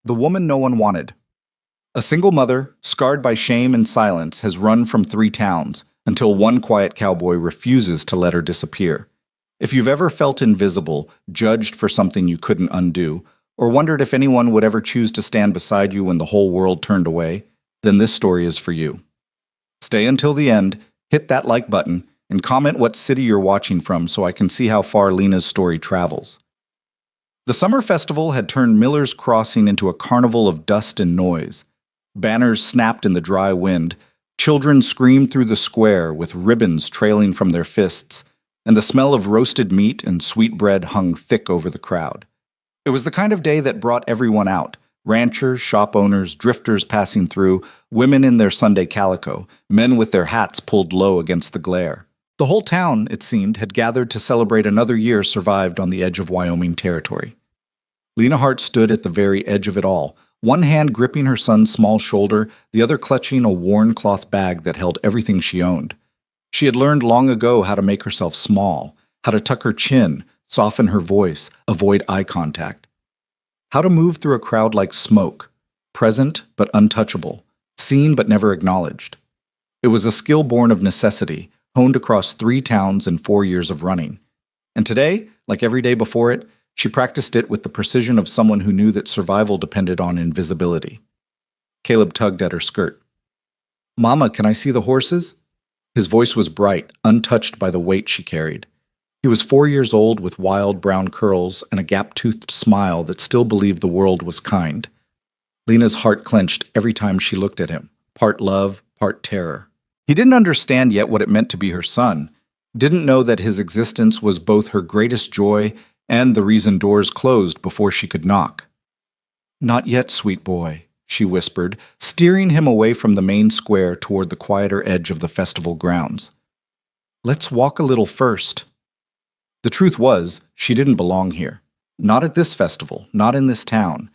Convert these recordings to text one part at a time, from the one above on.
The woman no one wanted. A single mother, scarred by shame and silence, has run from 3 towns until one quiet cowboy refuses to let her disappear. If you've ever felt invisible, judged for something you couldn't undo, or wondered if anyone would ever choose to stand beside you when the whole world turned away, then this story is for you. Stay until the end, hit that like button, and comment what city you're watching from so I can see how far Lena's story travels. The summer festival had turned Miller's Crossing into a carnival of dust and noise. Banners snapped in the dry wind, children screamed through the square with ribbons trailing from their fists, and the smell of roasted meat and sweet bread hung thick over the crowd. It was the kind of day that brought everyone out: ranchers, shop owners, drifters passing through, women in their Sunday calico, men with their hats pulled low against the glare. The whole town, it seemed, had gathered to celebrate another year survived on the edge of Wyoming territory. Lena Hart stood at the very edge of it all, one hand gripping her son's small shoulder, the other clutching a worn cloth bag that held everything she owned. She had learned long ago how to make herself small, how to tuck her chin, soften her voice, avoid eye contact. How to move through a crowd like smoke, present but untouchable, seen but never acknowledged. It was a skill born of necessity, honed across 3 towns and 4 years of running. And today, like every day before it, she practiced it with the precision of someone who knew that survival depended on invisibility. Caleb tugged at her skirt. "Mama, can I see the horses?" His voice was bright, untouched by the weight she carried. He was 4 years old with wild brown curls and a gap-toothed smile that still believed the world was kind. Lena's heart clenched every time she looked at him, part love, part terror. He didn't understand yet what it meant to be her son, didn't know that his existence was both her greatest joy and the reason doors closed before she could knock. "Not yet, sweet boy," she whispered, steering him away from the main square toward the quieter edge of the festival grounds. "Let's walk a little first." The truth was, she didn't belong here. Not at this festival, not in this town.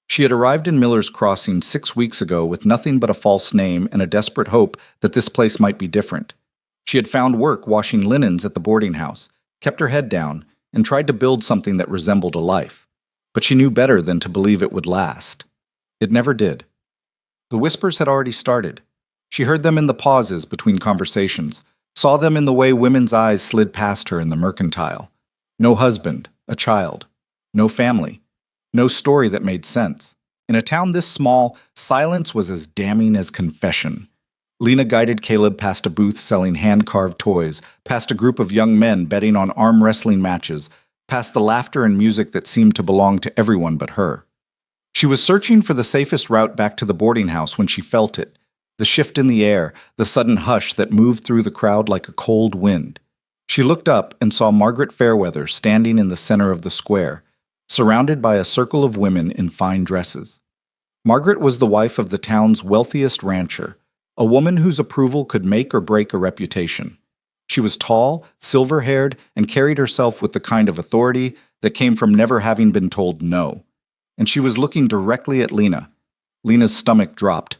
She had arrived in Miller's Crossing 6 weeks ago with nothing but a false name and a desperate hope that this place might be different. She had found work washing linens at the boarding house, kept her head down, and tried to build something that resembled a life. But she knew better than to believe it would last. It never did. The whispers had already started. She heard them in the pauses between conversations, saw them in the way women's eyes slid past her in the mercantile. No husband, a child, no family, no story that made sense. In a town this small, silence was as damning as confession. Lena guided Caleb past a booth selling hand-carved toys, past a group of young men betting on arm wrestling matches, past the laughter and music that seemed to belong to everyone but her. She was searching for the safest route back to the boarding house when she felt it, the shift in the air, the sudden hush that moved through the crowd like a cold wind. She looked up and saw Margaret Fairweather standing in the center of the square, surrounded by a circle of women in fine dresses. Margaret was the wife of the town's wealthiest rancher, a woman whose approval could make or break a reputation. She was tall, silver-haired, and carried herself with the kind of authority that came from never having been told no. And she was looking directly at Lena. Lena's stomach dropped.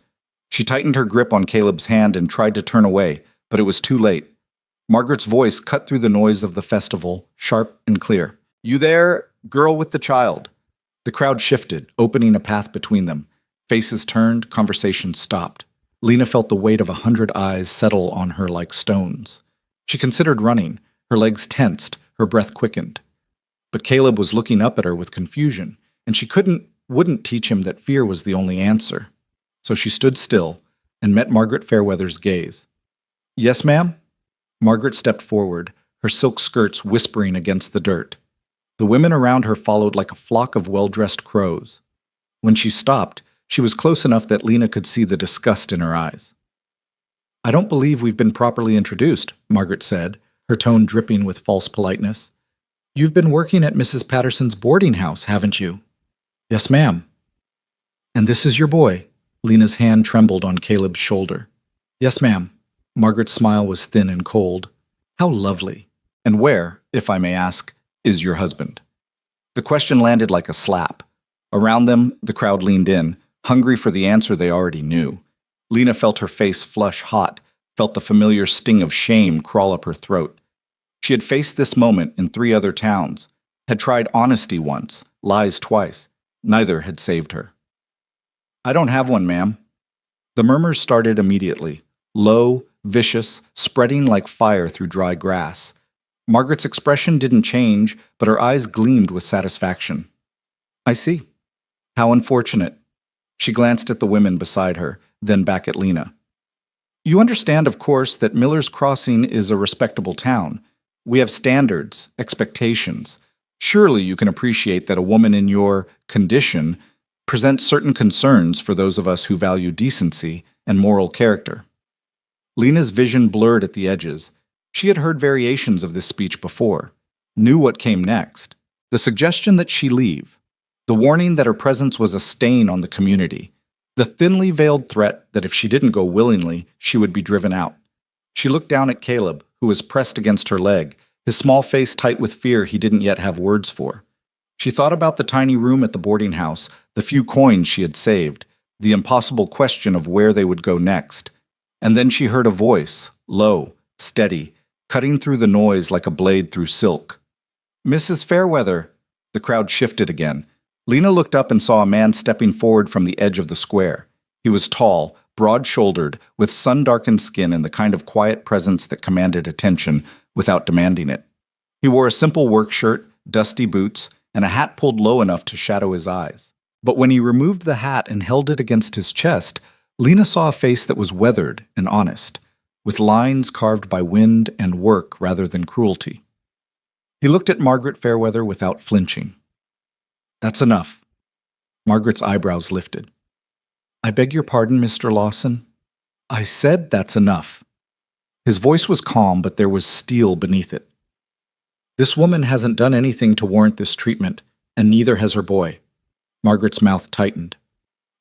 She tightened her grip on Caleb's hand and tried to turn away, but it was too late. Margaret's voice cut through the noise of the festival, sharp and clear. "You there, girl with the child?" The crowd shifted, opening a path between them. Faces turned, conversation stopped. Lena felt the weight of 100 eyes settle on her like stones. She considered running, her legs tensed, her breath quickened. But Caleb was looking up at her with confusion, and she wouldn't teach him that fear was the only answer. So she stood still and met Margaret Fairweather's gaze. "Yes, ma'am?" Margaret stepped forward, her silk skirts whispering against the dirt. The women around her followed like a flock of well-dressed crows. When she stopped, she was close enough that Lena could see the disgust in her eyes. "I don't believe we've been properly introduced," Margaret said, her tone dripping with false politeness. "You've been working at Mrs. Patterson's boarding house, haven't you?" "Yes, ma'am." "And this is your boy?" Lena's hand trembled on Caleb's shoulder. "Yes, ma'am." Margaret's smile was thin and cold. "How lovely. And where, if I may ask, is your husband?" The question landed like a slap. Around them, the crowd leaned in, hungry for the answer they already knew. Lena felt her face flush hot, felt the familiar sting of shame crawl up her throat. She had faced this moment in 3 other towns, had tried honesty once, lies twice. Neither had saved her. I don't have one, ma'am. The murmurs started immediately, low, vicious, spreading like fire through dry grass. Margaret's expression didn't change, but her eyes gleamed with satisfaction. I see. How unfortunate. She glanced at the women beside her, then back at Lena. You understand, of course, that Miller's Crossing is a respectable town. We have standards, expectations. Surely you can appreciate that a woman in your condition presents certain concerns for those of us who value decency and moral character. Lena's vision blurred at the edges. She had heard variations of this speech before, knew what came next. The suggestion that she leave, the warning that her presence was a stain on the community, the thinly veiled threat that if she didn't go willingly, she would be driven out. She looked down at Caleb, who was pressed against her leg, his small face tight with fear he didn't yet have words for. She thought about the tiny room at the boarding house, the few coins she had saved, the impossible question of where they would go next. And then she heard a voice, low, steady, cutting through the noise like a blade through silk. Mrs. Fairweather! The crowd shifted again. Lena looked up and saw a man stepping forward from the edge of the square. He was tall, broad-shouldered, with sun-darkened skin and the kind of quiet presence that commanded attention without demanding it. He wore a simple work shirt, dusty boots, and a hat pulled low enough to shadow his eyes. But when he removed the hat and held it against his chest, Lena saw a face that was weathered and honest, with lines carved by wind and work rather than cruelty. He looked at Margaret Fairweather without flinching. That's enough. Margaret's eyebrows lifted. I beg your pardon, Mr. Lawson. I said that's enough. His voice was calm, but there was steel beneath it. This woman hasn't done anything to warrant this treatment, and neither has her boy. Margaret's mouth tightened.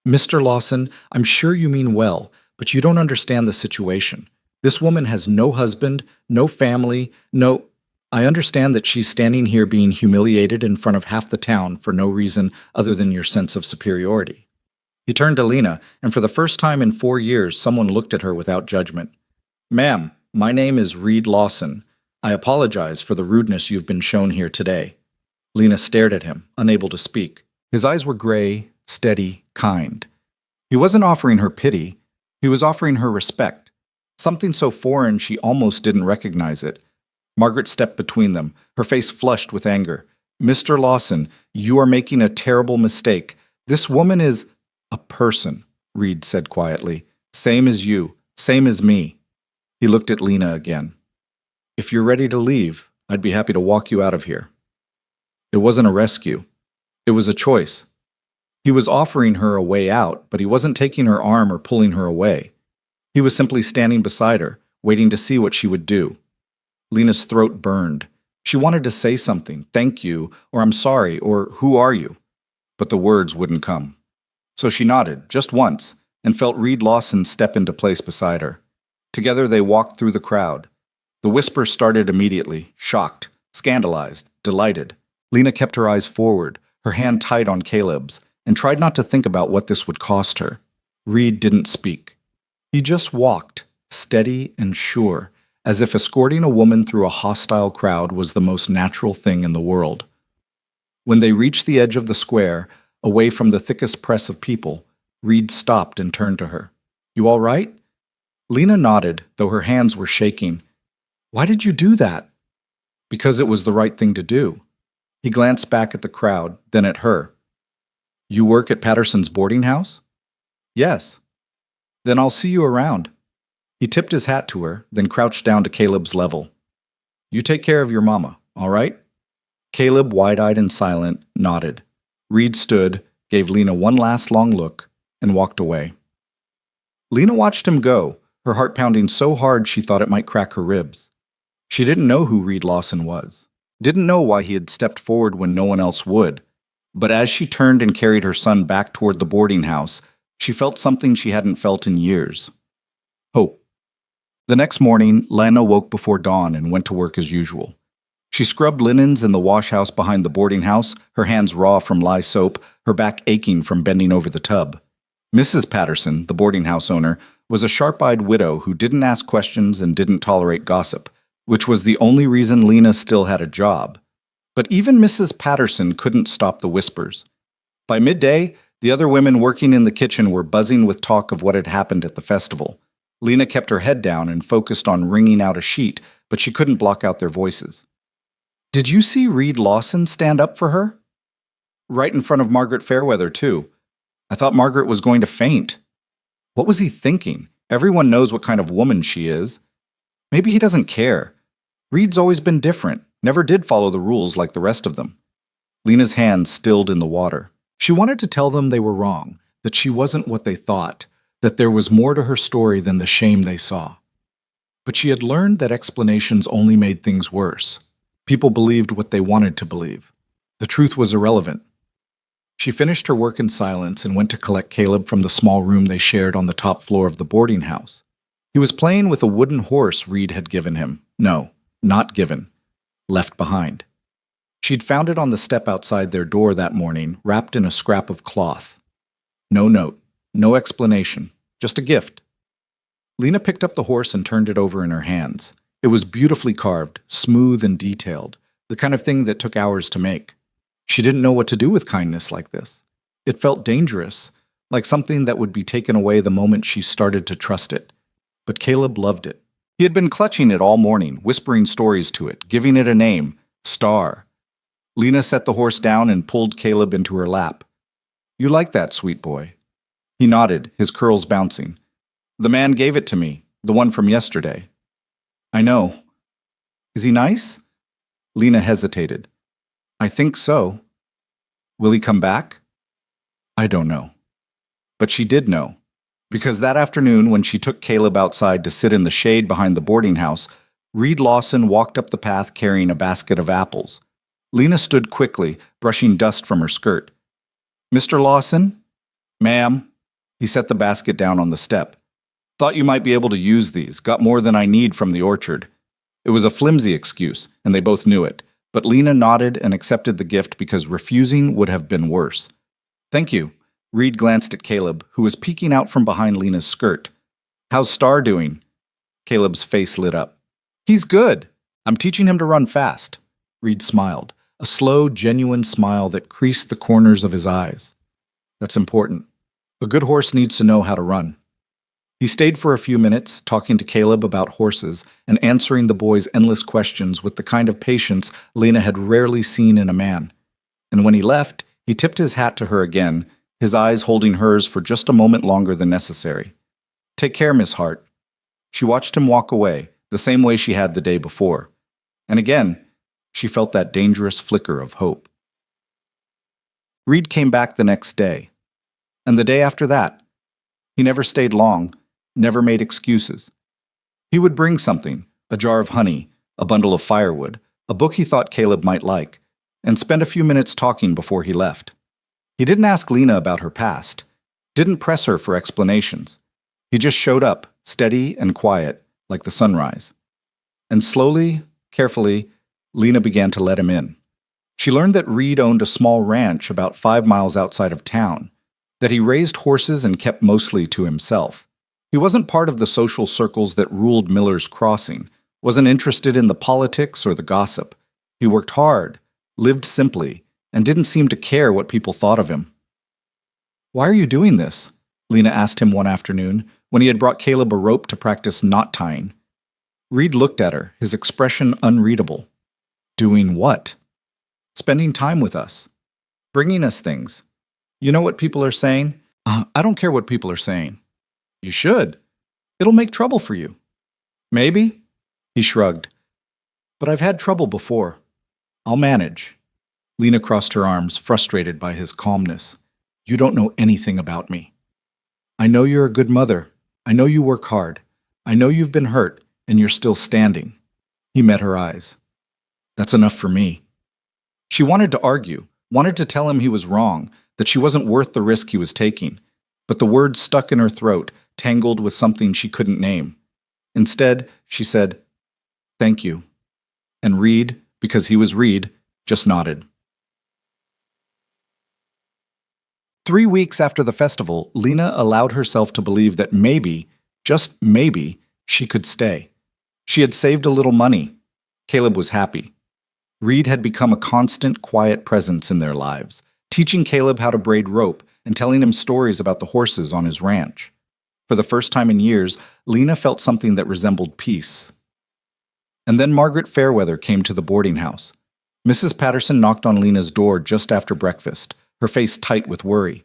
Mr. Lawson, I'm sure you mean well, but you don't understand the situation. This woman has no husband, no family, no... I understand that she's standing here being humiliated in front of half the town for no reason other than your sense of superiority. He turned to Lena, and for the first time in 4 years, someone looked at her without judgment. Ma'am, my name is Reed Lawson. I apologize for the rudeness you've been shown here today. Lena stared at him, unable to speak. His eyes were gray, steady, kind. He wasn't offering her pity. He was offering her respect. Something so foreign she almost didn't recognize it. Margaret stepped between them, her face flushed with anger. Mr. Lawson, you are making a terrible mistake. This woman is a person, Reed said quietly. Same as you, same as me. He looked at Lena again. If you're ready to leave, I'd be happy to walk you out of here. It wasn't a rescue. It was a choice. He was offering her a way out, but he wasn't taking her arm or pulling her away. He was simply standing beside her, waiting to see what she would do. Lena's throat burned. She wanted to say something, thank you, or I'm sorry, or who are you? But the words wouldn't come. So she nodded, just once, and felt Reed Lawson step into place beside her. Together they walked through the crowd. The whispers started immediately, shocked, scandalized, delighted. Lena kept her eyes forward, her hand tight on Caleb's, and tried not to think about what this would cost her. Reed didn't speak. He just walked, steady and sure, as if escorting a woman through a hostile crowd was the most natural thing in the world. When they reached the edge of the square, away from the thickest press of people, Reed stopped and turned to her. You all right? Lena nodded, though her hands were shaking. Why did you do that? Because it was the right thing to do. He glanced back at the crowd, then at her. You work at Patterson's boarding house? Yes. Then I'll see you around. He tipped his hat to her, then crouched down to Caleb's level. You take care of your mama, all right? Caleb, wide-eyed and silent, nodded. Reed stood, gave Lena one last long look, and walked away. Lena watched him go, her heart pounding so hard she thought it might crack her ribs. She didn't know who Reed Lawson was, didn't know why he had stepped forward when no one else would. But as she turned and carried her son back toward the boarding house, she felt something she hadn't felt in years. Hope. The next morning, Lana woke before dawn and went to work as usual. She scrubbed linens in the wash house behind the boarding house, her hands raw from lye soap, her back aching from bending over the tub. Mrs. Patterson, the boarding house owner, was a sharp-eyed widow who didn't ask questions and didn't tolerate gossip, which was the only reason Lena still had a job. But even Mrs. Patterson couldn't stop the whispers. By midday, The other women working in the kitchen were buzzing with talk of what had happened at the festival. Lena kept her head down and focused on wringing out a sheet, but she couldn't block out their voices. Did you see Reed Lawson stand up for her? Right in front of Margaret Fairweather, too. I thought Margaret was going to faint. What was he thinking? Everyone knows what kind of woman she is. Maybe he doesn't care. Reed's always been different, never did follow the rules like the rest of them. Lena's hands stilled in the water. She wanted to tell them they were wrong, that she wasn't what they thought, that there was more to her story than the shame they saw. But she had learned that explanations only made things worse. People believed what they wanted to believe. The truth was irrelevant. She finished her work in silence and went to collect Caleb from the small room they shared on the top floor of the boarding house. He was playing with a wooden horse Reed had given him. No, not given. Left behind. She'd found it on the step outside their door that morning, wrapped in a scrap of cloth. No note, no explanation, just a gift. Lena picked up the horse and turned it over in her hands. It was beautifully carved, smooth and detailed, the kind of thing that took hours to make. She didn't know what to do with kindness like this. It felt dangerous, like something that would be taken away the moment she started to trust it. But Caleb loved it. He had been clutching it all morning, whispering stories to it, giving it a name, Star. Lena set the horse down and pulled Caleb into her lap. You like that, sweet boy? He nodded, his curls bouncing. The man gave it to me, the one from yesterday. I know. Is he nice? Lena hesitated. I think so. Will he come back? I don't know. But she did know. Because that afternoon, when she took Caleb outside to sit in the shade behind the boarding house, Reed Lawson walked up the path carrying a basket of apples. Lena stood quickly, brushing dust from her skirt. Mr. Lawson? Ma'am. He set the basket down on the step. Thought you might be able to use these. Got more than I need from the orchard. It was a flimsy excuse, and they both knew it. But Lena nodded and accepted the gift because refusing would have been worse. Thank you. Reed glanced at Caleb, who was peeking out from behind Lena's skirt. How's Star doing? Caleb's face lit up. He's good. I'm teaching him to run fast. Reed smiled, a slow, genuine smile that creased the corners of his eyes. That's important. A good horse needs to know how to run. He stayed for a few minutes, talking to Caleb about horses and answering the boy's endless questions with the kind of patience Lena had rarely seen in a man. And when he left, he tipped his hat to her again, his eyes holding hers for just a moment longer than necessary. Take care, Miss Hart. She watched him walk away, the same way she had the day before. And again, she felt that dangerous flicker of hope. Reed came back the next day. And the day after that. He never stayed long. Never made excuses. He would bring something, a jar of honey, a bundle of firewood, a book he thought Caleb might like, and spend a few minutes talking before he left. He didn't ask Lena about her past, didn't press her for explanations. He just showed up, steady and quiet, like the sunrise. And slowly, carefully, Lena began to let him in. She learned that Reed owned a small ranch about 5 miles outside of town, that he raised horses and kept mostly to himself. He wasn't part of the social circles that ruled Miller's Crossing, wasn't interested in the politics or the gossip. He worked hard, lived simply, and didn't seem to care what people thought of him. Why are you doing this? Lena asked him one afternoon, when he had brought Caleb a rope to practice knot tying. Reed looked at her, his expression unreadable. Doing what? Spending time with us. Bringing us things. You know what people are saying? I don't care what people are saying. You should. It'll make trouble for you. Maybe? He shrugged. But I've had trouble before. I'll manage. Lena crossed her arms, frustrated by his calmness. You don't know anything about me. I know you're a good mother. I know you work hard. I know you've been hurt, and you're still standing. He met her eyes. That's enough for me. She wanted to argue, wanted to tell him he was wrong, that she wasn't worth the risk he was taking. But the words stuck in her throat, tangled with something she couldn't name. Instead, she said, Thank you. And Reed, because he was Reed, just nodded. 3 weeks after the festival, Lena allowed herself to believe that maybe, just maybe, she could stay. She had saved a little money. Caleb was happy. Reed had become a constant, quiet presence in their lives, teaching Caleb how to braid rope, and telling him stories about the horses on his ranch. For the first time in years, Lena felt something that resembled peace. And then Margaret Fairweather came to the boarding house. Mrs. Patterson knocked on Lena's door just after breakfast, her face tight with worry.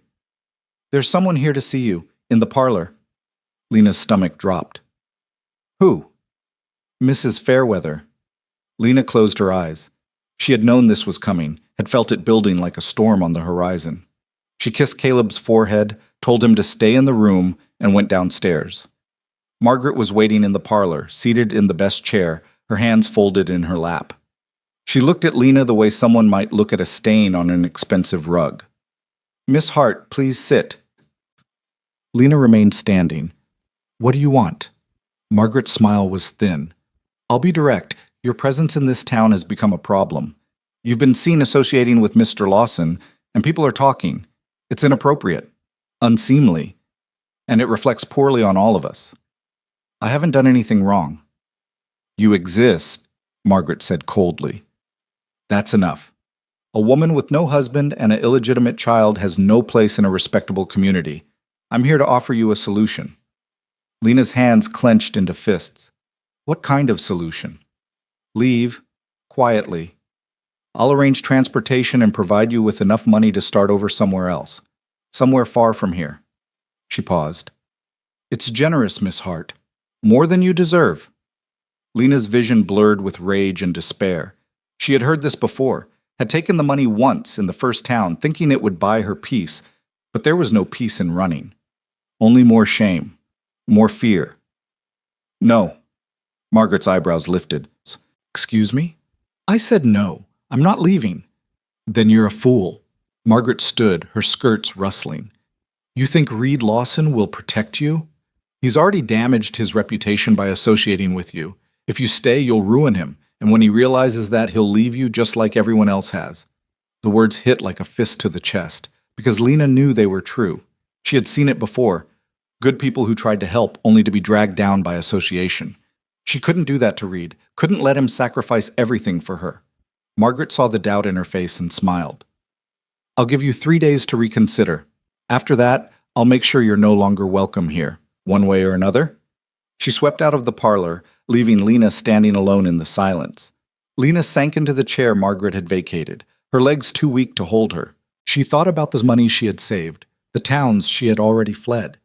"There's someone here to see you, in the parlor." Lena's stomach dropped. "Who?" "Mrs. Fairweather." Lena closed her eyes. She had known this was coming, had felt it building like a storm on the horizon. She kissed Caleb's forehead, told him to stay in the room, and went downstairs. Margaret was waiting in the parlor, seated in the best chair, her hands folded in her lap. She looked at Lena the way someone might look at a stain on an expensive rug. "Miss Hart, please sit." Lena remained standing. "What do you want?" Margaret's smile was thin. "I'll be direct. Your presence in this town has become a problem. You've been seen associating with Mr. Lawson, and people are talking. It's inappropriate, unseemly, and it reflects poorly on all of us. I haven't done anything wrong." "You exist," Margaret said coldly. "That's enough. A woman with no husband and an illegitimate child has no place in a respectable community. I'm here to offer you a solution." Lena's hands clenched into fists. "What kind of solution?" "Leave, quietly. I'll arrange transportation and provide you with enough money to start over somewhere else. Somewhere far from here." She paused. "It's generous, Miss Hart. More than you deserve." Lena's vision blurred with rage and despair. She had heard this before, had taken the money once in the first town, thinking it would buy her peace, but there was no peace in running. Only more shame, more fear. "No." Margaret's eyebrows lifted. "Excuse me?" "I said no. I'm not leaving." "Then you're a fool." Margaret stood, her skirts rustling. "You think Reed Lawson will protect you? He's already damaged his reputation by associating with you. If you stay, you'll ruin him, and when he realizes that, he'll leave you just like everyone else has." The words hit like a fist to the chest, because Lena knew they were true. She had seen it before. Good people who tried to help only to be dragged down by association. She couldn't do that to Reed, couldn't let him sacrifice everything for her. Margaret saw the doubt in her face and smiled. "I'll give you 3 days to reconsider. After that, I'll make sure you're no longer welcome here, one way or another." She swept out of the parlor, leaving Lena standing alone in the silence. Lena sank into the chair Margaret had vacated, her legs too weak to hold her. She thought about the money she had saved, the towns she had already fled,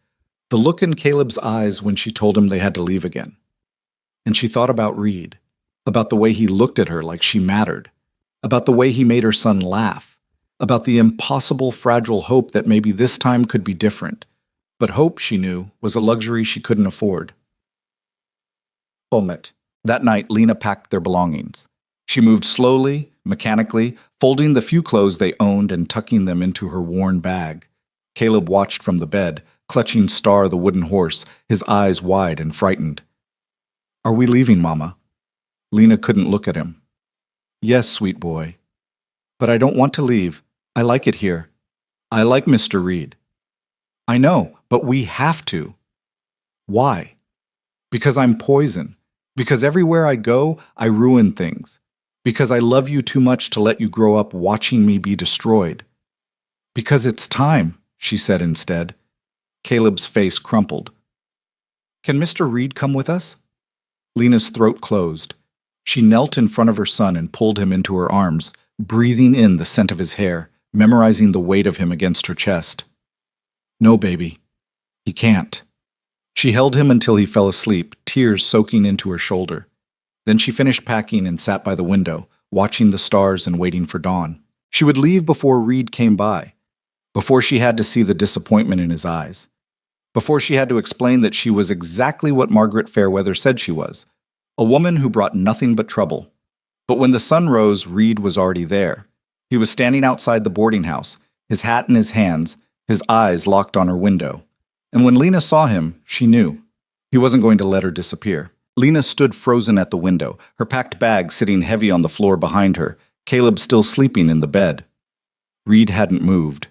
the look in Caleb's eyes when she told him they had to leave again. And she thought about Reed, about the way he looked at her like she mattered, about the way he made her son laugh, about the impossible, fragile hope that maybe this time could be different. But hope, she knew, was a luxury she couldn't afford. That night, Lena packed their belongings. She moved slowly, mechanically, folding the few clothes they owned and tucking them into her worn bag. Caleb watched from the bed, clutching Star the wooden horse, his eyes wide and frightened. "Are we leaving, Mama?" Lena couldn't look at him. "Yes, sweet boy. But I don't want to leave. I like it here. I like Mr. Reed." "I know, but we have to." "Why?" "Because I'm poison. Because everywhere I go, I ruin things. Because I love you too much to let you grow up watching me be destroyed." "Because it's time," she said instead. Caleb's face crumpled. "Can Mr. Reed come with us?" Lena's throat closed. She knelt in front of her son and pulled him into her arms, breathing in the scent of his hair, memorizing the weight of him against her chest. "No, baby. He can't." She held him until he fell asleep, tears soaking into her shoulder. Then she finished packing and sat by the window, watching the stars and waiting for dawn. She would leave before Reed came by, before she had to see the disappointment in his eyes, before she had to explain that she was exactly what Margaret Fairweather said she was, a woman who brought nothing but trouble. But when the sun rose, Reed was already there. He was standing outside the boarding house, his hat in his hands, his eyes locked on her window. And when Lena saw him, she knew. He wasn't going to let her disappear. Lena stood frozen at the window, her packed bag sitting heavy on the floor behind her, Caleb still sleeping in the bed. Reed hadn't moved.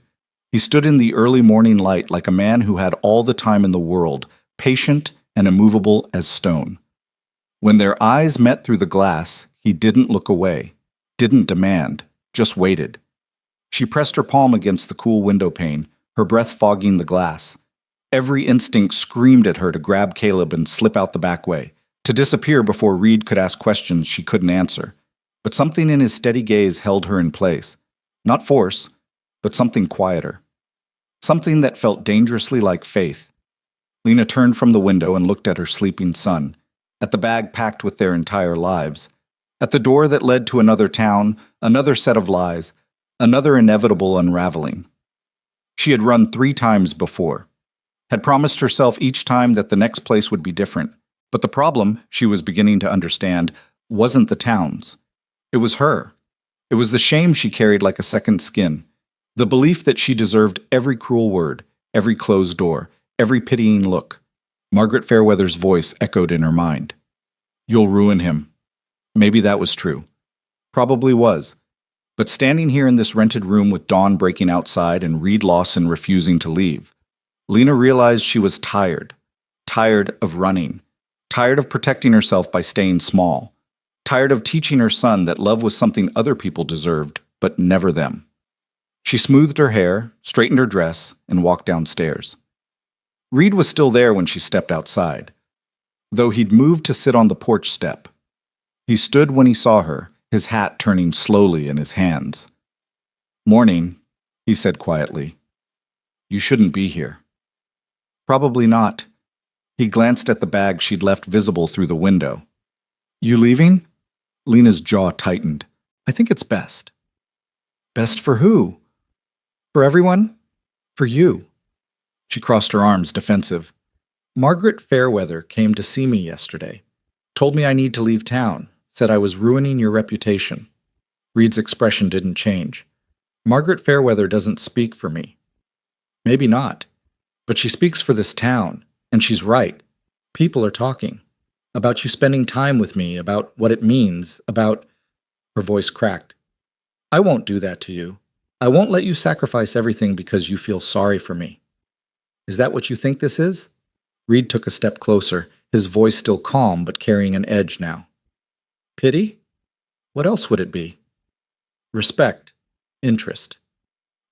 He stood in the early morning light like a man who had all the time in the world, patient and immovable as stone. When their eyes met through the glass, he didn't look away, didn't demand, just waited. She pressed her palm against the cool window pane, her breath fogging the glass. Every instinct screamed at her to grab Caleb and slip out the back way, to disappear before Reed could ask questions she couldn't answer. But something in his steady gaze held her in place. Not force, but something quieter. Something that felt dangerously like faith. Lena turned from the window and looked at her sleeping son, at the bag packed with their entire lives, at the door that led to another town, another set of lies, another inevitable unraveling. She had run 3 times before, had promised herself each time that the next place would be different. But the problem, she was beginning to understand, wasn't the towns. It was her. It was the shame she carried like a second skin, the belief that she deserved every cruel word, every closed door, every pitying look. Margaret Fairweather's voice echoed in her mind. "You'll ruin him." Maybe that was true. Probably was. But standing here in this rented room with dawn breaking outside and Reed Lawson refusing to leave, Lena realized she was tired. Tired of running. Tired of protecting herself by staying small. Tired of teaching her son that love was something other people deserved, but never them. She smoothed her hair, straightened her dress, and walked downstairs. Reed was still there when she stepped outside, though he'd moved to sit on the porch step. He stood when he saw her, his hat turning slowly in his hands. "Morning," he said quietly. "You shouldn't be here." "Probably not." He glanced at the bag she'd left visible through the window. "You leaving?" Lena's jaw tightened. "I think it's best." "Best for who?" "For everyone. For you." She crossed her arms, defensive. "Margaret Fairweather came to see me yesterday. Told me I need to leave town. Said I was ruining your reputation." Reed's expression didn't change. "Margaret Fairweather doesn't speak for me." "Maybe not. But she speaks for this town. And she's right. People are talking. About you spending time with me, about what it means, about—" Her voice cracked. "I won't do that to you. I won't let you sacrifice everything because you feel sorry for me." "Is that what you think this is?" Reed took a step closer, his voice still calm but carrying an edge now. "Pity? What else would it be?" "Respect. Interest.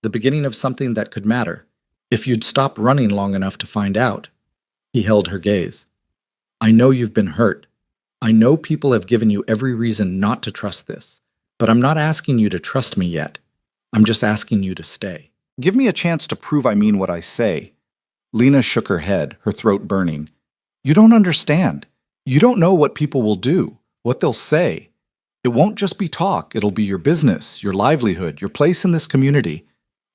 The beginning of something that could matter. If you'd stop running long enough to find out." He held her gaze. "I know you've been hurt. I know people have given you every reason not to trust this. But I'm not asking you to trust me yet. I'm just asking you to stay." "Give me a chance to prove I mean what I say." Lena shook her head, her throat burning. "You don't understand. You don't know what people will do, what they'll say. It won't just be talk. It'll be your business, your livelihood, your place in this community.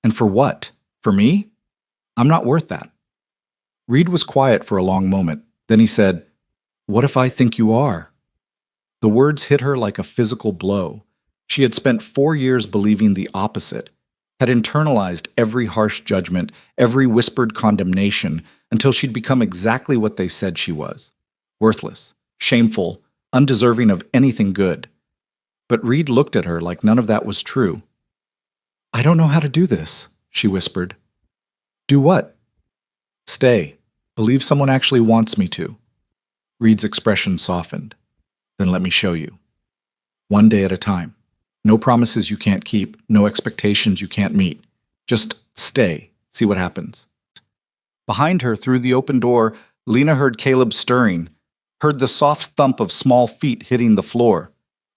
And for what? For me? I'm not worth that." Reed was quiet for a long moment. Then he said, "What if I think you are?" The words hit her like a physical blow. She had spent 4 years believing the opposite, had internalized every harsh judgment, every whispered condemnation, until she'd become exactly what they said she was. Worthless, shameful, undeserving of anything good. But Reed looked at her like none of that was true. "I don't know how to do this," she whispered. "Do what?" "Stay. Believe someone actually wants me to." Reed's expression softened. "Then let me show you. One day at a time. No promises you can't keep, no expectations you can't meet. Just stay, see what happens." Behind her, through the open door, Lena heard Caleb stirring, heard the soft thump of small feet hitting the floor.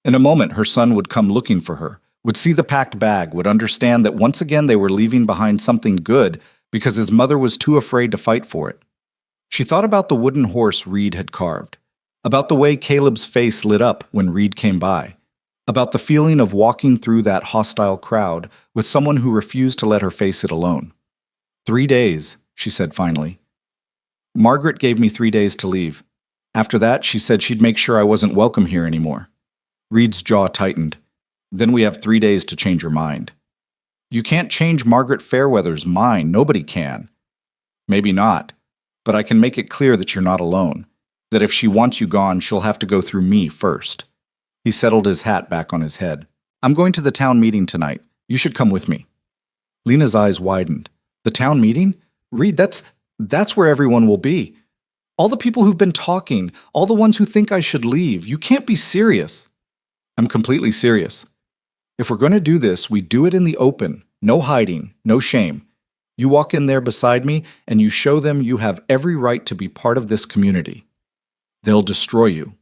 In a moment, her son would come looking for her, would see the packed bag, would understand that once again they were leaving behind something good because his mother was too afraid to fight for it. She thought about the wooden horse Reed had carved, about the way Caleb's face lit up when Reed came by, about the feeling of walking through that hostile crowd with someone who refused to let her face it alone. 3 days, she said finally. Margaret gave me 3 days to leave. After that, she said she'd make sure I wasn't welcome here anymore. Reed's jaw tightened. Then we have 3 days to change your mind. You can't change Margaret Fairweather's mind. Nobody can. Maybe not. But I can make it clear that you're not alone. That if she wants you gone, she'll have to go through me first. He settled his hat back on his head. I'm going to the town meeting tonight. You should come with me. Lena's eyes widened. The town meeting? Reed, that's where everyone will be. All the people who've been talking, all the ones who think I should leave. You can't be serious. I'm completely serious. If we're going to do this, we do it in the open. No hiding, no shame. You walk in there beside me and you show them you have every right to be part of this community. They'll destroy you.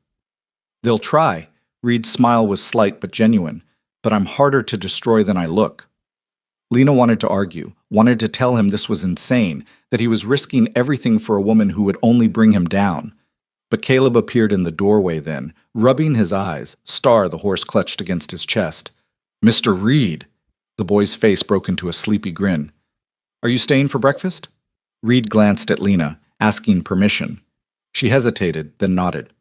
They'll try. Reed's smile was slight but genuine. But I'm harder to destroy than I look. Lena wanted to argue, wanted to tell him this was insane, that he was risking everything for a woman who would only bring him down. But Caleb appeared in the doorway then, rubbing his eyes. Star, the horse, clutched against his chest. Mr. Reed! The boy's face broke into a sleepy grin. Are you staying for breakfast? Reed glanced at Lena, asking permission. She hesitated, then nodded.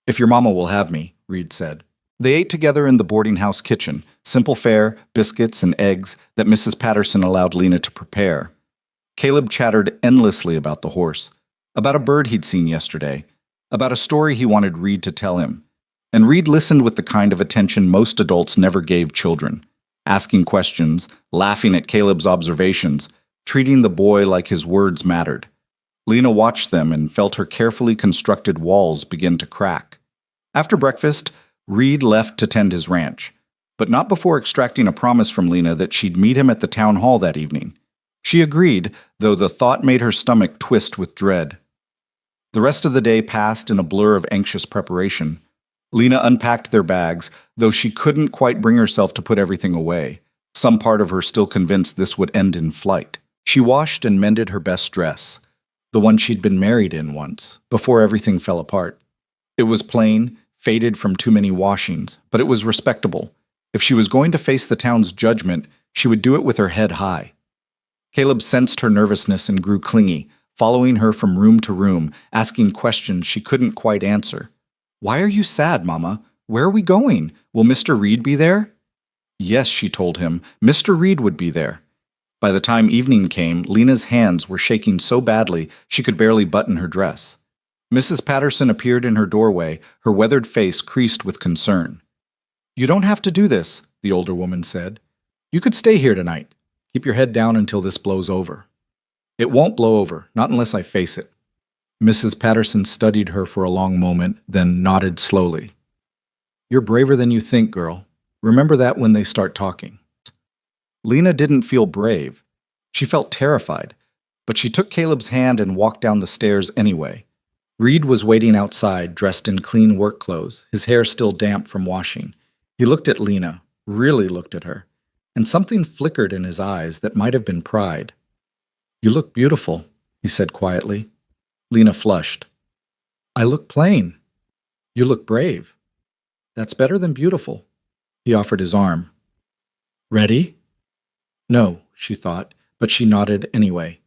If your mama will have me, Reed said. They ate together in the boarding house kitchen, simple fare, biscuits, and eggs that Mrs. Patterson allowed Lena to prepare. Caleb chattered endlessly about the horse, about a bird he'd seen yesterday, about a story he wanted Reed to tell him. And Reed listened with the kind of attention most adults never gave children, asking questions, laughing at Caleb's observations, treating the boy like his words mattered. Lena watched them and felt her carefully constructed walls begin to crack. After breakfast, Reed left to tend his ranch, but not before extracting a promise from Lena that she'd meet him at the town hall that evening. She agreed, though the thought made her stomach twist with dread. The rest of the day passed in a blur of anxious preparation. Lena unpacked their bags, though she couldn't quite bring herself to put everything away. Some part of her still convinced this would end in flight. She washed and mended her best dress, the one she'd been married in once, before everything fell apart. It was plain, faded from too many washings, but it was respectable. If she was going to face the town's judgment, she would do it with her head high. Caleb sensed her nervousness and grew clingy, following her from room to room, asking questions she couldn't quite answer. Why are you sad, Mama? Where are we going? Will Mr. Reed be there? Yes, she told him. Mr. Reed would be there. By the time evening came, Lena's hands were shaking so badly she could barely button her dress. Mrs. Patterson appeared in her doorway, her weathered face creased with concern. You don't have to do this, the older woman said. You could stay here tonight. Keep your head down until this blows over. It won't blow over, not unless I face it. Mrs. Patterson studied her for a long moment, then nodded slowly. You're braver than you think, girl. Remember that when they start talking. Lena didn't feel brave. She felt terrified, but she took Caleb's hand and walked down the stairs anyway. Reed was waiting outside, dressed in clean work clothes, his hair still damp from washing. He looked at Lena, really looked at her, and something flickered in his eyes that might have been pride. You look beautiful, he said quietly. Lena flushed. I look plain. You look brave. That's better than beautiful. He offered his arm. Ready? No, she thought, but she nodded anyway.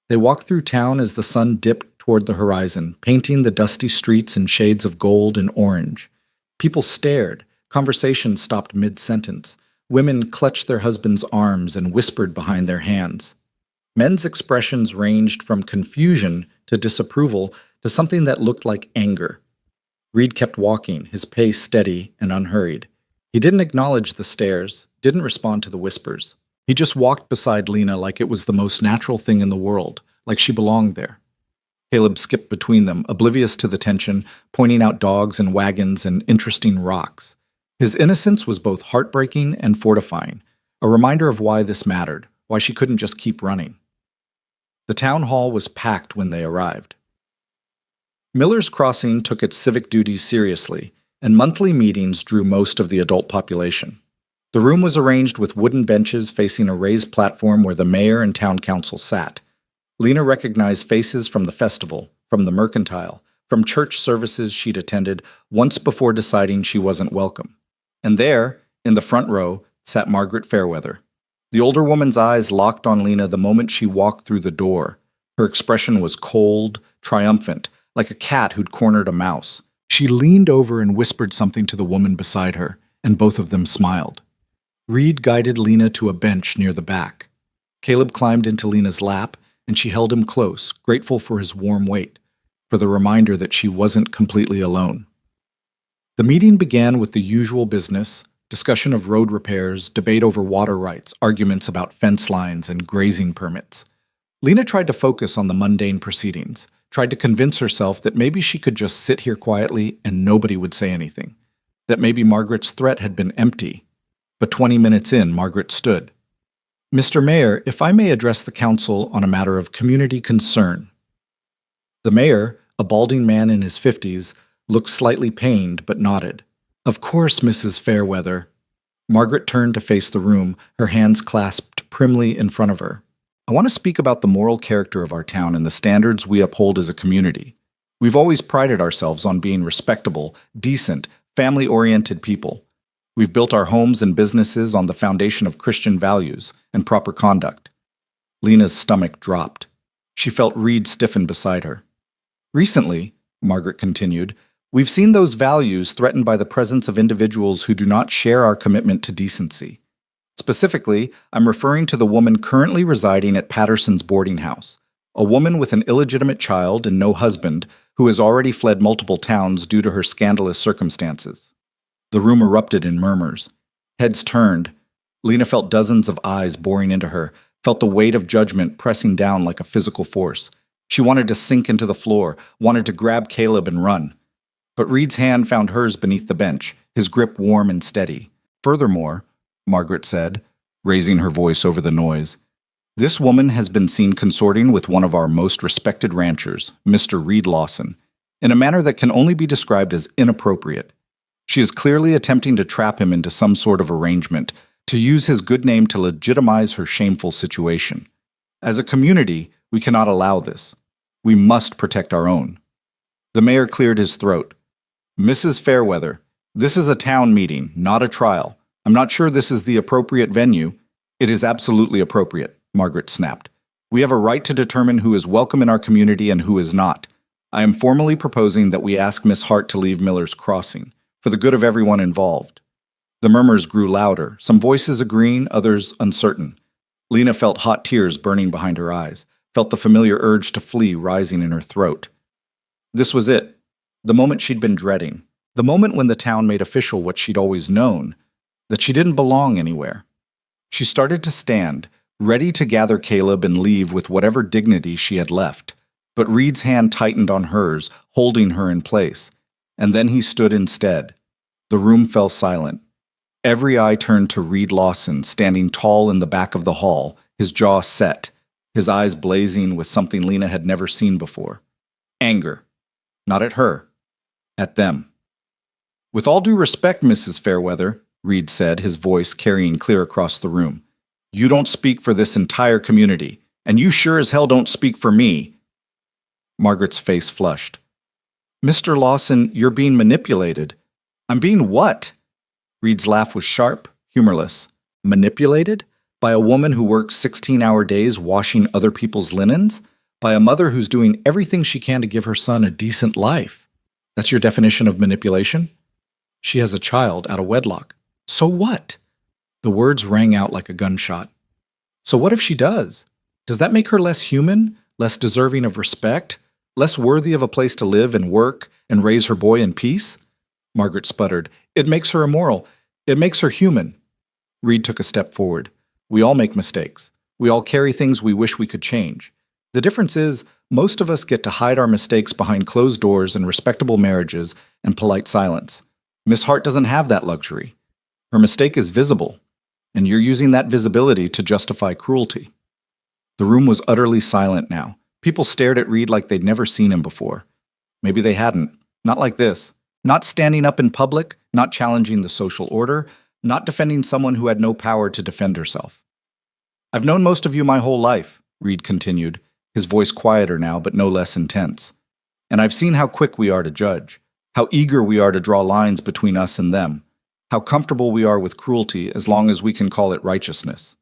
They walked through town as the sun dipped toward the horizon, painting the dusty streets in shades of gold and orange. People stared. Conversation stopped mid-sentence. Women clutched their husbands' arms and whispered behind their hands. Men's expressions ranged from confusion to disapproval to something that looked like anger. Reed kept walking, his pace steady and unhurried. He didn't acknowledge the stares, didn't respond to the whispers. He just walked beside Lena like it was the most natural thing in the world, like she belonged there. Caleb skipped between them, oblivious to the tension, pointing out dogs and wagons and interesting rocks. His innocence was both heartbreaking and fortifying, a reminder of why this mattered, why she couldn't just keep running. The town hall was packed when they arrived. Miller's Crossing took its civic duties seriously, and monthly meetings drew most of the adult population. The room was arranged with wooden benches facing a raised platform where the mayor and town council sat. Lena recognized faces from the festival, from the mercantile, from church services she'd attended once before deciding she wasn't welcome. And there, in the front row, sat Margaret Fairweather. The older woman's eyes locked on Lena the moment she walked through the door. Her expression was cold, triumphant, like a cat who'd cornered a mouse. She leaned over and whispered something to the woman beside her, and both of them smiled. Reed guided Lena to a bench near the back. Caleb climbed into Lena's lap, and she held him close, grateful for his warm weight, for the reminder that she wasn't completely alone. The meeting began with the usual business, discussion of road repairs, debate over water rights, arguments about fence lines and grazing permits. Lena tried to focus on the mundane proceedings, tried to convince herself that maybe she could just sit here quietly and nobody would say anything, that maybe Margaret's threat had been empty. But 20 minutes in, Margaret stood. Mr. Mayor, if I may address the council on a matter of community concern. The mayor, a balding man in his 50s, looked slightly pained but nodded. Of course, Mrs. Fairweather. Margaret turned to face the room, her hands clasped primly in front of her. I want to speak about the moral character of our town and the standards we uphold as a community. We've always prided ourselves on being respectable, decent, family-oriented people. We've built our homes and businesses on the foundation of Christian values and proper conduct. Lena's stomach dropped. She felt Reed stiffen beside her. Recently, Margaret continued, we've seen those values threatened by the presence of individuals who do not share our commitment to decency. Specifically, I'm referring to the woman currently residing at Patterson's boarding house, a woman with an illegitimate child and no husband who has already fled multiple towns due to her scandalous circumstances. The room erupted in murmurs. Heads turned. Lena felt dozens of eyes boring into her, felt the weight of judgment pressing down like a physical force. She wanted to sink into the floor, wanted to grab Caleb and run. But Reed's hand found hers beneath the bench, his grip warm and steady. Furthermore, Margaret said, raising her voice over the noise, this woman has been seen consorting with one of our most respected ranchers, Mr. Reed Lawson, in a manner that can only be described as inappropriate. She is clearly attempting to trap him into some sort of arrangement, to use his good name to legitimize her shameful situation. As a community, we cannot allow this. We must protect our own. The mayor cleared his throat. Mrs. Fairweather, this is a town meeting, not a trial. I'm not sure this is the appropriate venue. It is absolutely appropriate, Margaret snapped. We have a right to determine who is welcome in our community and who is not. I am formally proposing that we ask Miss Hart to leave Miller's Crossing, for the good of everyone involved. The murmurs grew louder, some voices agreeing, others uncertain. Lena felt hot tears burning behind her eyes, felt the familiar urge to flee rising in her throat. This was it, the moment she'd been dreading, the moment when the town made official what she'd always known, that she didn't belong anywhere. She started to stand, ready to gather Caleb and leave with whatever dignity she had left. But Reed's hand tightened on hers, holding her in place. And then he stood instead. The room fell silent. Every eye turned to Reed Lawson, standing tall in the back of the hall, his jaw set, his eyes blazing with something Lena had never seen before. Anger. Not at her. At them. With all due respect, Mrs. Fairweather, Reed said, his voice carrying clear across the room, you don't speak for this entire community, and you sure as hell don't speak for me. Margaret's face flushed. Mr. Lawson, you're being manipulated. I'm being what? Reed's laugh was sharp, humorless. Manipulated? By a woman who works 16-hour days washing other people's linens? By a mother who's doing everything she can to give her son a decent life? That's your definition of manipulation? She has a child out of wedlock. So what? The words rang out like a gunshot. So what if she does? Does that make her less human, less deserving of respect, less worthy of a place to live and work and raise her boy in peace? Margaret sputtered. It makes her immoral. It makes her human. Reed took a step forward. We all make mistakes. We all carry things we wish we could change. The difference is, most of us get to hide our mistakes behind closed doors and respectable marriages and polite silence. Miss Hart doesn't have that luxury. Her mistake is visible, and you're using that visibility to justify cruelty. The room was utterly silent now. People stared at Reed like they'd never seen him before. Maybe they hadn't. Not like this. Not standing up in public, not challenging the social order, not defending someone who had no power to defend herself. I've known most of you my whole life, Reed continued, his voice quieter now but no less intense. And I've seen how quick we are to judge, how eager we are to draw lines between us and them, how comfortable we are with cruelty as long as we can call it righteousness.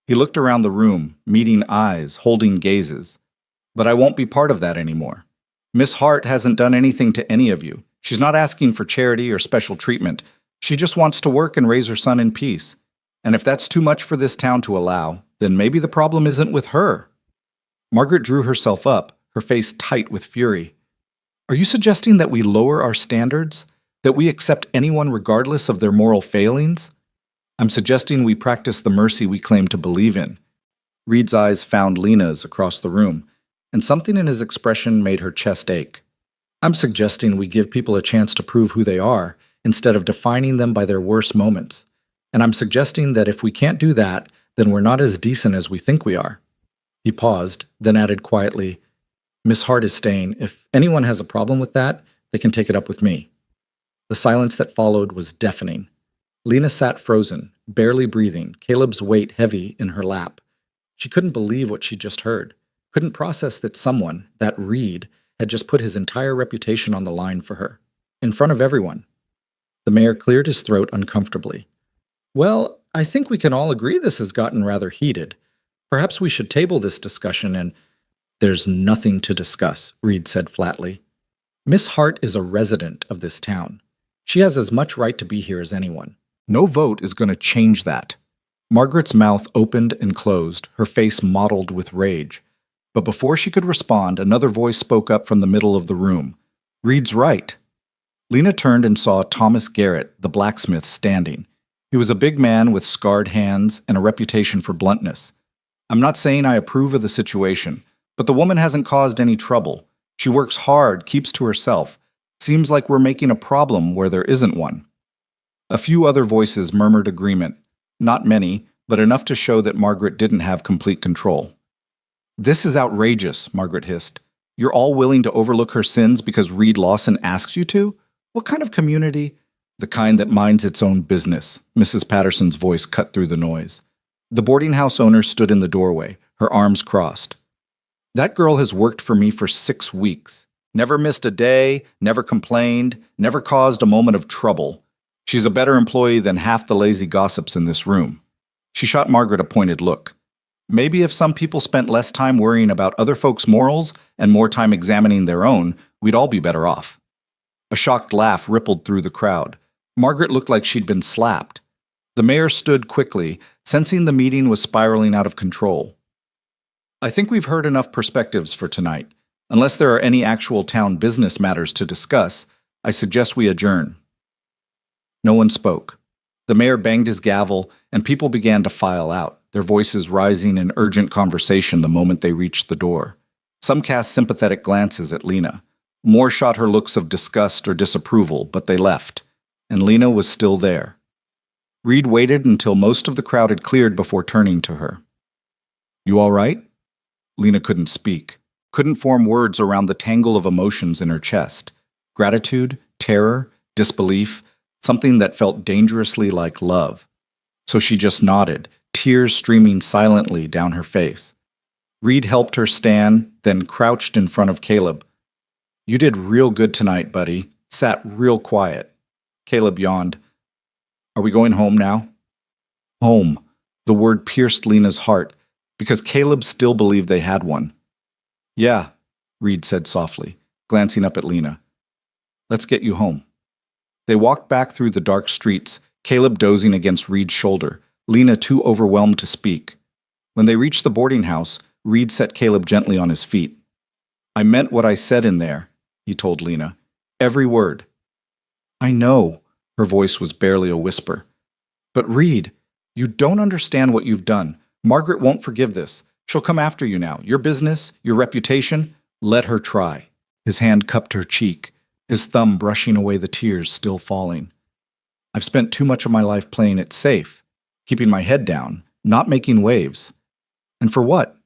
He looked around the room, meeting eyes, holding gazes. But I won't be part of that anymore. Miss Hart hasn't done anything to any of you. She's not asking for charity or special treatment. She just wants to work and raise her son in peace. And if that's too much for this town to allow, then maybe the problem isn't with her. Margaret drew herself up, her face tight with fury. Are you suggesting that we lower our standards? That we accept anyone regardless of their moral failings? I'm suggesting we practice the mercy we claim to believe in. Reed's eyes found Lena's across the room, and something in his expression made her chest ache. I'm suggesting we give people a chance to prove who they are, instead of defining them by their worst moments. And I'm suggesting that if we can't do that, Then we're not as decent as we think we are. He paused, then added quietly, Miss Hart is staying. If anyone has a problem with that, they can take it up with me. The silence that followed was deafening. Lena sat frozen, barely breathing, Caleb's weight heavy in her lap. She couldn't believe what she'd just heard, couldn't process that someone, that Reed, had just put his entire reputation on the line for her, in front of everyone. The mayor cleared his throat uncomfortably. Well, I think we can all agree this has gotten rather heated. Perhaps we should table this discussion and— There's nothing to discuss, Reed said flatly. Miss Hart is a resident of this town. She has as much right to be here as anyone. No vote is going to change that. Margaret's mouth opened and closed, her face mottled with rage. But before she could respond, another voice spoke up from the middle of the room. Reed's right. Lena turned and saw Thomas Garrett, the blacksmith, standing. He was a big man with scarred hands and a reputation for bluntness. I'm not saying I approve of the situation, but the woman hasn't caused any trouble. She works hard, keeps to herself. Seems like we're making a problem where there isn't one. A few other voices murmured agreement. Not many, but enough to show that Margaret didn't have complete control. This is outrageous, Margaret hissed. You're all willing to overlook her sins because Reed Lawson asks you to? What kind of community? The kind that minds its own business, Mrs. Patterson's voice cut through the noise. The boarding house owner stood in the doorway, her arms crossed. That girl has worked for me for 6 weeks. Never missed a day, never complained, never caused a moment of trouble. She's a better employee than half the lazy gossips in this room. She shot Margaret a pointed look. Maybe if some people spent less time worrying about other folks' morals and more time examining their own, we'd all be better off. A shocked laugh rippled through the crowd. Margaret looked like she'd been slapped. The mayor stood quickly, sensing the meeting was spiraling out of control. I think we've heard enough perspectives for tonight. Unless there are any actual town business matters to discuss, I suggest we adjourn. No one spoke. The mayor banged his gavel, and people began to file out, their voices rising in urgent conversation the moment they reached the door. Some cast sympathetic glances at Lena. More shot her looks of disgust or disapproval, but they left, and Lena was still there. Reed waited until most of the crowd had cleared before turning to her. You all right? Lena couldn't speak, couldn't form words around the tangle of emotions in her chest. Gratitude, terror, disbelief, something that felt dangerously like love. So she just nodded, tears streaming silently down her face. Reed helped her stand, then crouched in front of Caleb. You did real good tonight, buddy. Sat real quiet. Caleb yawned. Are we going home now? Home. The word pierced Lena's heart, because Caleb still believed they had one. Yeah, Reed said softly, glancing up at Lena. Let's get you home. They walked back through the dark streets, Caleb dozing against Reed's shoulder, Lena too overwhelmed to speak. When they reached the boarding house, Reed set Caleb gently on his feet. I meant what I said in there, he told Lena. Every word. I know, her voice was barely a whisper. But Reed, you don't understand what you've done. Margaret won't forgive this. She'll come after you now. Your business, your reputation, let her try. His hand cupped her cheek, his thumb brushing away the tears still falling. I've spent too much of my life playing it safe, keeping my head down, not making waves. And for what?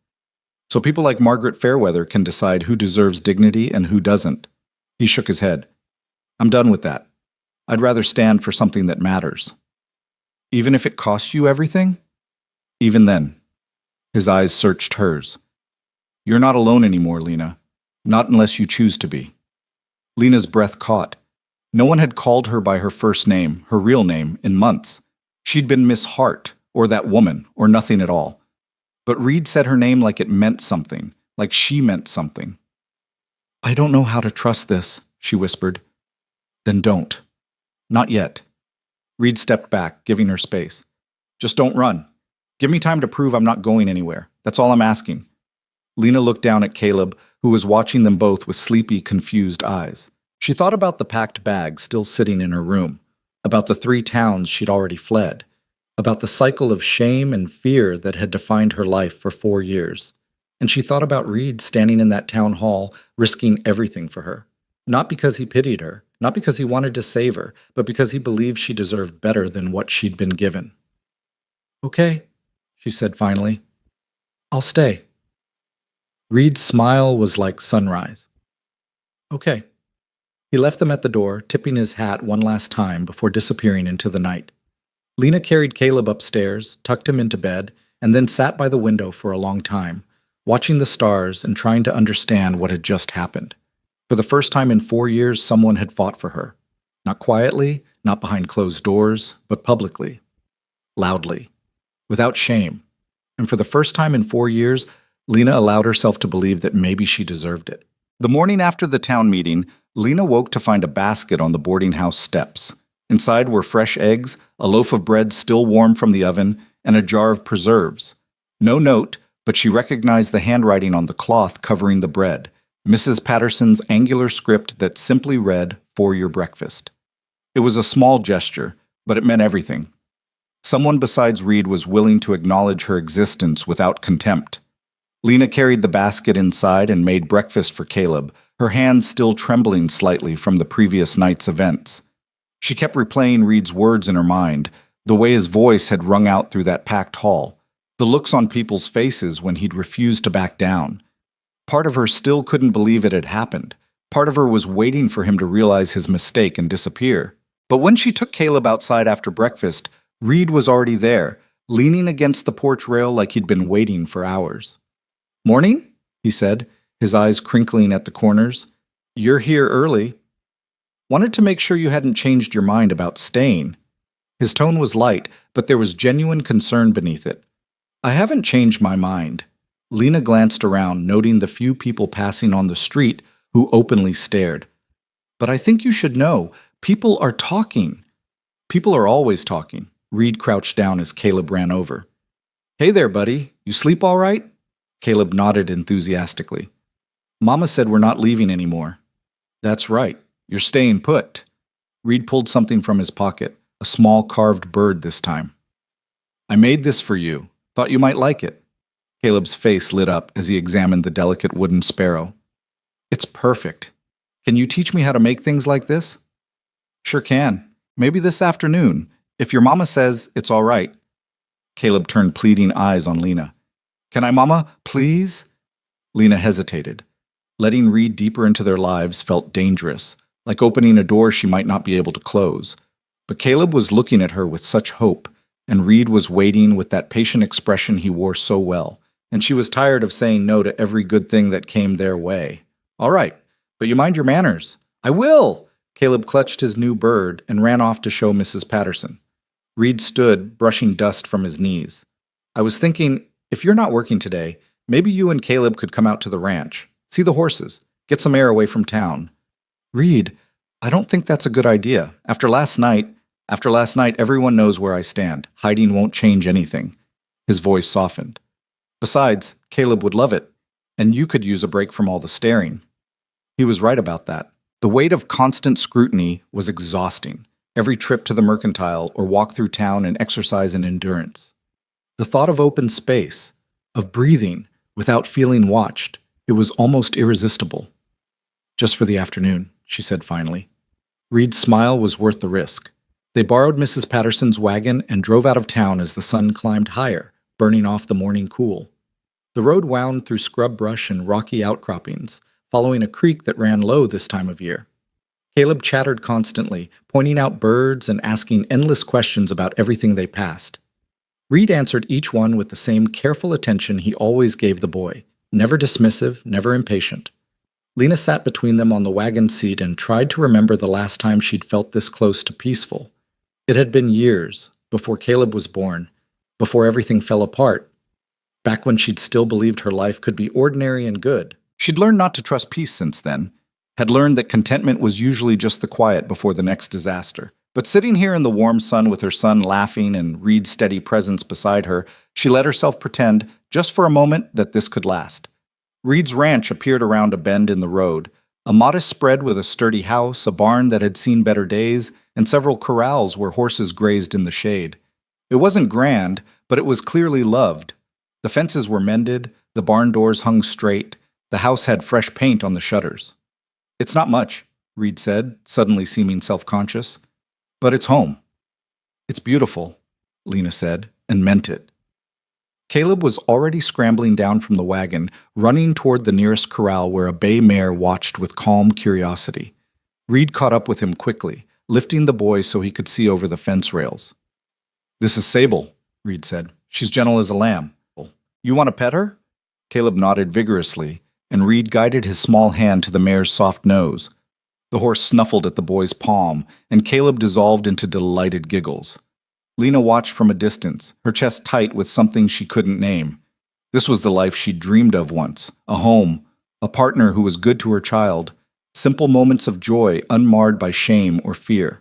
So people like Margaret Fairweather can decide who deserves dignity and who doesn't. He shook his head. I'm done with that. I'd rather stand for something that matters. Even if it costs you everything? Even then. His eyes searched hers. You're not alone anymore, Lena. Not unless you choose to be. Lena's breath caught. No one had called her by her first name, her real name, in months. She'd been Miss Hart, or that woman, or nothing at all. But Reed said her name like it meant something, like she meant something. I don't know how to trust this, she whispered. Then don't. Not yet. Reed stepped back, giving her space. Just don't run. Give me time to prove I'm not going anywhere. That's all I'm asking. Lena looked down at Caleb, who was watching them both with sleepy, confused eyes. She thought about the packed bag still sitting in her room, about the 3 towns she'd already fled, about the cycle of shame and fear that had defined her life for 4 years. And she thought about Reed standing in that town hall, risking everything for her. Not because he pitied her, not because he wanted to save her, but because he believed she deserved better than what she'd been given. Okay, she said finally. I'll stay. Reed's smile was like sunrise. Okay. He left them at the door, tipping his hat one last time before disappearing into the night. Lena carried Caleb upstairs, tucked him into bed, and then sat by the window for a long time, watching the stars and trying to understand what had just happened. For the first time in 4 years, someone had fought for her. Not quietly, not behind closed doors, but publicly. Loudly. Without shame. And for the first time in 4 years, Lena allowed herself to believe that maybe she deserved it. The morning after the town meeting, Lena woke to find a basket on the boarding house steps. Inside were fresh eggs, a loaf of bread still warm from the oven, and a jar of preserves. No note, but she recognized the handwriting on the cloth covering the bread, Mrs. Patterson's angular script that simply read, "For your breakfast." It was a small gesture, but it meant everything. Someone besides Reed was willing to acknowledge her existence without contempt. Lena carried the basket inside and made breakfast for Caleb, her hands still trembling slightly from the previous night's events. She kept replaying Reed's words in her mind, the way his voice had rung out through that packed hall, the looks on people's faces when he'd refused to back down. Part of her still couldn't believe it had happened. Part of her was waiting for him to realize his mistake and disappear. But when she took Caleb outside after breakfast, Reed was already there, leaning against the porch rail like he'd been waiting for hours. "Morning?" he said, his eyes crinkling at the corners. "You're here early. Wanted to make sure you hadn't changed your mind about staying." His tone was light, but there was genuine concern beneath it. "I haven't changed my mind." Lena glanced around, noting the few people passing on the street who openly stared. "But I think you should know, people are talking." "People are always talking." Reed crouched down as Caleb ran over. "Hey there, buddy. You sleep all right?" Caleb nodded enthusiastically. "Mama said we're not leaving anymore." "That's right. You're staying put." Reed pulled something from his pocket, a small carved bird this time. "I made this for you. Thought you might like it." Caleb's face lit up as he examined the delicate wooden sparrow. "It's perfect. Can you teach me how to make things like this?" "Sure can. Maybe this afternoon, if your mama says it's all right." Caleb turned pleading eyes on Lena. "Can I, Mama? Please?" Lena hesitated. Letting Reed deeper into their lives felt dangerous, like opening a door she might not be able to close. But Caleb was looking at her with such hope, and Reed was waiting with that patient expression he wore so well, and she was tired of saying no to every good thing that came their way. "All right, but you mind your manners." "I will!" Caleb clutched his new bird and ran off to show Mrs. Patterson. Reed stood, brushing dust from his knees. "I was thinking, if you're not working today, maybe you and Caleb could come out to the ranch, see the horses, get some air away from town." "Reed, I don't think that's a good idea. After last night, everyone knows where I stand. Hiding won't change anything." His voice softened. "Besides, Caleb would love it, and you could use a break from all the staring." He was right about that. The weight of constant scrutiny was exhausting. Every trip to the mercantile or walk through town and exercise in endurance. The thought of open space, of breathing without feeling watched, it was almost irresistible. "Just for the afternoon," she said finally. Reed's smile was worth the risk. They borrowed Mrs. Patterson's wagon and drove out of town as the sun climbed higher, burning off the morning cool. The road wound through scrub brush and rocky outcroppings, following a creek that ran low this time of year. Caleb chattered constantly, pointing out birds and asking endless questions about everything they passed. Reed answered each one with the same careful attention he always gave the boy, never dismissive, never impatient. Lena sat between them on the wagon seat and tried to remember the last time she'd felt this close to peaceful. It had been years, before Caleb was born, before everything fell apart, back when she'd still believed her life could be ordinary and good. She'd learned not to trust peace since then, had learned that contentment was usually just the quiet before the next disaster. But sitting here in the warm sun with her son laughing and Reed's steady presence beside her, she let herself pretend, just for a moment, that this could last. Reed's ranch appeared around a bend in the road, a modest spread with a sturdy house, a barn that had seen better days, and several corrals where horses grazed in the shade. It wasn't grand, but it was clearly loved. The fences were mended, the barn doors hung straight, the house had fresh paint on the shutters. "It's not much," Reed said, suddenly seeming self-conscious. "But it's home." "It's beautiful," Lena said, and meant it. Caleb was already scrambling down from the wagon, running toward the nearest corral where a bay mare watched with calm curiosity. Reed caught up with him quickly, lifting the boy so he could see over the fence rails. "This is Sable," Reed said. "She's gentle as a lamb. You want to pet her?" Caleb nodded vigorously, and Reed guided his small hand to the mare's soft nose. The horse snuffled at the boy's palm, and Caleb dissolved into delighted giggles. Lena watched from a distance, her chest tight with something she couldn't name. This was the life she'd dreamed of once, a home, a partner who was good to her child, simple moments of joy unmarred by shame or fear.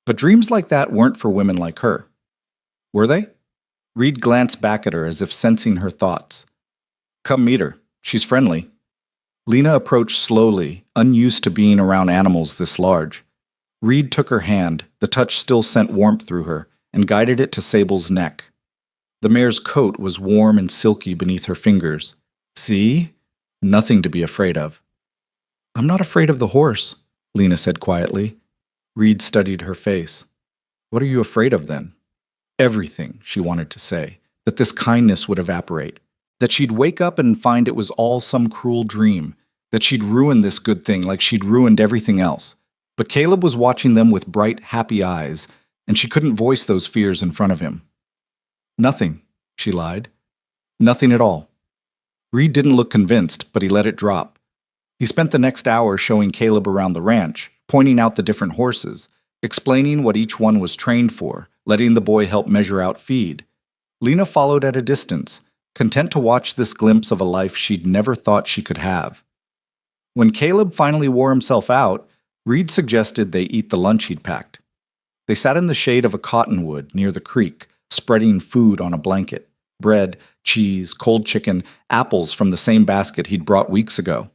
But dreams like that weren't for women like her. Were they? Reed glanced back at her as if sensing her thoughts. "Come meet her. She's friendly." Lena approached slowly, unused to being around animals this large. Reed took her hand, the touch still sent warmth through her, and guided it to Sable's neck. The mare's coat was warm and silky beneath her fingers. "See? Nothing to be afraid of." "I'm not afraid of the horse," Lena said quietly. Reed studied her face. "What are you afraid of then?" Everything, she wanted to say, that this kindness would evaporate, that she'd wake up and find it was all some cruel dream, that she'd ruined this good thing like she'd ruined everything else. But Caleb was watching them with bright, happy eyes, and she couldn't voice those fears in front of him. "Nothing," she lied. "Nothing at all." Reed didn't look convinced, but he let it drop. He spent the next hour showing Caleb around the ranch, pointing out the different horses, explaining what each one was trained for, letting the boy help measure out feed. Lena followed at a distance, content to watch this glimpse of a life she'd never thought she could have. When Caleb finally wore himself out, Reed suggested they eat the lunch he'd packed. They sat in the shade of a cottonwood near the creek, spreading food on a blanket: bread, cheese, cold chicken, apples from the same basket he'd brought weeks ago.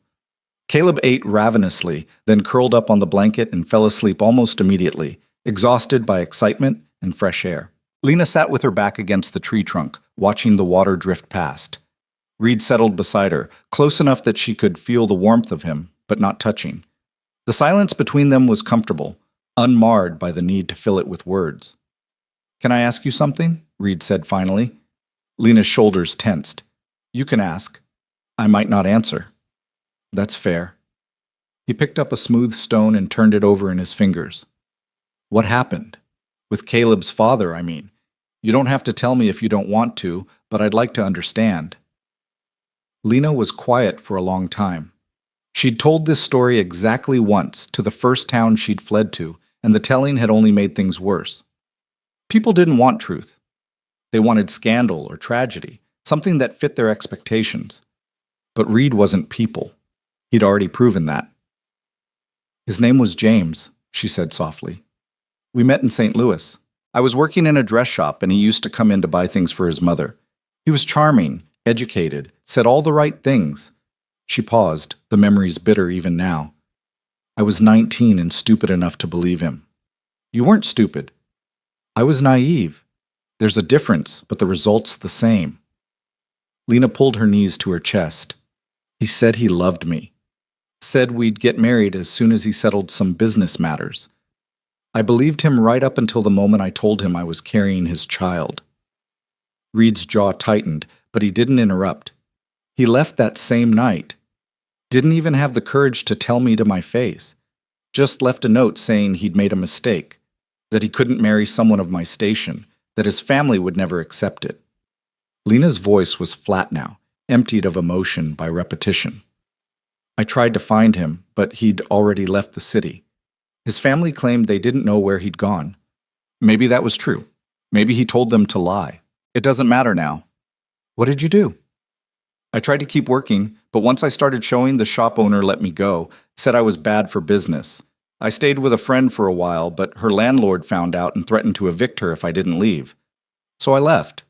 Caleb ate ravenously, then curled up on the blanket and fell asleep almost immediately, exhausted by excitement and fresh air. Lena sat with her back against the tree trunk, watching the water drift past. Reed settled beside her, close enough that she could feel the warmth of him, but not touching. The silence between them was comfortable, unmarred by the need to fill it with words. "Can I ask you something?" Reed said finally. Lena's shoulders tensed. "You can ask. I might not answer." "That's fair." He picked up a smooth stone and turned it over in his fingers. "What happened? With Caleb's father, I mean. You don't have to tell me if you don't want to, but I'd like to understand." Lena was quiet for a long time. She'd told this story exactly once, to the first town she'd fled to, and the telling had only made things worse. People didn't want truth. They wanted scandal or tragedy, something that fit their expectations. But Reed wasn't people. He'd already proven that. "His name was James," she said softly. "We met in St. Louis. I was working in a dress shop, and he used to come in to buy things for his mother. He was charming, educated, said all the right things." She paused, the memories bitter even now. "I was 19 and stupid enough to believe him." "You weren't stupid." "I was naive. There's a difference, but the result's the same." Lena pulled her knees to her chest. "He said he loved me. Said we'd get married as soon as he settled some business matters. I believed him right up until the moment I told him I was carrying his child." Reed's jaw tightened, but he didn't interrupt. "He left that same night. Didn't even have the courage to tell me to my face. Just left a note saying he'd made a mistake, that he couldn't marry someone of my station, that his family would never accept it." Lena's voice was flat now, emptied of emotion by repetition. "I tried to find him, but he'd already left the city. His family claimed they didn't know where he'd gone. Maybe that was true. Maybe he told them to lie. It doesn't matter now." "What did you do?" "I tried to keep working, but once I started showing, the shop owner let me go, said I was bad for business. I stayed with a friend for a while, but her landlord found out and threatened to evict her if I didn't leave. So I left."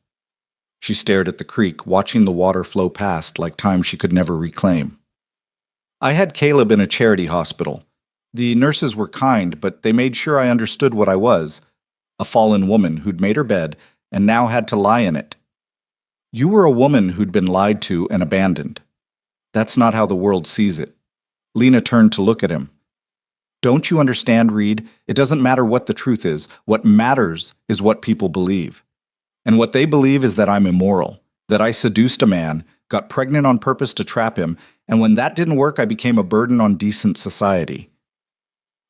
She stared at the creek, watching the water flow past like time she could never reclaim. "I had Caleb in a charity hospital. The nurses were kind, but they made sure I understood what I was, a fallen woman who'd made her bed and now had to lie in it. You were a woman who'd been lied to and abandoned. That's not how the world sees it." Lena turned to look at him. "Don't you understand, Reed? It doesn't matter what the truth is. What matters is what people believe. And what they believe is that I'm immoral, That I seduced a man, got pregnant on purpose to trap him, and when that didn't work, I became a burden on decent society.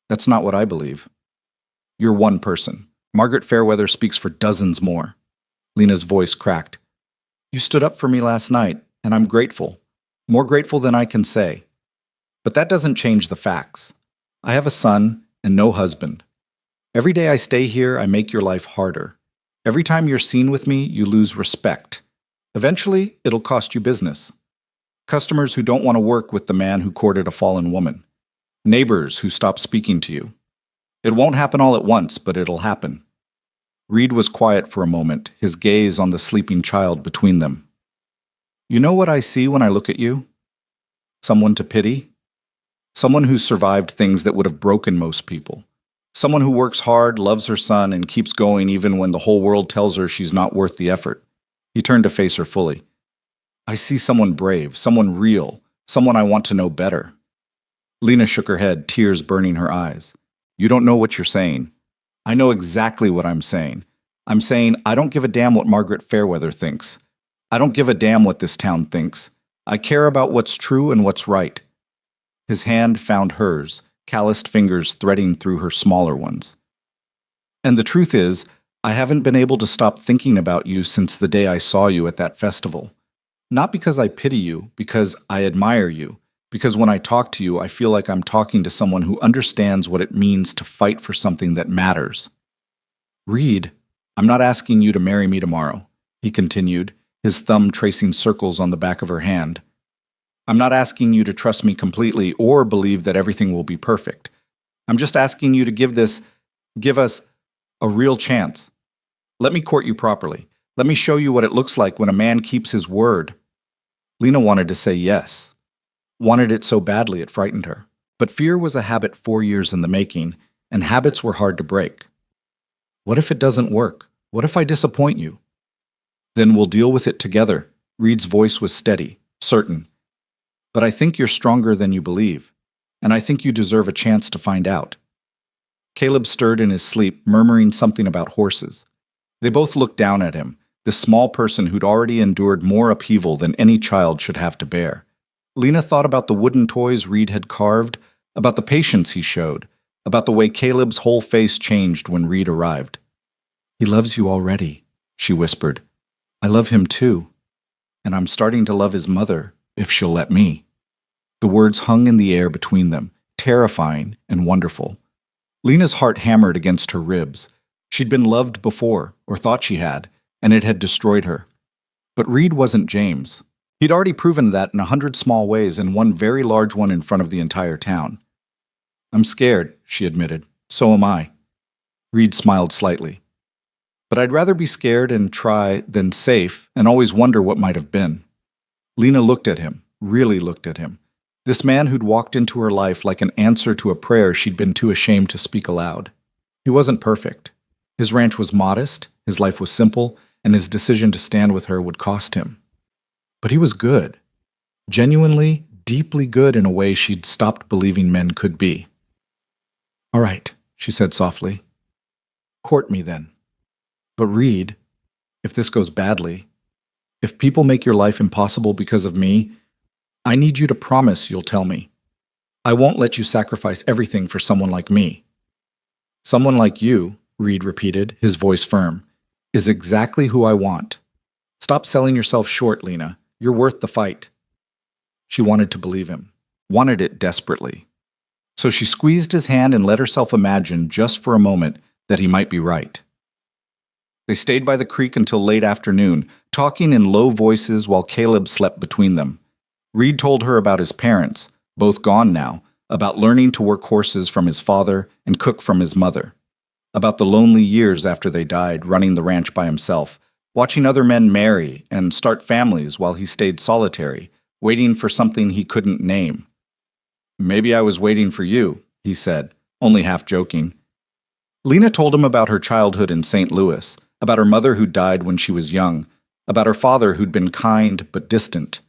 That's not what I believe. You're one person. Margaret Fairweather speaks for dozens more. Lena's voice cracked. You stood up for me last night, and I'm grateful. More grateful than I can say. But that doesn't change the facts. I have a son and no husband. Every day I stay here, I make your life harder. Every time you're seen with me, you lose respect. Eventually, it'll cost you business. Customers who don't want to work with the man who courted a fallen woman. Neighbors who stop speaking to you. It won't happen all at once, but it'll happen. Reed was quiet for a moment, his gaze on the sleeping child between them. You know what I see when I look at you? Someone to pity? Someone who's survived things that would have broken most people. Someone who works hard, loves her son, and keeps going even when the whole world tells her she's not worth the effort. He turned to face her fully. I see someone brave, someone real, someone I want to know better. Lena shook her head, tears burning her eyes. You don't know what you're saying. I know exactly what I'm saying. I'm saying I don't give a damn what Margaret Fairweather thinks. I don't give a damn what this town thinks. I care about what's true and what's right. His hand found hers, calloused fingers threading through her smaller ones. And the truth is, I haven't been able to stop thinking about you since the day I saw you at that festival. Not because I pity you, because I admire you. Because when I talk to you, I feel like I'm talking to someone who understands what it means to fight for something that matters. Reed, I'm not asking you to marry me tomorrow, he continued, his thumb tracing circles on the back of her hand. I'm not asking you to trust me completely or believe that everything will be perfect. I'm just asking you to give us a real chance. Let me court you properly. Let me show you what it looks like when a man keeps his word. Lena wanted to say yes. Wanted it so badly it frightened her. But fear was a habit 4 years in the making, and habits were hard to break. What if it doesn't work? What if I disappoint you? Then we'll deal with it together. Reed's voice was steady, certain. But I think you're stronger than you believe, and I think you deserve a chance to find out. Caleb stirred in his sleep, murmuring something about horses. They both looked down at him, this small person who'd already endured more upheaval than any child should have to bear. Lena thought about the wooden toys Reed had carved, about the patience he showed, about the way Caleb's whole face changed when Reed arrived. He loves you already, she whispered. I love him too, and I'm starting to love his mother, if she'll let me. The words hung in the air between them, terrifying and wonderful. Lena's heart hammered against her ribs. She'd been loved before, or thought she had, and it had destroyed her. But Reed wasn't James. He'd already proven that in 100 small ways and one very large one in front of the entire town. I'm scared, she admitted. So am I. Reed smiled slightly. But I'd rather be scared and try than safe and always wonder what might have been. Lena looked at him, really looked at him. This man who'd walked into her life like an answer to a prayer she'd been too ashamed to speak aloud. He wasn't perfect. His ranch was modest, his life was simple, and his decision to stand with her would cost him. But he was good. Genuinely, deeply good in a way she'd stopped believing men could be. All right, she said softly. Court me then. But Reed, if this goes badly, if people make your life impossible because of me, I need you to promise you'll tell me. I won't let you sacrifice everything for someone like me. Someone like you, Reed repeated, his voice firm, is exactly who I want. Stop selling yourself short, Lena. You're worth the fight. She wanted to believe him, wanted it desperately. So she squeezed his hand and let herself imagine, just for a moment, that he might be right. They stayed by the creek until late afternoon, talking in low voices while Caleb slept between them. Reed told her about his parents, both gone now, about learning to work horses from his father and cook from his mother, about the lonely years after they died, running the ranch by himself, watching other men marry and start families while he stayed solitary, waiting for something he couldn't name. Maybe I was waiting for you, he said, only half joking. Lena told him about her childhood in St. Louis, about her mother who died when she was young, about her father who'd been kind but distant,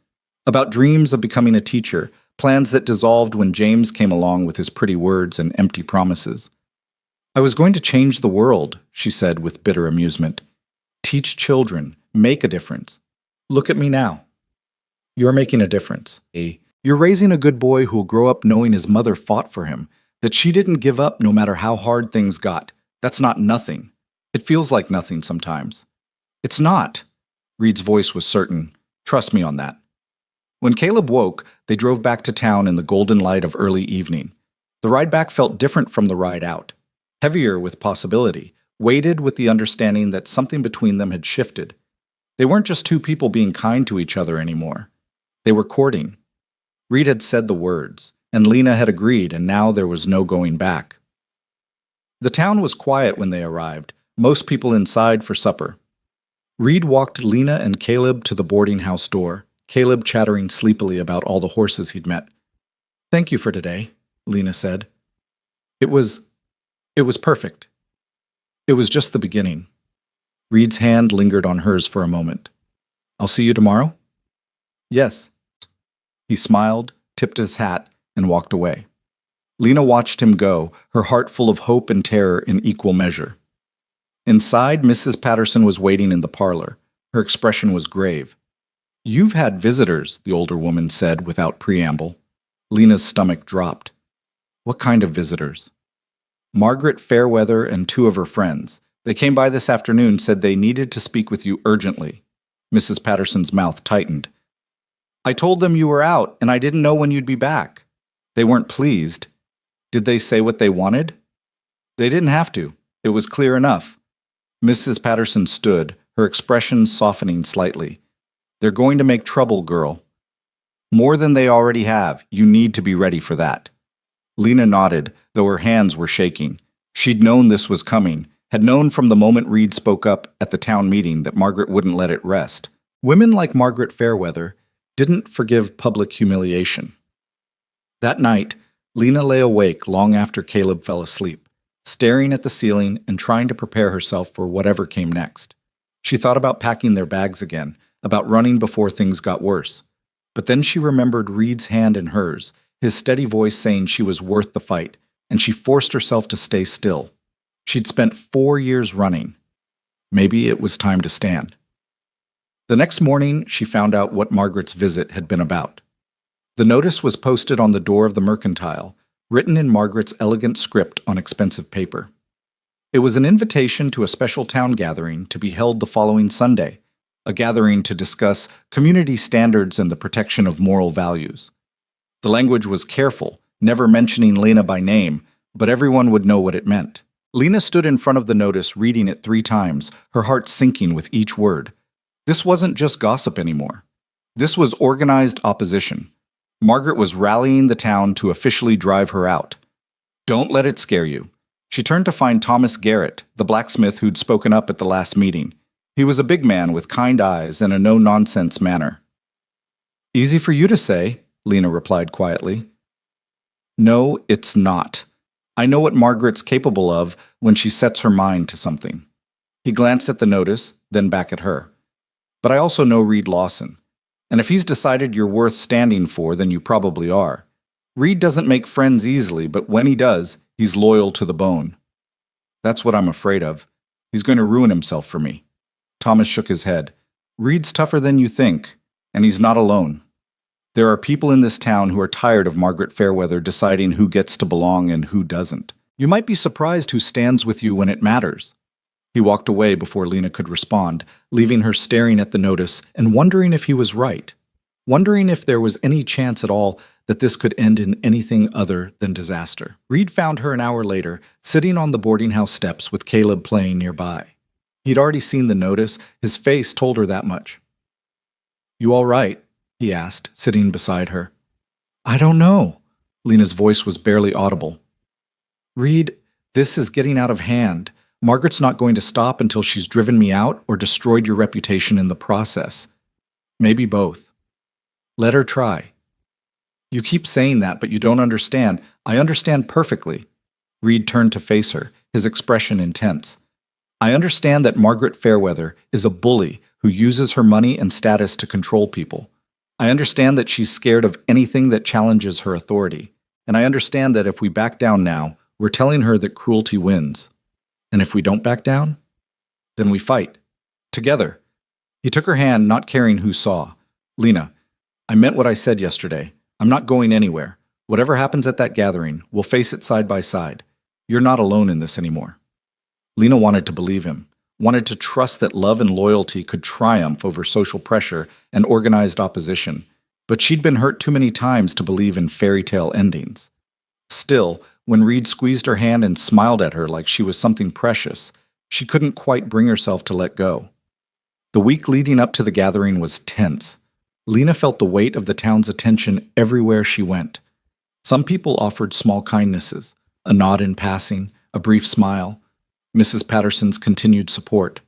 about dreams of becoming a teacher, plans that dissolved when James came along with his pretty words and empty promises. I was going to change the world, she said with bitter amusement. Teach children, make a difference. Look at me now. You're making a difference. You're raising a good boy who'll grow up knowing his mother fought for him, that she didn't give up no matter how hard things got. That's not nothing. It feels like nothing sometimes. It's not. Reed's voice was certain. Trust me on that. When Caleb woke, they drove back to town in the golden light of early evening. The ride back felt different from the ride out. Heavier with possibility, weighted with the understanding that something between them had shifted. They weren't just two people being kind to each other anymore. They were courting. Reed had said the words, and Lena had agreed, and now there was no going back. The town was quiet when they arrived, most people inside for supper. Reed walked Lena and Caleb to the boarding house door, Caleb chattering sleepily about all the horses he'd met. "Thank you for today," Lena said. It was perfect. It was just the beginning. Reed's hand lingered on hers for a moment. "I'll see you tomorrow?" "Yes." He smiled, tipped his hat, and walked away. Lena watched him go, her heart full of hope and terror in equal measure. Inside, Mrs. Patterson was waiting in the parlor. Her expression was grave. "You've had visitors," the older woman said without preamble. Lena's stomach dropped. "What kind of visitors?" "Margaret Fairweather and two of her friends. They came by this afternoon, said they needed to speak with you urgently." Mrs. Patterson's mouth tightened. "I told them you were out, and I didn't know when you'd be back." "They weren't pleased." "Did they say what they wanted?" "They didn't have to. It was clear enough." Mrs. Patterson stood, her expression softening slightly. "They're going to make trouble, girl. More than they already have. You need to be ready for that." Lena nodded, though her hands were shaking. She'd known this was coming, had known from the moment Reed spoke up at the town meeting that Margaret wouldn't let it rest. Women like Margaret Fairweather didn't forgive public humiliation. That night, Lena lay awake long after Caleb fell asleep, staring at the ceiling and trying to prepare herself for whatever came next. She thought about packing their bags again, about running before things got worse. But then she remembered Reed's hand in hers, his steady voice saying she was worth the fight, and she forced herself to stay still. She'd spent 4 years running. Maybe it was time to stand. The next morning, she found out what Margaret's visit had been about. The notice was posted on the door of the mercantile, written in Margaret's elegant script on expensive paper. It was an invitation to a special town gathering to be held the following Sunday, a gathering to discuss community standards and the protection of moral values. The language was careful, never mentioning Lena by name, but everyone would know what it meant. Lena stood in front of the notice reading it 3 times, her heart sinking with each word. This wasn't just gossip anymore. This was organized opposition. Margaret was rallying the town to officially drive her out. Don't let it scare you. She turned to find Thomas Garrett, the blacksmith who'd spoken up at the last meeting. He was a big man with kind eyes and a no-nonsense manner. "Easy for you to say," Lena replied quietly. "No, it's not. I know what Margaret's capable of when she sets her mind to something." He glanced at the notice, then back at her. "But I also know Reed Lawson. And if he's decided you're worth standing for, then you probably are. Reed doesn't make friends easily, but when he does, he's loyal to the bone." "That's what I'm afraid of. He's going to ruin himself for me." Thomas shook his head. "Reed's tougher than you think, and he's not alone. There are people in this town who are tired of Margaret Fairweather deciding who gets to belong and who doesn't. You might be surprised who stands with you when it matters." He walked away before Lena could respond, leaving her staring at the notice and wondering if he was right, wondering if there was any chance at all that this could end in anything other than disaster. Reed found her an hour later, sitting on the boarding house steps with Caleb playing nearby. He'd already seen the notice. His face told her that much. "You all right?" he asked, sitting beside her. "I don't know." Lena's voice was barely audible. "Reed, this is getting out of hand. Margaret's not going to stop until she's driven me out or destroyed your reputation in the process. Maybe both. Let her try." "You keep saying that, but you don't understand." "I understand perfectly." Reed turned to face her, his expression intense. "I understand that Margaret Fairweather is a bully who uses her money and status to control people. I understand that she's scared of anything that challenges her authority. And I understand that if we back down now, we're telling her that cruelty wins. And if we don't back down, then we fight. Together. He took her hand, not caring who saw. "Lena, I meant what I said yesterday. I'm not going anywhere. Whatever happens at that gathering, we'll face it side by side. You're not alone in this anymore." Lena wanted to believe him, wanted to trust that love and loyalty could triumph over social pressure and organized opposition, but she'd been hurt too many times to believe in fairy tale endings. Still, when Reed squeezed her hand and smiled at her like she was something precious, she couldn't quite bring herself to let go. The week leading up to the gathering was tense. Lena felt the weight of the town's attention everywhere she went. Some people offered small kindnesses, a nod in passing, a brief smile, Mrs. Patterson's continued support.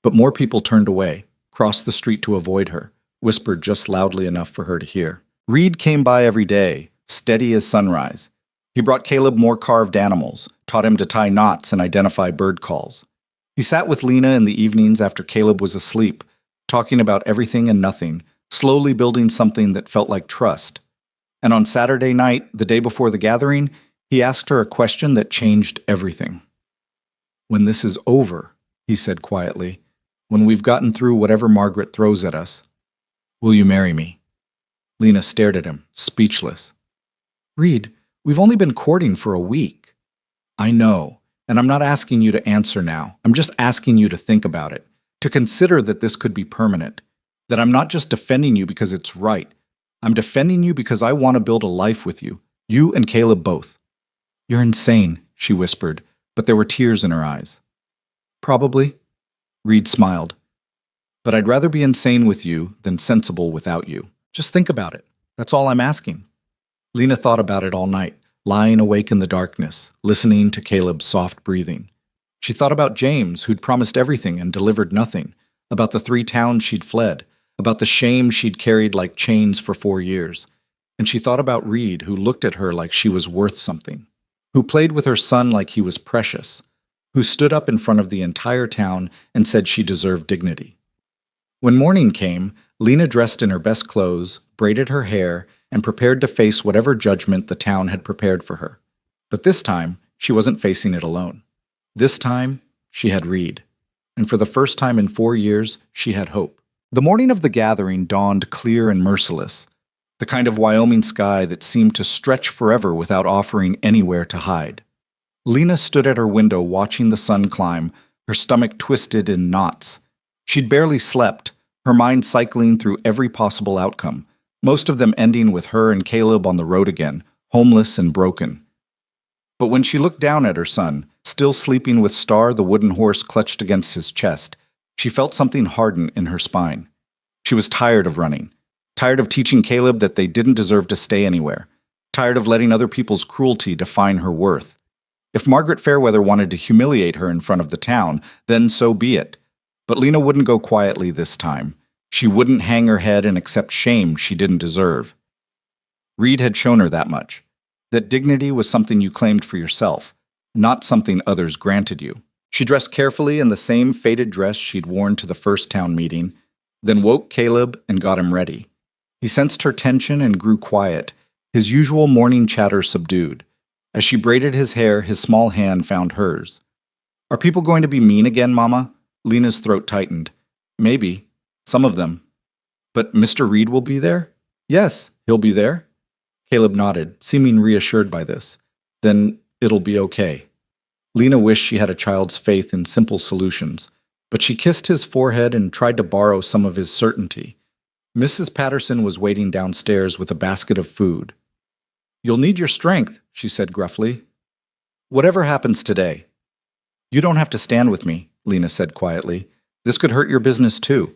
But more people turned away, crossed the street to avoid her, whispered just loudly enough for her to hear. Reed came by every day, steady as sunrise. He brought Caleb more carved animals, taught him to tie knots and identify bird calls. He sat with Lena in the evenings after Caleb was asleep, talking about everything and nothing, slowly building something that felt like trust. And on Saturday night, the day before the gathering, he asked her a question that changed everything. "When this is over," he said quietly, "when we've gotten through whatever Margaret throws at us, will you marry me?" Lena stared at him, speechless. "Reed, we've only been courting for a week." "I know, and I'm not asking you to answer now. I'm just asking you to think about it, to consider that this could be permanent, that I'm not just defending you because it's right. I'm defending you because I want to build a life with you, you and Caleb both." "You're insane," she whispered, but there were tears in her eyes. "Probably," Reed smiled. "But I'd rather be insane with you than sensible without you. Just think about it. That's all I'm asking." Lena thought about it all night, lying awake in the darkness, listening to Caleb's soft breathing. She thought about James, who'd promised everything and delivered nothing, about the 3 towns she'd fled, about the shame she'd carried like chains for 4 years. And she thought about Reed, who looked at her like she was worth something, who played with her son like he was precious, who stood up in front of the entire town and said she deserved dignity. When morning came, Lena dressed in her best clothes, braided her hair, and prepared to face whatever judgment the town had prepared for her. But this time, she wasn't facing it alone. This time, she had Reed. And for the first time in 4 years, she had hope. The morning of the gathering dawned clear and merciless, the kind of Wyoming sky that seemed to stretch forever without offering anywhere to hide. Lena stood at her window watching the sun climb, her stomach twisted in knots. She'd barely slept, her mind cycling through every possible outcome, most of them ending with her and Caleb on the road again, homeless and broken. But when she looked down at her son, still sleeping with Star the wooden horse clutched against his chest, she felt something harden in her spine. She was tired of running, tired of teaching Caleb that they didn't deserve to stay anywhere, tired of letting other people's cruelty define her worth. If Margaret Fairweather wanted to humiliate her in front of the town, then so be it. But Lena wouldn't go quietly this time. She wouldn't hang her head and accept shame she didn't deserve. Reed had shown her that much, that dignity was something you claimed for yourself, not something others granted you. She dressed carefully in the same faded dress she'd worn to the first town meeting, then woke Caleb and got him ready. He sensed her tension and grew quiet, his usual morning chatter subdued. As she braided his hair, his small hand found hers. "Are people going to be mean again, Mama?" Lena's throat tightened. "Maybe. Some of them. But Mr. Reed will be there?" "Yes, he'll be there." Caleb nodded, seeming reassured by this. "Then it'll be okay." Lena wished she had a child's faith in simple solutions, but she kissed his forehead and tried to borrow some of his certainty. Mrs. Patterson was waiting downstairs with a basket of food. "You'll need your strength," she said gruffly. "Whatever happens today." "You don't have to stand with me," Lena said quietly. "This could hurt your business too."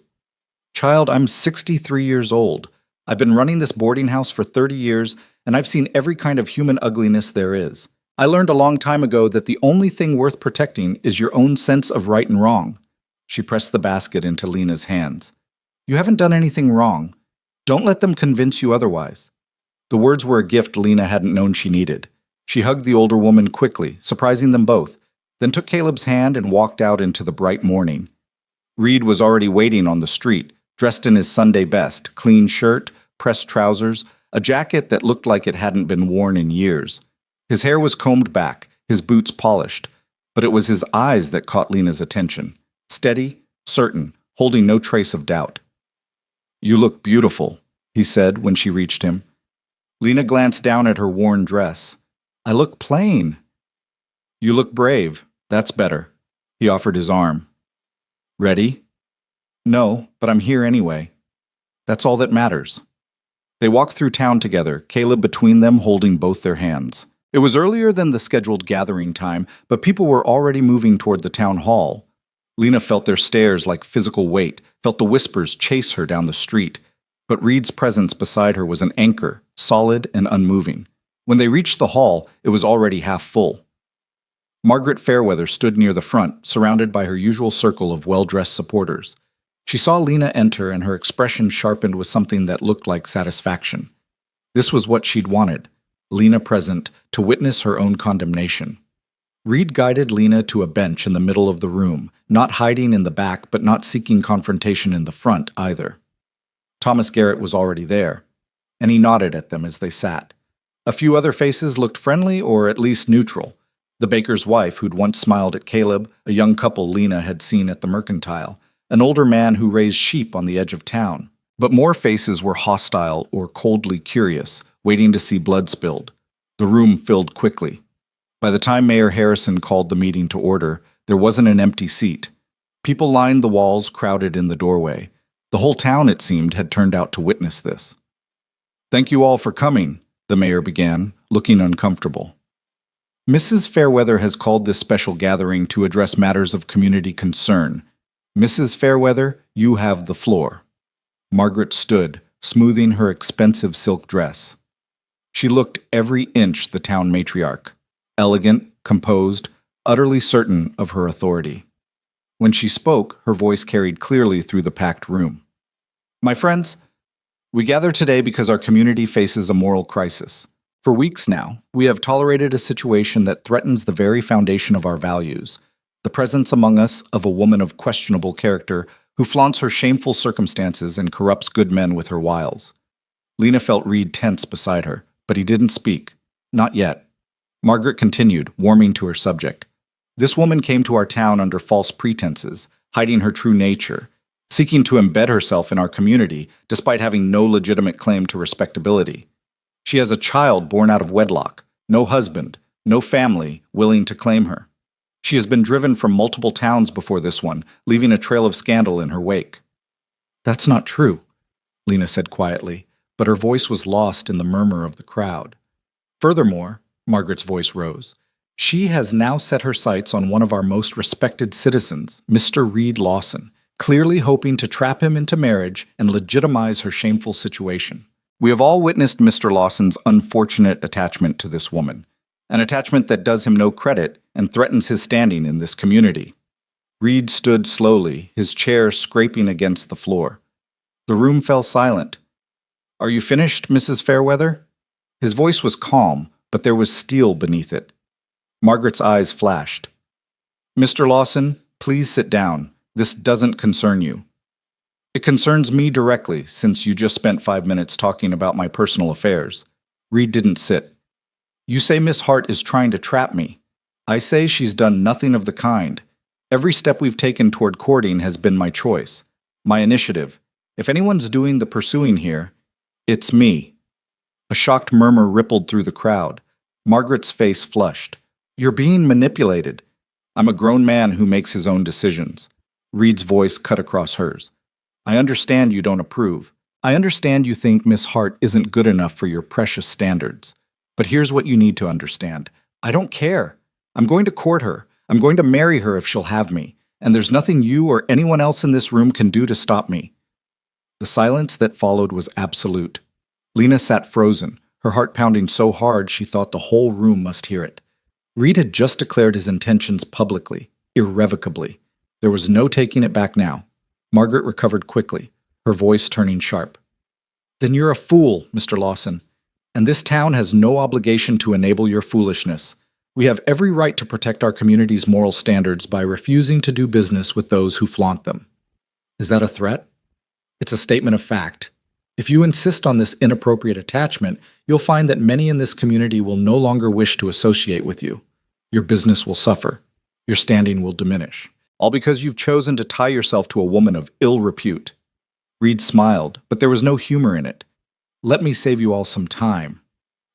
"Child, I'm 63 years old. I've been running this boarding house for 30 years, and I've seen every kind of human ugliness there is. I learned a long time ago that the only thing worth protecting is your own sense of right and wrong." She pressed the basket into Lena's hands. "You haven't done anything wrong. Don't let them convince you otherwise." The words were a gift Lena hadn't known she needed. She hugged the older woman quickly, surprising them both, then took Caleb's hand and walked out into the bright morning. Reed was already waiting on the street, dressed in his Sunday best, clean shirt, pressed trousers, a jacket that looked like it hadn't been worn in years. His hair was combed back, his boots polished, but it was his eyes that caught Lena's attention. Steady, certain, holding no trace of doubt. "You look beautiful," he said when she reached him. Lena glanced down at her worn dress. "I look plain." "You look brave. That's better." He offered his arm. "Ready?" "No, but I'm here anyway." "That's all that matters." They walked through town together, Caleb between them holding both their hands. It was earlier than the scheduled gathering time, but people were already moving toward the town hall. Lena felt their stares like physical weight, felt the whispers chase her down the street. But Reed's presence beside her was an anchor, solid and unmoving. When they reached the hall, it was already half full. Margaret Fairweather stood near the front, surrounded by her usual circle of well-dressed supporters. She saw Lena enter, and her expression sharpened with something that looked like satisfaction. This was what she'd wanted, Lena present, to witness her own condemnation. Reed guided Lena to a bench in the middle of the room, not hiding in the back but not seeking confrontation in the front either. Thomas Garrett was already there, and he nodded at them as they sat. A few other faces looked friendly or at least neutral. The baker's wife, who'd once smiled at Caleb, a young couple Lena had seen at the mercantile, an older man who raised sheep on the edge of town. But more faces were hostile or coldly curious, waiting to see blood spilled. The room filled quickly. By the time Mayor Harrison called the meeting to order, there wasn't an empty seat. People lined the walls, crowded in the doorway. The whole town, it seemed, had turned out to witness this. "Thank you all for coming," the mayor began, looking uncomfortable. "Mrs. Fairweather has called this special gathering to address matters of community concern. Mrs. Fairweather, you have the floor." Margaret stood, smoothing her expensive silk dress. She looked every inch the town matriarch, elegant, composed, utterly certain of her authority. When she spoke, her voice carried clearly through the packed room. "My friends, we gather today because our community faces a moral crisis. For weeks now, we have tolerated a situation that threatens the very foundation of our values, the presence among us of a woman of questionable character who flaunts her shameful circumstances and corrupts good men with her wiles." Lena felt Reed tense beside her, but he didn't speak. Not yet. Margaret continued, warming to her subject. "This woman came to our town under false pretenses, hiding her true nature, seeking to embed herself in our community despite having no legitimate claim to respectability. She has a child born out of wedlock, no husband, no family willing to claim her. She has been driven from multiple towns before this one, leaving a trail of scandal in her wake." "That's not true," Lena said quietly, but her voice was lost in the murmur of the crowd. "Furthermore," Margaret's voice rose, "she has now set her sights on one of our most respected citizens, Mr. Reed Lawson, clearly hoping to trap him into marriage and legitimize her shameful situation. We have all witnessed Mr. Lawson's unfortunate attachment to this woman, an attachment that does him no credit and threatens his standing in this community." Reed stood slowly, his chair scraping against the floor. The room fell silent. "Are you finished, Mrs. Fairweather?" His voice was calm, but there was steel beneath it. Margaret's eyes flashed. "Mr. Lawson, please sit down. This doesn't concern you." "It concerns me directly, since you just spent 5 minutes talking about my personal affairs." Reed didn't sit. "You say Miss Hart is trying to trap me. I say she's done nothing of the kind. Every step we've taken toward courting has been my choice, my initiative. If anyone's doing the pursuing here, it's me." A shocked murmur rippled through the crowd. Margaret's face flushed. "You're being manipulated." "I'm a grown man who makes his own decisions." Reed's voice cut across hers. "I understand you don't approve. I understand you think Miss Hart isn't good enough for your precious standards. But here's what you need to understand. I don't care. I'm going to court her. I'm going to marry her if she'll have me. And there's nothing you or anyone else in this room can do to stop me." The silence that followed was absolute. Lena sat frozen, her heart pounding so hard she thought the whole room must hear it. Reed had just declared his intentions publicly, irrevocably. There was no taking it back now. Margaret recovered quickly, her voice turning sharp. "Then you're a fool, Mr. Lawson. And this town has no obligation to enable your foolishness. We have every right to protect our community's moral standards by refusing to do business with those who flaunt them." "Is that a threat?" "It's a statement of fact. If you insist on this inappropriate attachment, you'll find that many in this community will no longer wish to associate with you. Your business will suffer. Your standing will diminish. All because you've chosen to tie yourself to a woman of ill repute. Reed smiled, but there was no humor in it. Let me save you all some time.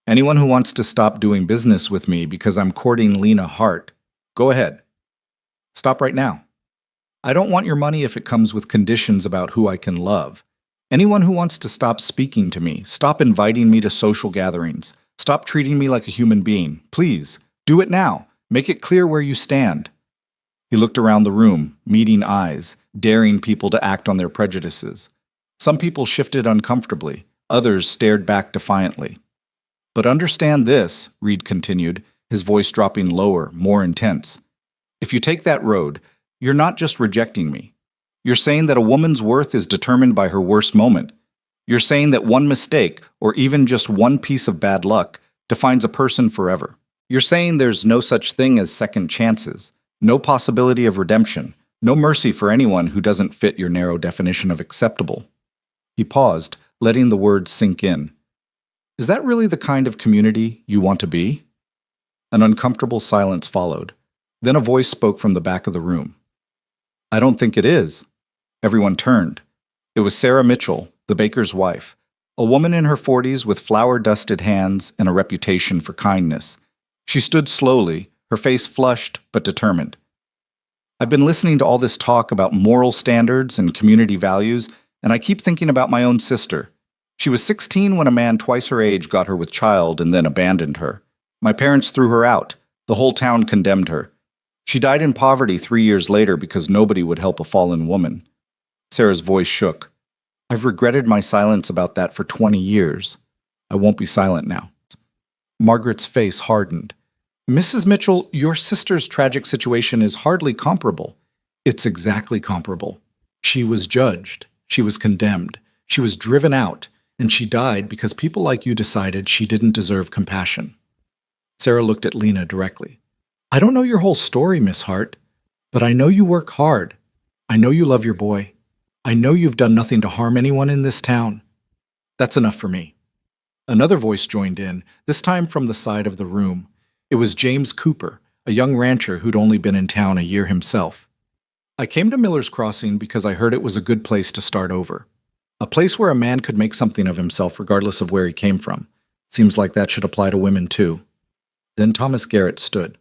Anyone who wants to stop doing business with me because I'm courting Lena Hart, go ahead. Stop right now. I don't want your money if it comes with conditions about who I can love. Anyone who wants to stop speaking to me, stop inviting me to social gatherings, stop treating me like a human being, please, do it now. Make it clear where you stand. He looked around the room, meeting eyes, daring people to act on their prejudices. Some people shifted uncomfortably, others stared back defiantly. But understand this, Reed continued, his voice dropping lower, more intense. If you take that road, you're not just rejecting me. You're saying that a woman's worth is determined by her worst moment. You're saying that one mistake, or even just one piece of bad luck, defines a person forever. You're saying there's no such thing as second chances, no possibility of redemption, no mercy for anyone who doesn't fit your narrow definition of acceptable. He paused, letting the words sink in. Is that really the kind of community you want to be? An uncomfortable silence followed. Then a voice spoke from the back of the room. I don't think it is. Everyone turned. It was Sarah Mitchell, the baker's wife, a woman in her 40s with flour-dusted hands and a reputation for kindness. She stood slowly, her face flushed but determined. I've been listening to all this talk about moral standards and community values, and I keep thinking about my own sister. She was 16 when a man twice her age got her with child and then abandoned her. My parents threw her out. The whole town condemned her. She died in poverty 3 years later because nobody would help a fallen woman. Sarah's voice shook. I've regretted my silence about that for 20 years. I won't be silent now. Margaret's face hardened. Mrs. Mitchell, your sister's tragic situation is hardly comparable. It's exactly comparable. She was judged. She was condemned. She was driven out. And she died because people like you decided she didn't deserve compassion. Sarah looked at Lena directly. I don't know your whole story, Miss Hart, but I know you work hard. I know you love your boy. I know you've done nothing to harm anyone in this town. That's enough for me. Another voice joined in, this time from the side of the room. It was James Cooper, a young rancher who'd only been in town a year himself. I came to Miller's Crossing because I heard it was a good place to start over. A place where a man could make something of himself regardless of where he came from. Seems like that should apply to women too. Then Thomas Garrett stood.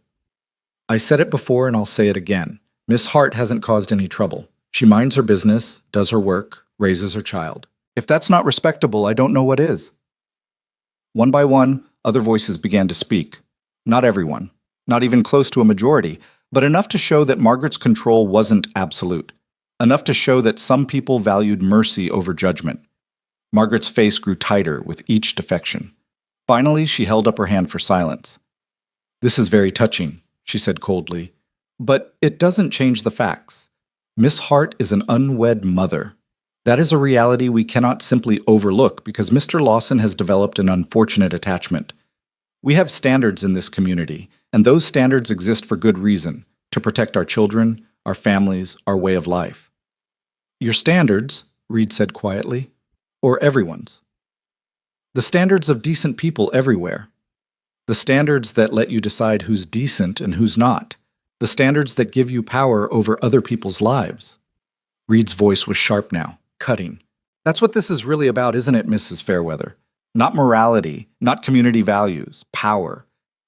I said it before and I'll say it again. Miss Hart hasn't caused any trouble. She minds her business, does her work, raises her child. If that's not respectable, I don't know what is. One by one, other voices began to speak. Not everyone, not even close to a majority, but enough to show that Margaret's control wasn't absolute. Enough to show that some people valued mercy over judgment. Margaret's face grew tighter with each defection. Finally, she held up her hand for silence. This is very touching, she said coldly, but it doesn't change the facts. Miss Hart is an unwed mother. That is a reality we cannot simply overlook because Mr. Lawson has developed an unfortunate attachment. We have standards in this community, and those standards exist for good reason, to protect our children, our families, our way of life. Your standards, Reed said quietly, or everyone's. The standards of decent people everywhere. The standards that let you decide who's decent and who's not. The standards that give you power over other people's lives. Reed's voice was sharp now, cutting. That's what this is really about, isn't it, Mrs. Fairweather? Not morality, not community values, power.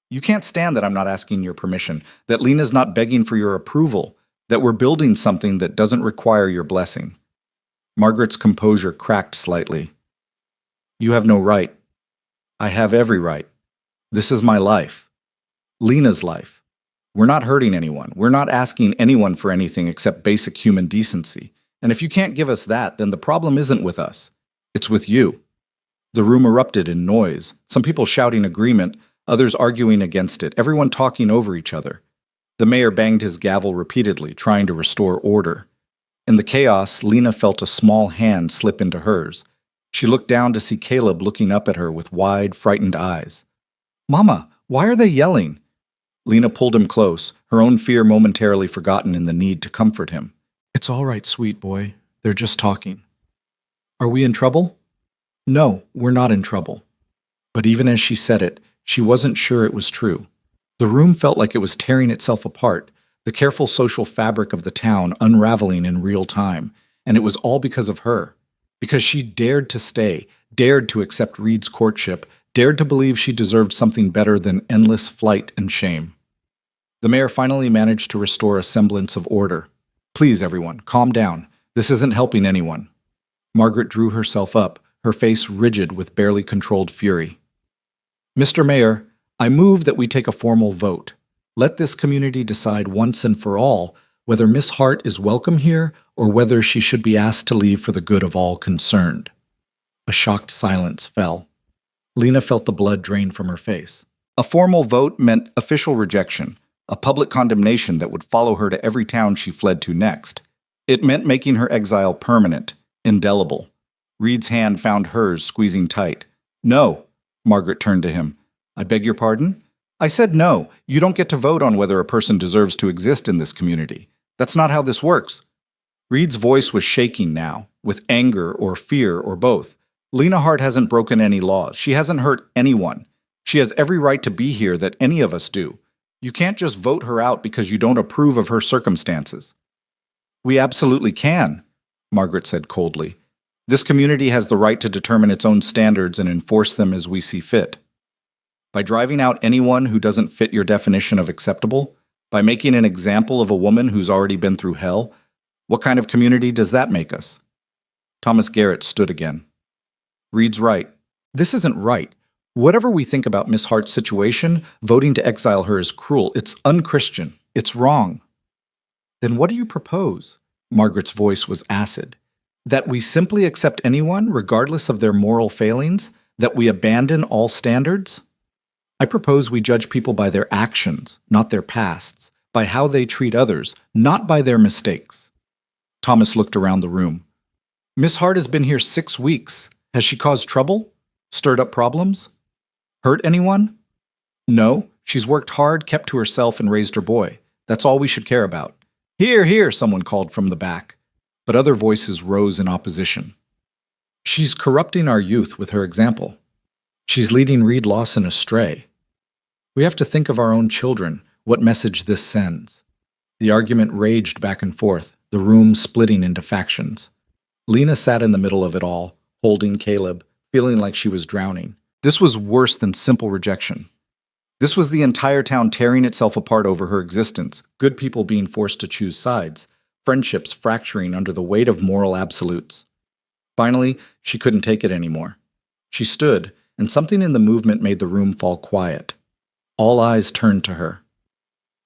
You can't stand that I'm not asking your permission, that Lena's not begging for your approval, that we're building something that doesn't require your blessing. Margaret's composure cracked slightly. You have no right. I have every right. This is my life. Lena's life. We're not hurting anyone. We're not asking anyone for anything except basic human decency. And if you can't give us that, then the problem isn't with us. It's with you. The room erupted in noise, some people shouting agreement, others arguing against it, everyone talking over each other. The mayor banged his gavel repeatedly, trying to restore order. In the chaos, Lena felt a small hand slip into hers. She looked down to see Caleb looking up at her with wide, frightened eyes. Mama, why are they yelling? Lena pulled him close, her own fear momentarily forgotten in the need to comfort him. It's all right, sweet boy. They're just talking. Are we in trouble? No, we're not in trouble. But even as she said it, she wasn't sure it was true. The room felt like it was tearing itself apart, The careful social fabric of the town unraveling in real time, and it was all because of her. Because she dared to stay, dared to accept Reed's courtship, dared to believe she deserved something better than endless flight and shame. The mayor finally managed to restore a semblance of order. Please, everyone, calm down. This isn't helping anyone. Margaret drew herself up, her face rigid with barely controlled fury. Mr. Mayor, I move that we take a formal vote. Let this community decide once and for all whether Miss Hart is welcome here or whether she should be asked to leave for the good of all concerned. A shocked silence fell. Lena felt the blood drain from her face. A formal vote meant official rejection, a public condemnation that would follow her to every town she fled to next. It meant making her exile permanent, indelible. Reed's hand found hers, squeezing tight. No, Margaret turned to him. I beg your pardon? I said no. You don't get to vote on whether a person deserves to exist in this community. That's not how this works. Reed's voice was shaking now, with anger or fear or both. Lena Hart hasn't broken any laws. She hasn't hurt anyone. She has every right to be here that any of us do. You can't just vote her out because you don't approve of her circumstances. We absolutely can, Margaret said coldly. This community has the right to determine its own standards and enforce them as we see fit. By driving out anyone who doesn't fit your definition of acceptable, by making an example of a woman who's already been through hell, what kind of community does that make us? Thomas Garrett stood again. Reed's right. This isn't right. Whatever we think about Miss Hart's situation, voting to exile her is cruel. It's unchristian. It's wrong. Then what do you propose? Margaret's voice was acid. That we simply accept anyone, regardless of their moral failings? That we abandon all standards? I propose we judge people by their actions, not their pasts, by how they treat others, not by their mistakes. Thomas looked around the room. Miss Hart has been here 6 weeks. Has she caused trouble? Stirred up problems? Hurt anyone? No, she's worked hard, kept to herself, and raised her boy. That's all we should care about. Here, here, someone called from the back. But other voices rose in opposition. She's corrupting our youth with her example. She's leading Reed Lawson astray. We have to think of our own children, what message this sends. The argument raged back and forth, the room splitting into factions. Lena sat in the middle of it all, holding Caleb, feeling like she was drowning. This was worse than simple rejection. This was the entire town tearing itself apart over her existence, good people being forced to choose sides, friendships fracturing under the weight of moral absolutes. Finally, she couldn't take it anymore. She stood, and something in the movement made the room fall quiet. All eyes turned to her.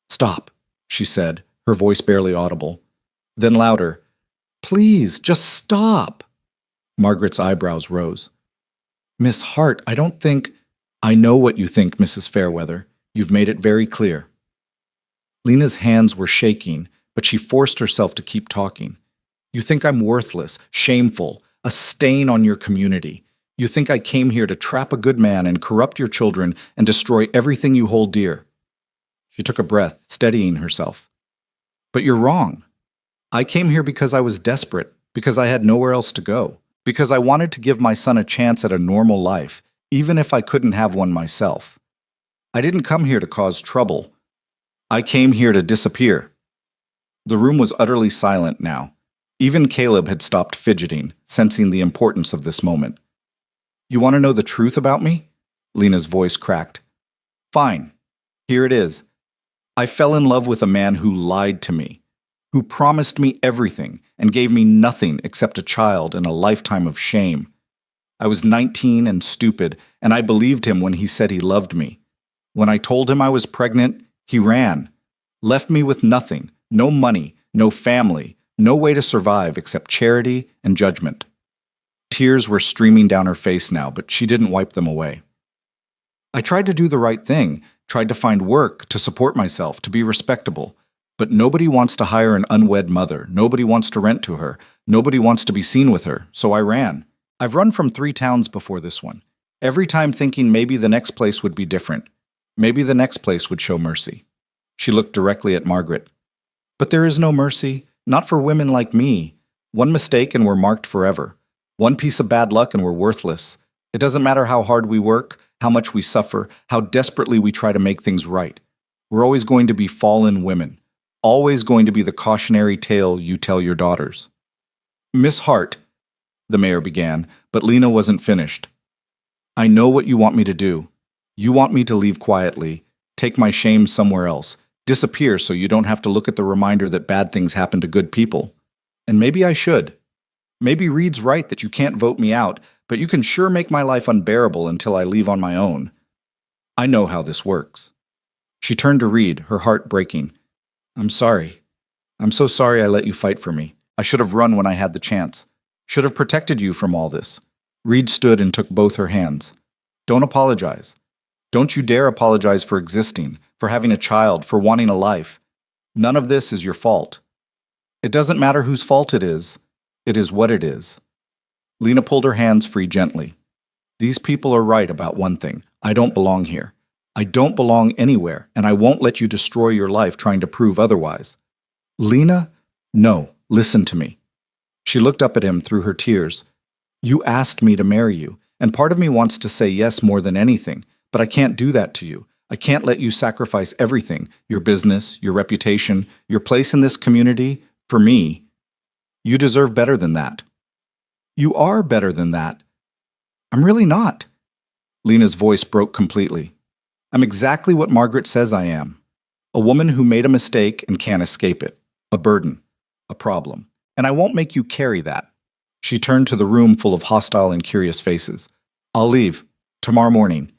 Stop, she said, her voice barely audible. Then louder, please, just stop. Margaret's eyebrows rose. Miss Hart, I don't think... I know what you think, Mrs. Fairweather. You've made it very clear. Lena's hands were shaking, but she forced herself to keep talking. You think I'm worthless, shameful, a stain on your community. You think I came here to trap a good man and corrupt your children and destroy everything you hold dear. She took a breath, steadying herself. But you're wrong. I came here because I was desperate, because I had nowhere else to go, because I wanted to give my son a chance at a normal life, even if I couldn't have one myself. I didn't come here to cause trouble. I came here to disappear. The room was utterly silent now. Even Caleb had stopped fidgeting, sensing the importance of this moment. You want to know the truth about me? Lena's voice cracked. Fine. Here it is. I fell in love with a man who lied to me, who promised me everything and gave me nothing except a child and a lifetime of shame. I was 19 and stupid, and I believed him when he said he loved me. When I told him I was pregnant, he ran, left me with nothing, no money, no family, no way to survive except charity and judgment. Tears were streaming down her face now, but she didn't wipe them away. I tried to do the right thing, tried to find work, to support myself, to be respectable. But nobody wants to hire an unwed mother, nobody wants to rent to her, nobody wants to be seen with her, so I ran. I've run from 3 towns before this one, every time thinking maybe the next place would be different. Maybe the next place would show mercy. She looked directly at Margaret. But there is no mercy, not for women like me. One mistake and we're marked forever. One piece of bad luck and we're worthless. It doesn't matter how hard we work, how much we suffer, how desperately we try to make things right. We're always going to be fallen women. Always going to be the cautionary tale you tell your daughters. Miss Hart, the mayor began, but Lena wasn't finished. I know what you want me to do. You want me to leave quietly, take my shame somewhere else, disappear so you don't have to look at the reminder that bad things happen to good people. And maybe I should. Maybe Reed's right that you can't vote me out, but you can sure make my life unbearable until I leave on my own. I know how this works. She turned to Reed, her heart breaking. I'm sorry. I'm so sorry I let you fight for me. I should have run when I had the chance. Should have protected you from all this. Reed stood and took both her hands. Don't apologize. Don't you dare apologize for existing, for having a child, for wanting a life. None of this is your fault. It doesn't matter whose fault it is what it is. Lena pulled her hands free gently. These people are right about one thing. I don't belong here. I don't belong anywhere, and I won't let you destroy your life trying to prove otherwise. Lena, no, listen to me. She looked up at him through her tears. You asked me to marry you, and part of me wants to say yes more than anything, but I can't do that to you. I can't let you sacrifice everything, your business, your reputation, your place in this community, for me. You deserve better than that. You are better than that. I'm really not. Lena's voice broke completely. I'm exactly what Margaret says I am. A woman who made a mistake and can't escape it. A burden. A problem. And I won't make you carry that. She turned to the room full of hostile and curious faces. I'll leave. Tomorrow morning.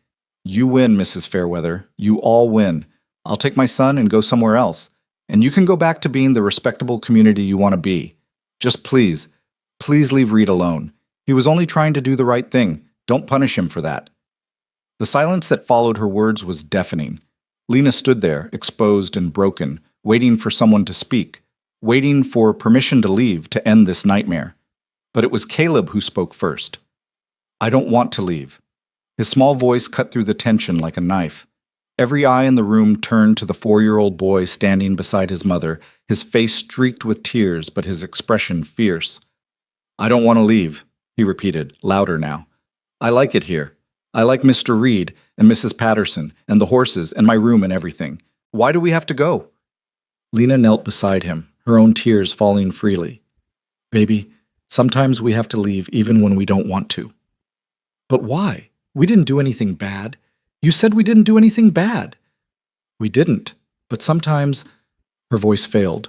You win, Mrs. Fairweather. You all win. I'll take my son and go somewhere else. And you can go back to being the respectable community you want to be. Just please, please leave Reed alone. He was only trying to do the right thing. Don't punish him for that. The silence that followed her words was deafening. Lena stood there, exposed and broken, waiting for someone to speak, waiting for permission to leave to end this nightmare. But it was Caleb who spoke first. I don't want to leave. His small voice cut through the tension like a knife. Every eye in the room turned to the 4-year-old boy standing beside his mother, his face streaked with tears, but his expression fierce. I don't want to leave, he repeated, louder now. I like it here. I like Mr. Reed and Mrs. Patterson and the horses and my room and everything. Why do we have to go? Lena knelt beside him, her own tears falling freely. Baby, sometimes we have to leave even when we don't want to. But why? We didn't do anything bad. You said we didn't do anything bad. We didn't, but sometimes... Her voice failed.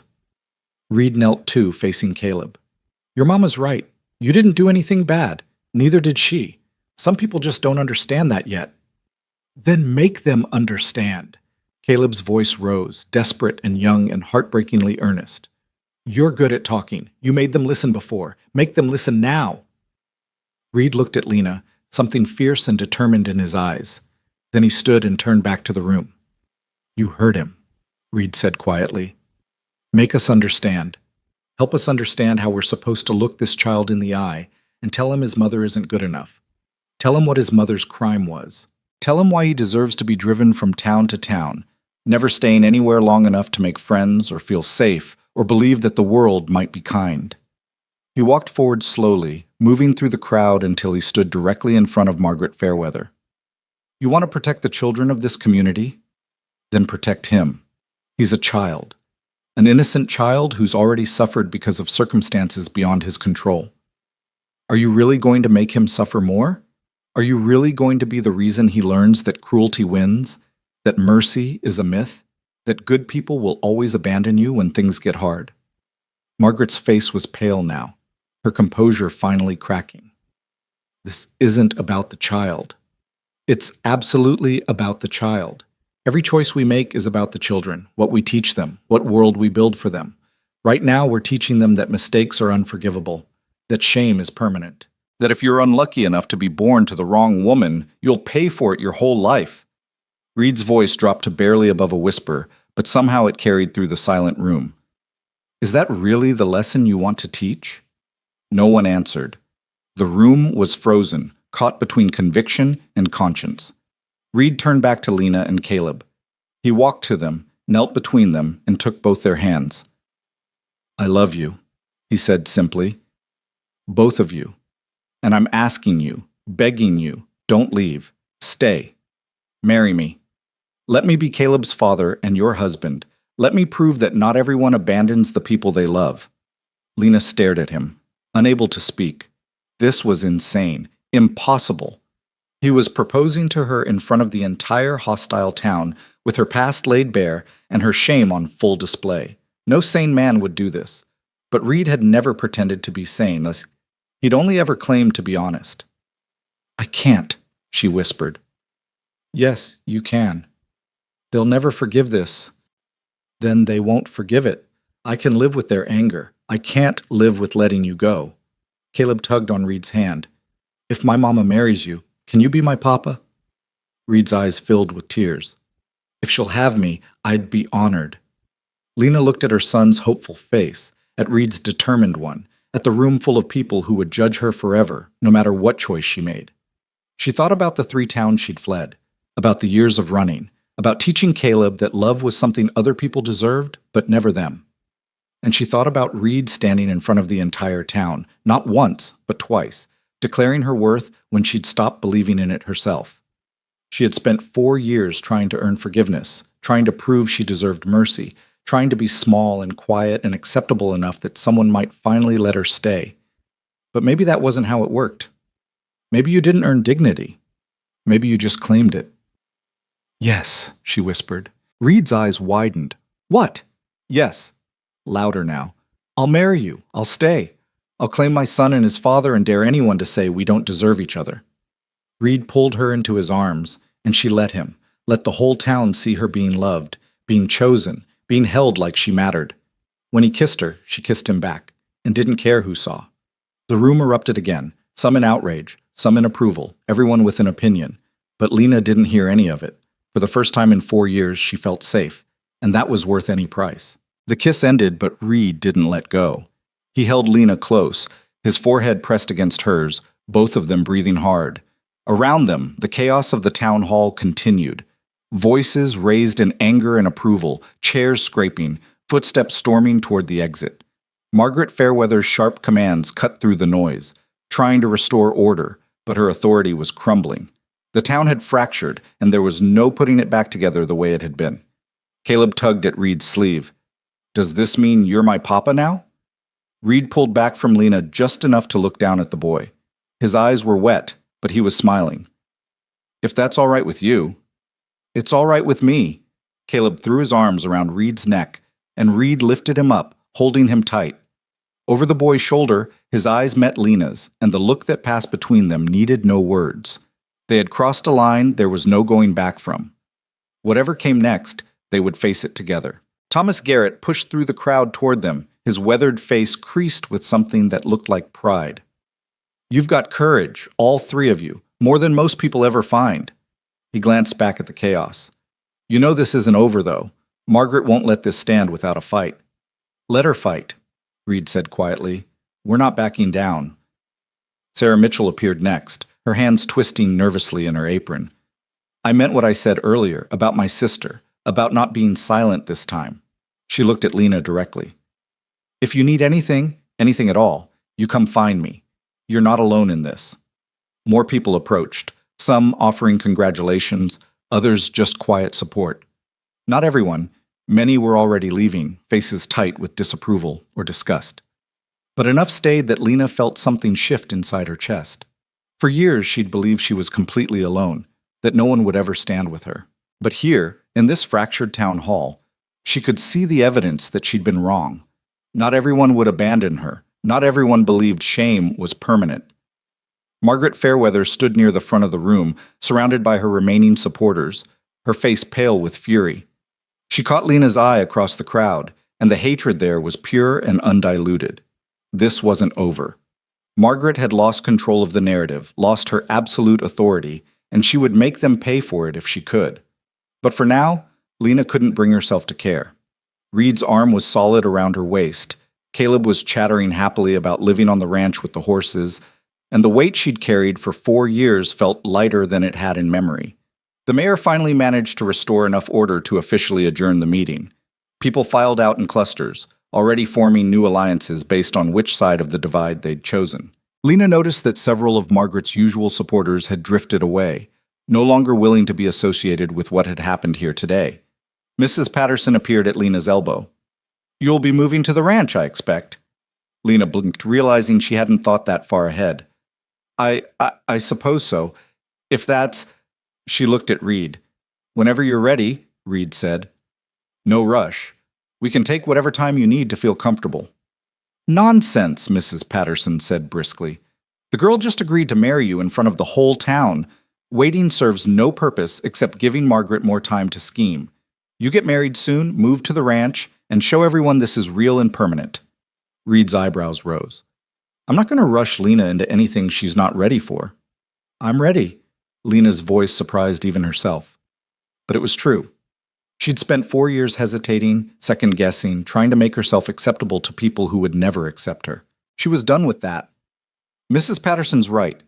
Reed knelt too, facing Caleb. Your mama's right. You didn't do anything bad. Neither did she. Some people just don't understand that yet. Then make them understand. Caleb's voice rose, desperate and young and heartbreakingly earnest. You're good at talking. You made them listen before. Make them listen now. Reed looked at Lena, something fierce and determined in his eyes. Then he stood and turned back to the room. You heard him, Reed said quietly. Make us understand. Help us understand how we're supposed to look this child in the eye and tell him his mother isn't good enough. Tell him what his mother's crime was. Tell him why he deserves to be driven from town to town, never staying anywhere long enough to make friends or feel safe or believe that the world might be kind. He walked forward slowly, moving through the crowd until he stood directly in front of Margaret Fairweather. You want to protect the children of this community? Then protect him. He's a child. An innocent child who's already suffered because of circumstances beyond his control. Are you really going to make him suffer more? Are you really going to be the reason he learns that cruelty wins, that mercy is a myth, that good people will always abandon you when things get hard? Margaret's face was pale now, her composure finally cracking. This isn't about the child. It's absolutely about the child. Every choice we make is about the children, what we teach them, what world we build for them. Right now, we're teaching them that mistakes are unforgivable, that shame is permanent, that if you're unlucky enough to be born to the wrong woman, you'll pay for it your whole life. Reed's voice dropped to barely above a whisper, but somehow it carried through the silent room. Is that really the lesson you want to teach? No one answered. The room was frozen, caught between conviction and conscience. Reed turned back to Lena and Caleb. He walked to them, knelt between them, and took both their hands. I love you, he said simply. Both of you. And I'm asking you, begging you, don't leave. Stay. Marry me. Let me be Caleb's father and your husband. Let me prove that not everyone abandons the people they love. Lena stared at him, unable to speak. This was insane, impossible. He was proposing to her in front of the entire hostile town, with her past laid bare and her shame on full display. No sane man would do this. But Reed had never pretended to be sane. He'd only ever claimed to be honest. "I can't," she whispered. "Yes, you can. They'll never forgive this. Then they won't forgive it. I can live with their anger. I can't live with letting you go." Caleb tugged on Reed's hand. "If my mama marries you, can you be my papa?" Reed's eyes filled with tears. "If she'll have me, I'd be honored." Lena looked at her son's hopeful face, at Reed's determined one, at the room full of people who would judge her forever, no matter what choice she made. She thought about the 3 towns she'd fled, about the years of running, about teaching Caleb that love was something other people deserved, but never them. And she thought about Reed standing in front of the entire town, not once, but twice, declaring her worth when she'd stopped believing in it herself. She had spent 4 years trying to earn forgiveness, trying to prove she deserved mercy, trying to be small and quiet and acceptable enough that someone might finally let her stay. But maybe that wasn't how it worked. Maybe you didn't earn dignity. Maybe you just claimed it. "Yes," she whispered. Reed's eyes widened. "What?" "Yes." Louder now. "I'll marry you. I'll stay. I'll claim my son and his father and dare anyone to say we don't deserve each other." Reed pulled her into his arms, and she let him, let the whole town see her being loved, being chosen, being held like she mattered. When he kissed her, she kissed him back, and didn't care who saw. The room erupted again, some in outrage, some in approval, everyone with an opinion. But Lena didn't hear any of it. For the first time in 4 years, she felt safe, and that was worth any price. The kiss ended, but Reed didn't let go. He held Lena close, his forehead pressed against hers, both of them breathing hard. Around them, the chaos of the town hall continued. Voices raised in anger and approval, chairs scraping, footsteps storming toward the exit. Margaret Fairweather's sharp commands cut through the noise, trying to restore order, but her authority was crumbling. The town had fractured, and there was no putting it back together the way it had been. Caleb tugged at Reed's sleeve. "Does this mean you're my papa now?" Reed pulled back from Lena just enough to look down at the boy. His eyes were wet, but he was smiling. "If that's all right with you." "It's all right with me." Caleb threw his arms around Reed's neck, and Reed lifted him up, holding him tight. Over the boy's shoulder, his eyes met Lena's, and the look that passed between them needed no words. They had crossed a line there was no going back from. Whatever came next, they would face it together. Thomas Garrett pushed through the crowd toward them, his weathered face creased with something that looked like pride. "You've got courage, all 3 of you, more than most people ever find." He glanced back at the chaos. "You know this isn't over, though. Margaret won't let this stand without a fight." "Let her fight," Reed said quietly. "We're not backing down." Sarah Mitchell appeared next, her hands twisting nervously in her apron. "I meant what I said earlier about my sister, about not being silent this time." She looked at Lena directly. "If you need anything, anything at all, you come find me. You're not alone in this." More people approached, some offering congratulations, others just quiet support. Not everyone. Many were already leaving, faces tight with disapproval or disgust. But enough stayed that Lena felt something shift inside her chest. For years, she'd believed she was completely alone, that no one would ever stand with her. But here, in this fractured town hall, she could see the evidence that she'd been wrong. Not everyone would abandon her. Not everyone believed shame was permanent. Margaret Fairweather stood near the front of the room, surrounded by her remaining supporters, her face pale with fury. She caught Lena's eye across the crowd, and the hatred there was pure and undiluted. This wasn't over. Margaret had lost control of the narrative, lost her absolute authority, and she would make them pay for it if she could. But for now, Lena couldn't bring herself to care. Reed's arm was solid around her waist. Caleb was chattering happily about living on the ranch with the horses, and the weight she'd carried for 4 years felt lighter than it had in memory. The mayor finally managed to restore enough order to officially adjourn the meeting. People filed out in clusters, already forming new alliances based on which side of the divide they'd chosen. Lena noticed that several of Margaret's usual supporters had drifted away, no longer willing to be associated with what had happened here today. Mrs. Patterson appeared at Lena's elbow. You'll be moving to the ranch, I expect. Lena blinked, realizing she hadn't thought that far ahead. I suppose so. If that's... She looked at Reed. Whenever you're ready, Reed said. No rush. We can take whatever time you need to feel comfortable. Nonsense, Mrs. Patterson said briskly. The girl just agreed to marry you in front of the whole town. Waiting serves no purpose except giving Margaret more time to scheme. You get married soon, move to the ranch, and show everyone this is real and permanent. Reed's eyebrows rose. I'm not going to rush Lena into anything she's not ready for. I'm ready. Lena's voice surprised even herself. But it was true. She'd spent 4 years hesitating, second-guessing, trying to make herself acceptable to people who would never accept her. She was done with that. Mrs. Patterson's right.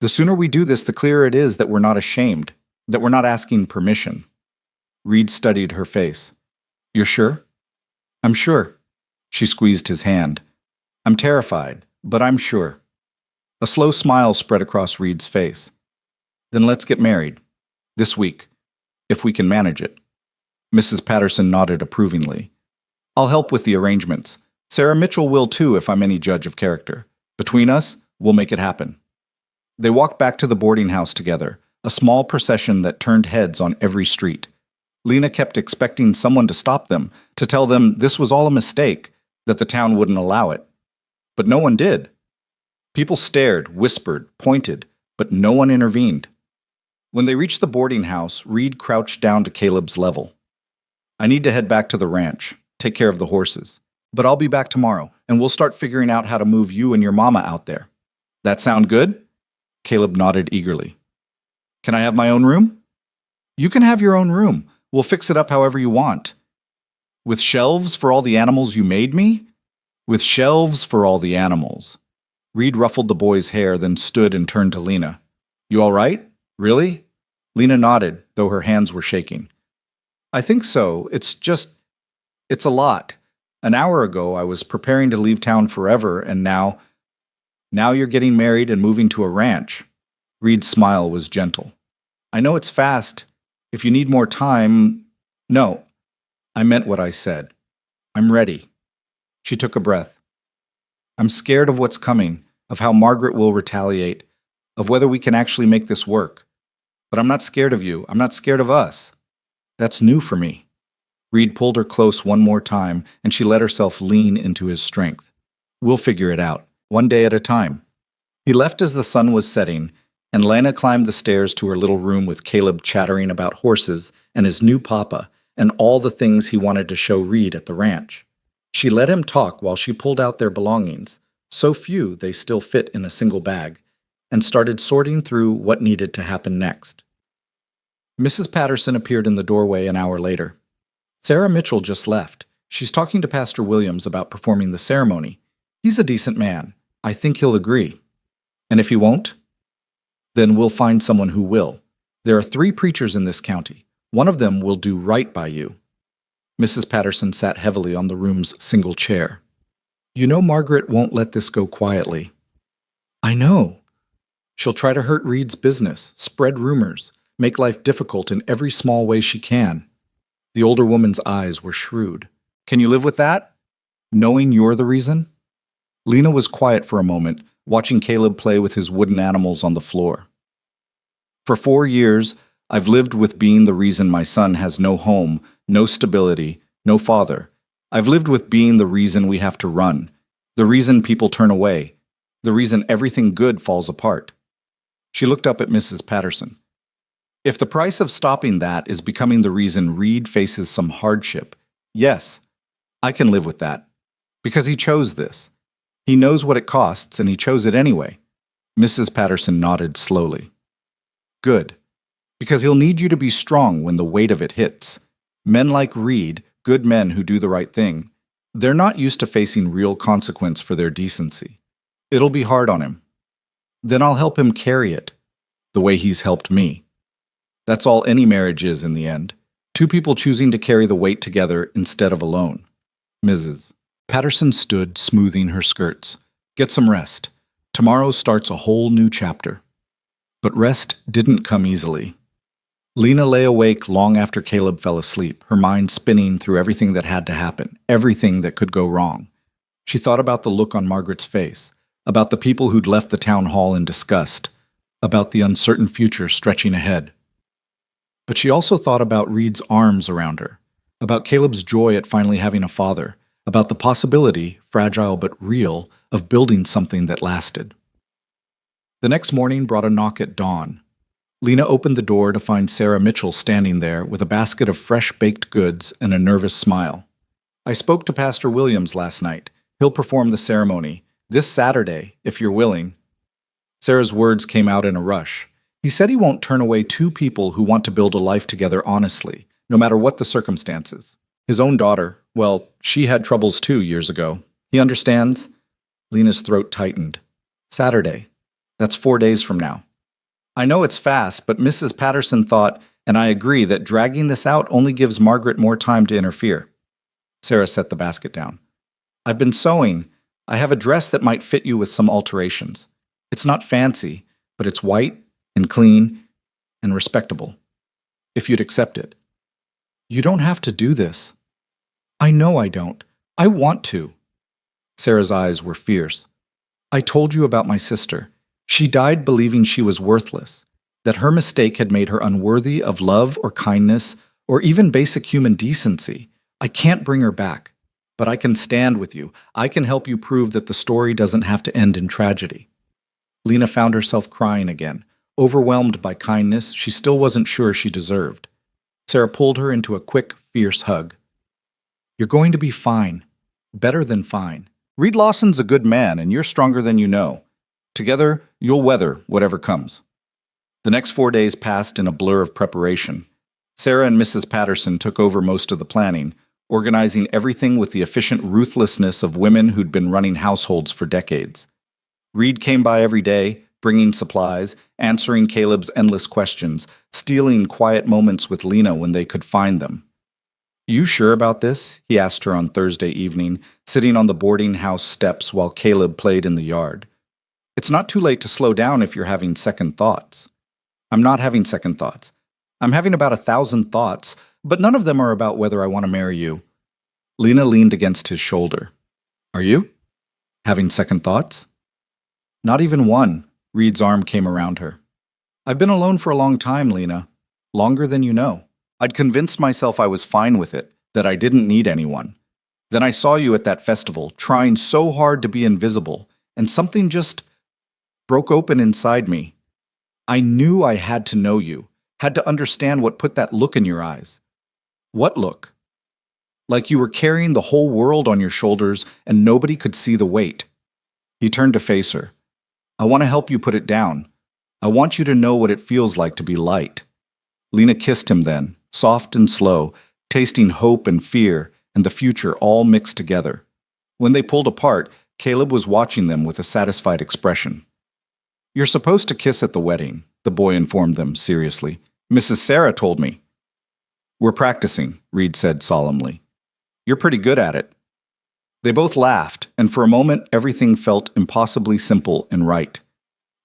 The sooner we do this, the clearer it is that we're not ashamed, that we're not asking permission. Reed studied her face. You're sure? I'm sure. She squeezed his hand. I'm terrified, but I'm sure. A slow smile spread across Reed's face. Then let's get married. This week, if we can manage it. Mrs. Patterson nodded approvingly. I'll help with the arrangements. Sarah Mitchell will too, if I'm any judge of character. Between us, we'll make it happen. They walked back to the boarding house together, a small procession that turned heads on every street. Lena kept expecting someone to stop them, to tell them this was all a mistake, that the town wouldn't allow it. But no one did. People stared, whispered, pointed, but no one intervened. When they reached the boarding house, Reed crouched down to Caleb's level. I need to head back to the ranch, take care of the horses. But I'll be back tomorrow, and we'll start figuring out how to move you and your mama out there. That sound good? Caleb nodded eagerly. Can I have my own room? You can have your own room. We'll fix it up however you want. With shelves for all the animals you made me? With shelves for all the animals. Reed ruffled the boy's hair, then stood and turned to Lena. You all right? Really? Lena nodded, though her hands were shaking. I think so. It's a lot. An hour ago, I was preparing to leave town forever, and now you're getting married and moving to a ranch. Reed's smile was gentle. I know it's fast. If you need more time... No, I meant what I said. I'm ready. She took a breath. I'm scared of what's coming, of how Margaret will retaliate, of whether we can actually make this work. But I'm not scared of you. I'm not scared of us. That's new for me. Reed pulled her close one more time, and she let herself lean into his strength. We'll figure it out, one day at a time. He left as the sun was setting, and Lena climbed the stairs to her little room with Caleb chattering about horses and his new papa and all the things he wanted to show Reed at the ranch. She let him talk while she pulled out their belongings, so few they still fit in a single bag, and started sorting through what needed to happen next. Mrs. Patterson appeared in the doorway an hour later. Sarah Mitchell just left. She's talking to Pastor Williams about performing the ceremony. He's a decent man. I think he'll agree. And if he won't, then we'll find someone who will. There are 3 preachers in this county. One of them will do right by you. Mrs. Patterson sat heavily on the room's single chair. You know Margaret won't let this go quietly. I know. She'll try to hurt Reed's business, spread rumors, make life difficult in every small way she can. The older woman's eyes were shrewd. Can you live with that? Knowing you're the reason? Lena was quiet for a moment, watching Caleb play with his wooden animals on the floor. For 4 years, I've lived with being the reason my son has no home, no stability, no father. I've lived with being the reason we have to run, the reason people turn away, the reason everything good falls apart. She looked up at Mrs. Patterson. If the price of stopping that is becoming the reason Reed faces some hardship, yes, I can live with that. Because he chose this. He knows what it costs, and he chose it anyway. Mrs. Patterson nodded slowly. Good. Because he'll need you to be strong when the weight of it hits. Men like Reed, good men who do the right thing, they're not used to facing real consequence for their decency. It'll be hard on him. Then I'll help him carry it, the way he's helped me. That's all any marriage is in the end. 2 people choosing to carry the weight together instead of alone. Mrs. Patterson stood, smoothing her skirts. Get some rest. Tomorrow starts a whole new chapter. But rest didn't come easily. Lena lay awake long after Caleb fell asleep, her mind spinning through everything that had to happen, everything that could go wrong. She thought about the look on Margaret's face, about the people who'd left the town hall in disgust, about the uncertain future stretching ahead. But she also thought about Reed's arms around her, about Caleb's joy at finally having a father, about the possibility, fragile but real, of building something that lasted. The next morning brought a knock at dawn. Lena opened the door to find Sarah Mitchell standing there with a basket of fresh baked goods and a nervous smile. "I spoke to Pastor Williams last night. He'll perform the ceremony this Saturday, if you're willing." Sarah's words came out in a rush. He said he won't turn away two people who want to build a life together honestly, no matter what the circumstances. His own daughter, well, she had troubles too years ago. He understands. Lena's throat tightened. "Saturday. That's 4 days from now." "I know it's fast, but Mrs. Patterson thought, and I agree, that dragging this out only gives Margaret more time to interfere." Sarah set the basket down. "I've been sewing. I have a dress that might fit you with some alterations. It's not fancy, but it's white and clean and respectable. If you'd accept it." "You don't have to do this." "I know I don't. I want to." Sarah's eyes were fierce. "I told you about my sister. She died believing she was worthless, that her mistake had made her unworthy of love or kindness or even basic human decency. I can't bring her back, but I can stand with you. I can help you prove that the story doesn't have to end in tragedy." Lena found herself crying again, overwhelmed by kindness she still wasn't sure she deserved. Sarah pulled her into a quick, fierce hug. "You're going to be fine. Better than fine. Reed Lawson's a good man, and you're stronger than you know. Together, you'll weather whatever comes." The next 4 days passed in a blur of preparation. Sarah and Mrs. Patterson took over most of the planning, organizing everything with the efficient ruthlessness of women who'd been running households for decades. Reed came by every day, bringing supplies, answering Caleb's endless questions, stealing quiet moments with Lena when they could find them. "You sure about this?" he asked her on Thursday evening, sitting on the boarding house steps while Caleb played in the yard. "It's not too late to slow down if you're having second thoughts." "I'm not having second thoughts. I'm having about 1,000 thoughts, but none of them are about whether I want to marry you." Lena leaned against his shoulder. "Are you? Having second thoughts?" "Not even one." Reed's arm came around her. "I've been alone for a long time, Lena. Longer than you know. I'd convinced myself I was fine with it, that I didn't need anyone. Then I saw you at that festival, trying so hard to be invisible, and something just broke open inside me. I knew I had to know you, had to understand what put that look in your eyes." "What look?" "Like you were carrying the whole world on your shoulders and nobody could see the weight." He turned to face her. "I want to help you put it down. I want you to know what it feels like to be light." Lena kissed him then, soft and slow, tasting hope and fear and the future all mixed together. When they pulled apart, Caleb was watching them with a satisfied expression. "You're supposed to kiss at the wedding," the boy informed them seriously. "Mrs. Sarah told me." "We're practicing," Reed said solemnly. "You're pretty good at it." They both laughed, and for a moment everything felt impossibly simple and right.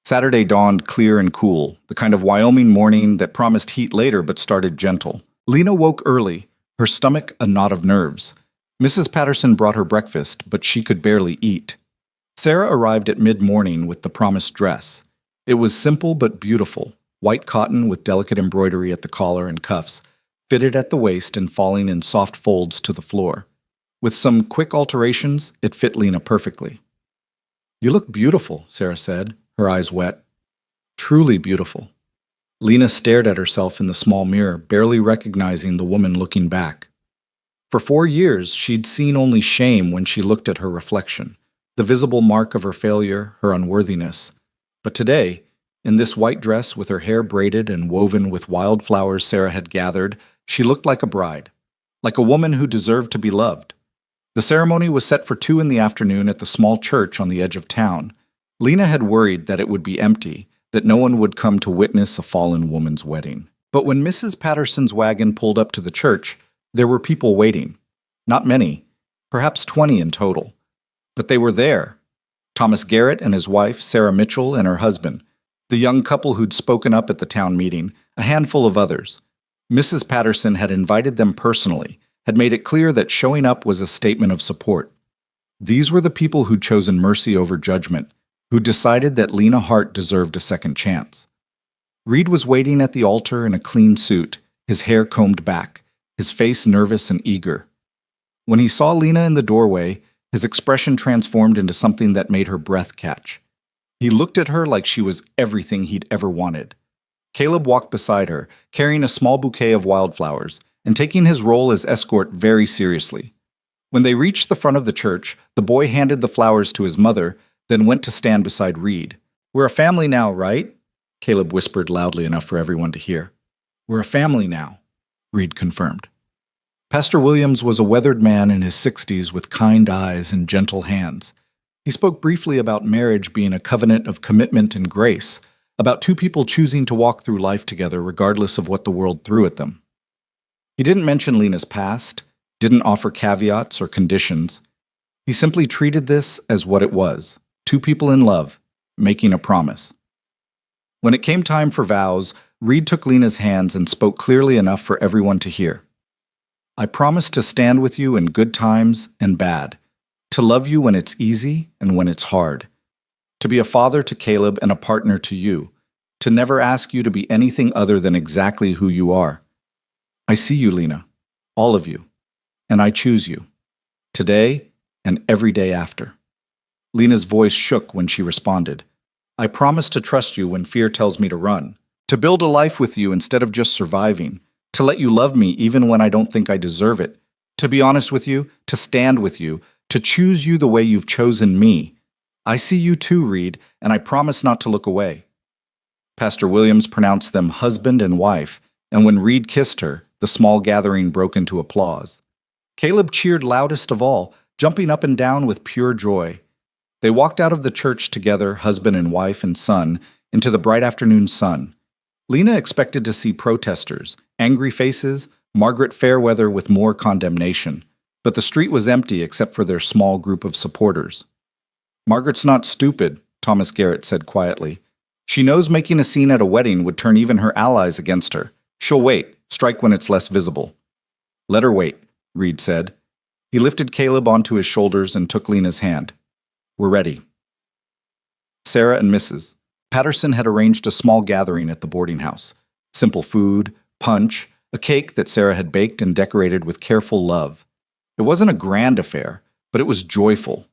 Saturday dawned clear and cool, the kind of Wyoming morning that promised heat later but started gentle. Lena woke early, her stomach a knot of nerves. Mrs. Patterson brought her breakfast, but she could barely eat. Sarah arrived at mid-morning with the promised dress. It was simple but beautiful, white cotton with delicate embroidery at the collar and cuffs, fitted at the waist and falling in soft folds to the floor. With some quick alterations, it fit Lena perfectly. "You look beautiful," Sarah said, her eyes wet. "Truly beautiful." Lena stared at herself in the small mirror, barely recognizing the woman looking back. For 4 years, she'd seen only shame when she looked at her reflection, the visible mark of her failure, her unworthiness. But today, in this white dress with her hair braided and woven with wildflowers Sarah had gathered, she looked like a bride, like a woman who deserved to be loved. The ceremony was set for 2 p.m. at the small church on the edge of town. Lena had worried that it would be empty, that no one would come to witness a fallen woman's wedding. But when Mrs. Patterson's wagon pulled up to the church, there were people waiting. Not many, perhaps 20 in total. But they were there. Thomas Garrett and his wife, Sarah Mitchell, and her husband, the young couple who'd spoken up at the town meeting, a handful of others. Mrs. Patterson had invited them personally, had made it clear that showing up was a statement of support. These were the people who'd chosen mercy over judgment, who decided that Lena Hart deserved a second chance. Reed was waiting at the altar in a clean suit, his hair combed back, his face nervous and eager. When he saw Lena in the doorway, his expression transformed into something that made her breath catch. He looked at her like she was everything he'd ever wanted. Caleb walked beside her, carrying a small bouquet of wildflowers, and taking his role as escort very seriously. When they reached the front of the church, the boy handed the flowers to his mother, then went to stand beside Reed. "We're a family now, right?" Caleb whispered loudly enough for everyone to hear. "We're a family now," Reed confirmed. Pastor Williams was a weathered man in his 60s with kind eyes and gentle hands. He spoke briefly about marriage being a covenant of commitment and grace, about two people choosing to walk through life together regardless of what the world threw at them. He didn't mention Lena's past, didn't offer caveats or conditions. He simply treated this as what it was, two people in love, making a promise. When it came time for vows, Reed took Lena's hands and spoke clearly enough for everyone to hear. "I promise to stand with you in good times and bad, to love you when it's easy and when it's hard, to be a father to Caleb and a partner to you, to never ask you to be anything other than exactly who you are. I see you, Lena, all of you, and I choose you, today and every day after." Lena's voice shook when she responded. "I promise to trust you when fear tells me to run, to build a life with you instead of just surviving, to let you love me even when I don't think I deserve it, to be honest with you, to stand with you, to choose you the way you've chosen me. I see you too, Reed, and I promise not to look away." Pastor Williams pronounced them husband and wife, and when Reed kissed her, the small gathering broke into applause. Caleb cheered loudest of all, jumping up and down with pure joy. They walked out of the church together, husband and wife and son, into the bright afternoon sun. Lena expected to see protesters, angry faces, Margaret Fairweather with more condemnation, but the street was empty except for their small group of supporters. "Margaret's not stupid," Thomas Garrett said quietly. "She knows making a scene at a wedding would turn even her allies against her. She'll wait, strike when it's less visible." "Let her wait," Reed said. He lifted Caleb onto his shoulders and took Lena's hand. "We're ready." Sarah and Mrs. Patterson had arranged a small gathering at the boarding house. Simple food, punch, a cake that Sarah had baked and decorated with careful love. It wasn't a grand affair, but it was joyful.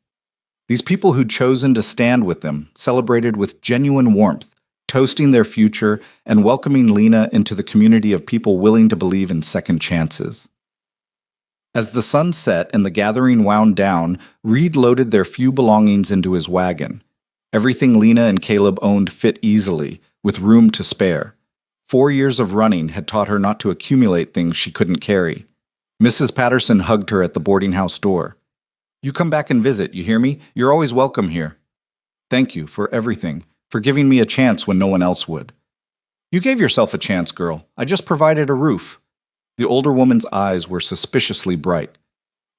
These people who'd chosen to stand with them celebrated with genuine warmth, toasting their future and welcoming Lena into the community of people willing to believe in second chances. As the sun set and the gathering wound down, Reed loaded their few belongings into his wagon. Everything Lena and Caleb owned fit easily, with room to spare. 4 years of running had taught her not to accumulate things she couldn't carry. Mrs. Patterson hugged her at the boarding house door. "You come back and visit, you hear me? You're always welcome here." "Thank you for everything, for giving me a chance when no one else would." "You gave yourself a chance, girl. I just provided a roof." The older woman's eyes were suspiciously bright.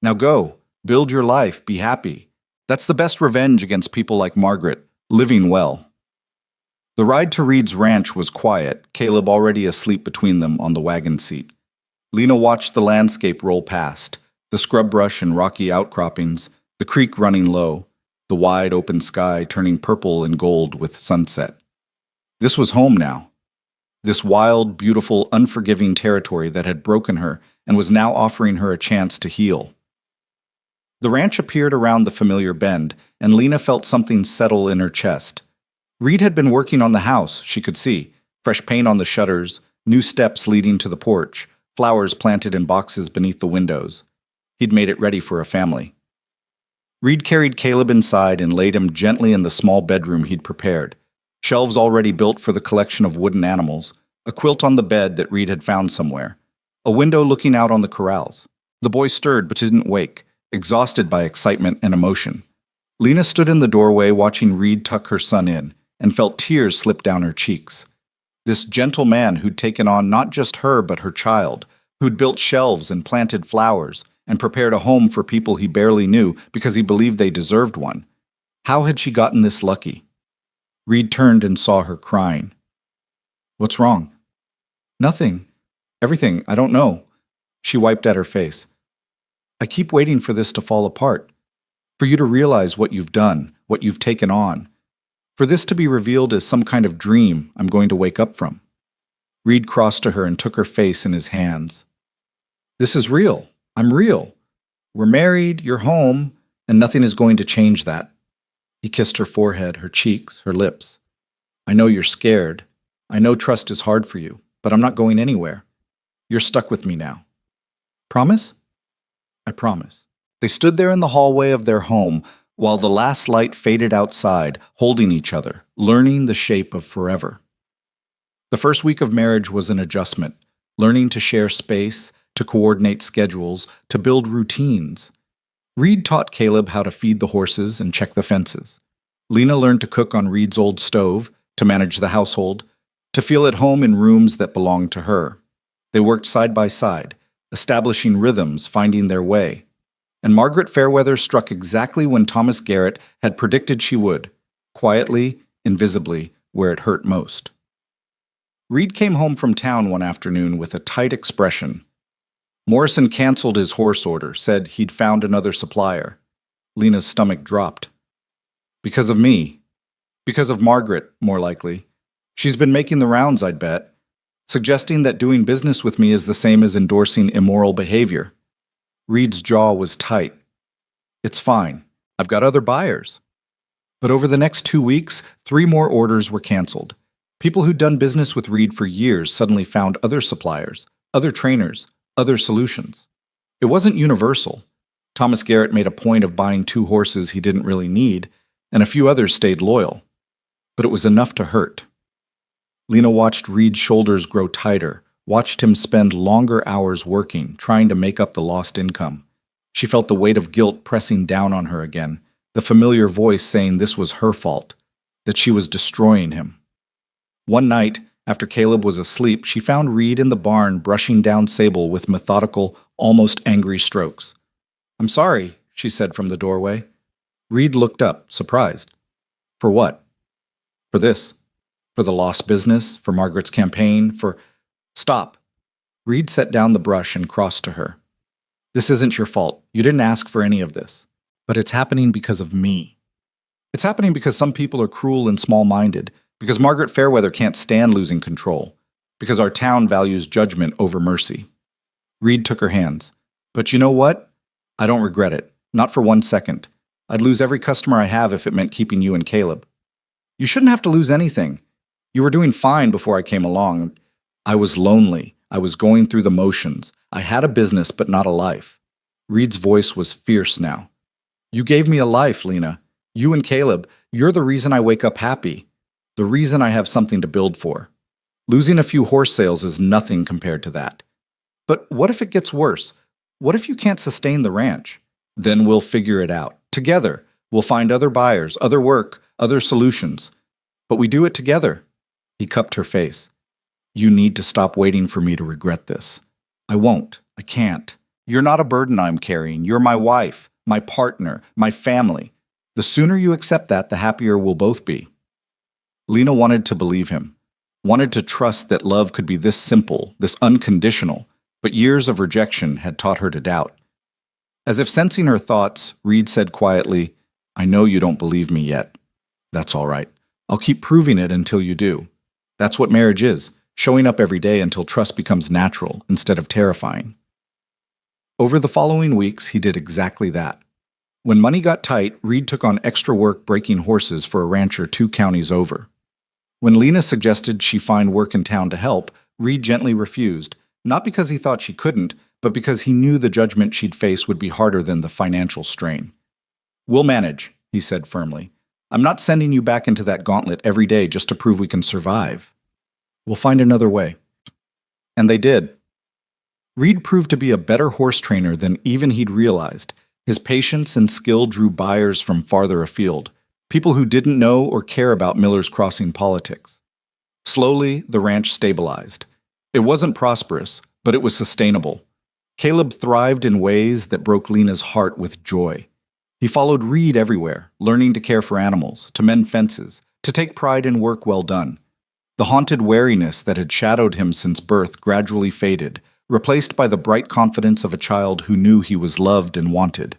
"Now go, build your life, be happy. That's the best revenge against people like Margaret, living well." The ride to Reed's ranch was quiet, Caleb already asleep between them on the wagon seat. Lena watched the landscape roll past, the scrub brush and rocky outcroppings, the creek running low, the wide open sky turning purple and gold with sunset. This was home now. This wild, beautiful, unforgiving territory that had broken her and was now offering her a chance to heal. The ranch appeared around the familiar bend, and Lena felt something settle in her chest. Reed had been working on the house, she could see. Fresh paint on the shutters, new steps leading to the porch, flowers planted in boxes beneath the windows. He'd made it ready for a family. Reed carried Caleb inside and laid him gently in the small bedroom he'd prepared. Shelves already built for the collection of wooden animals, a quilt on the bed that Reed had found somewhere, a window looking out on the corrals. The boy stirred but didn't wake, exhausted by excitement and emotion. Lena stood in the doorway watching Reed tuck her son in, and felt tears slip down her cheeks. This gentle man who'd taken on not just her but her child, who'd built shelves and planted flowers, and prepared a home for people he barely knew because he believed they deserved one. How had she gotten this lucky? Reed turned and saw her crying. "What's wrong?" Nothing. Everything. I don't know. She wiped at her face. I keep waiting for this to fall apart. For you to realize what you've done, what you've taken on. For this to be revealed as some kind of dream I'm going to wake up from. Reed crossed to her and took her face in his hands. This is real. I'm real. We're married, you're home, and nothing is going to change that. He kissed her forehead, her cheeks, her lips. I know you're scared. I know trust is hard for you, but I'm not going anywhere. You're stuck with me now. Promise? I promise. They stood there in the hallway of their home while the last light faded outside, holding each other, learning the shape of forever. The first week of marriage was an adjustment, learning to share space, to coordinate schedules, to build routines. Reed taught Caleb how to feed the horses and check the fences. Lena learned to cook on Reed's old stove, to manage the household, to feel at home in rooms that belonged to her. They worked side by side, establishing rhythms, finding their way. And Margaret Fairweather struck exactly when Thomas Garrett had predicted she would, quietly, invisibly, where it hurt most. Reed came home from town one afternoon with a tight expression. Morrison canceled his horse order, said he'd found another supplier. Lena's stomach dropped. Because of me. Because of Margaret, more likely. She's been making the rounds, I'd bet, suggesting that doing business with me is the same as endorsing immoral behavior. Reed's jaw was tight. It's fine. I've got other buyers. But over the next 2 weeks, 3 more orders were canceled. People who'd done business with Reed for years suddenly found other suppliers, other trainers, other solutions. It wasn't universal. Thomas Garrett made a point of buying 2 horses he didn't really need, and a few others stayed loyal. But it was enough to hurt. Lena watched Reed's shoulders grow tighter, watched him spend longer hours working, trying to make up the lost income. She felt the weight of guilt pressing down on her again, the familiar voice saying this was her fault, that she was destroying him. One night, after Caleb was asleep, she found Reed in the barn brushing down Sable with methodical, almost angry strokes. I'm sorry, she said from the doorway. Reed looked up, surprised. For what? For this. For the lost business, for Margaret's campaign, for... Stop. Reed set down the brush and crossed to her. This isn't your fault. You didn't ask for any of this. But it's happening because of me. It's happening because some people are cruel and small-minded, because Margaret Fairweather can't stand losing control, because our town values judgment over mercy. Reed took her hands. But you know what? I don't regret it. Not for 1 second. I'd lose every customer I have if it meant keeping you and Caleb. You shouldn't have to lose anything. You were doing fine before I came along. I was lonely. I was going through the motions. I had a business, but not a life. Reed's voice was fierce now. You gave me a life, Lena. You and Caleb, you're the reason I wake up happy. The reason I have something to build for. Losing a few horse sales is nothing compared to that. But what if it gets worse? What if you can't sustain the ranch? Then we'll figure it out. Together. We'll find other buyers, other work, other solutions. But we do it together. He cupped her face. You need to stop waiting for me to regret this. I won't. I can't. You're not a burden I'm carrying. You're my wife, my partner, my family. The sooner you accept that, the happier we'll both be. Lena wanted to believe him, wanted to trust that love could be this simple, this unconditional, but years of rejection had taught her to doubt. As if sensing her thoughts, Reed said quietly, I know you don't believe me yet. That's all right. I'll keep proving it until you do. That's what marriage is, showing up every day until trust becomes natural instead of terrifying. Over the following weeks, he did exactly that. When money got tight, Reed took on extra work breaking horses for a rancher 2 counties over. When Lena suggested she find work in town to help, Reed gently refused, not because he thought she couldn't, but because he knew the judgment she'd face would be harder than the financial strain. We'll manage, he said firmly. I'm not sending you back into that gauntlet every day just to prove we can survive. We'll find another way. And they did. Reed proved to be a better horse trainer than even he'd realized. His patience and skill drew buyers from farther afield, people who didn't know or care about Miller's Crossing politics. Slowly, the ranch stabilized. It wasn't prosperous, but it was sustainable. Caleb thrived in ways that broke Lena's heart with joy. He followed Reed everywhere, learning to care for animals, to mend fences, to take pride in work well done. The haunted wariness that had shadowed him since birth gradually faded, replaced by the bright confidence of a child who knew he was loved and wanted.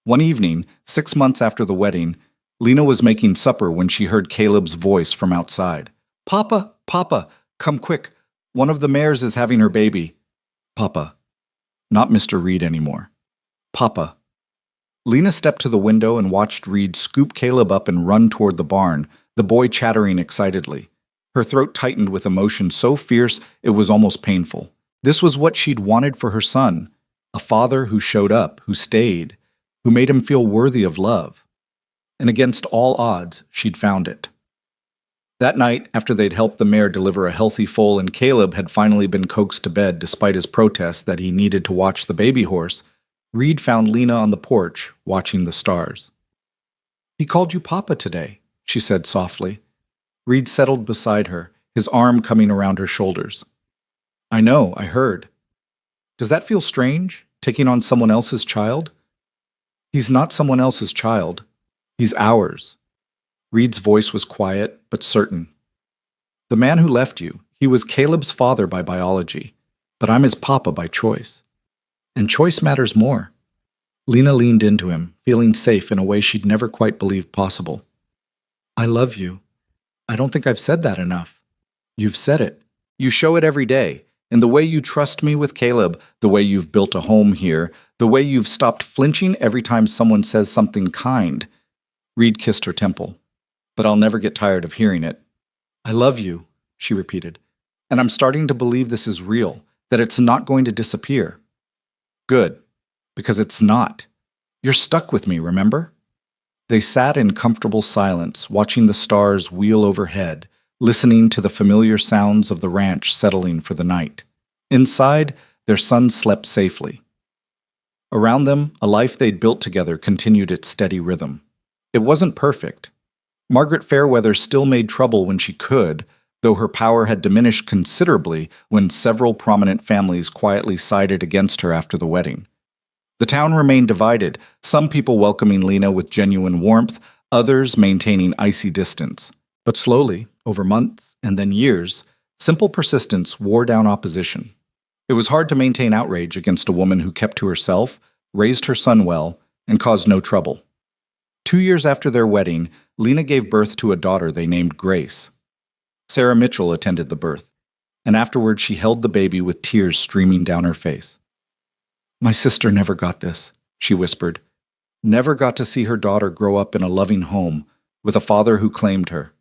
One evening, 6 months after the wedding, Lena was making supper when she heard Caleb's voice from outside. "Papa, Papa, come quick. One of the mares is having her baby." "Papa." Not Mr. Reed anymore. "Papa." Lena stepped to the window and watched Reed scoop Caleb up and run toward the barn, the boy chattering excitedly. Her throat tightened with emotion so fierce it was almost painful. This was what she'd wanted for her son, a father who showed up, who stayed, who made him feel worthy of love. And against all odds, she'd found it. That night, after they'd helped the mare deliver a healthy foal and Caleb had finally been coaxed to bed despite his protests that he needed to watch the baby horse, Reed found Lena on the porch, watching the stars. "He called you Papa today," she said softly. Reed settled beside her, his arm coming around her shoulders. "I know, I heard. Does that feel strange, taking on someone else's child?" "He's not someone else's child. He's ours." Reed's voice was quiet, but certain. "The man who left you, he was Caleb's father by biology, but I'm his papa by choice. And choice matters more." Lena leaned into him, feeling safe in a way she'd never quite believed possible. "I love you. I don't think I've said that enough." "You've said it. You show it every day. In the way you trust me with Caleb, the way you've built a home here, the way you've stopped flinching every time someone says something kind." Reed kissed her temple. "But I'll never get tired of hearing it." "I love you," she repeated. "And I'm starting to believe this is real, that it's not going to disappear." "Good, because it's not. You're stuck with me, remember?" They sat in comfortable silence, watching the stars wheel overhead, listening to the familiar sounds of the ranch settling for the night. Inside, their son slept safely. Around them, a life they'd built together continued its steady rhythm. It wasn't perfect. Margaret Fairweather still made trouble when she could, though her power had diminished considerably when several prominent families quietly sided against her after the wedding. The town remained divided, some people welcoming Lena with genuine warmth, others maintaining icy distance. But slowly, over months and then years, simple persistence wore down opposition. It was hard to maintain outrage against a woman who kept to herself, raised her son well, and caused no trouble. 2 years after their wedding, Lena gave birth to a daughter they named Grace. Sarah Mitchell attended the birth, and afterward she held the baby with tears streaming down her face. "My sister never got this," she whispered. "Never got to see her daughter grow up in a loving home, with a father who claimed her.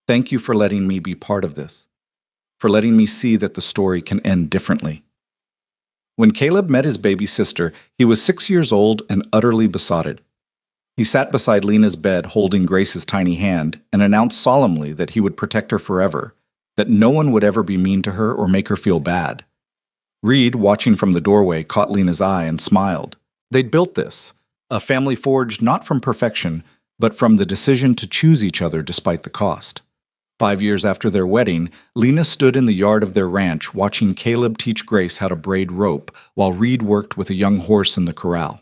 Thank you for letting me be part of this, for letting me see that the story can end differently." When Caleb met his baby sister, he was 6 years old and utterly besotted. He sat beside Lena's bed holding Grace's tiny hand and announced solemnly that he would protect her forever, that no one would ever be mean to her or make her feel bad. Reed, watching from the doorway, caught Lena's eye and smiled. They'd built this, a family forged not from perfection, but from the decision to choose each other despite the cost. 5 years after their wedding, Lena stood in the yard of their ranch watching Caleb teach Grace how to braid rope while Reed worked with a young horse in the corral.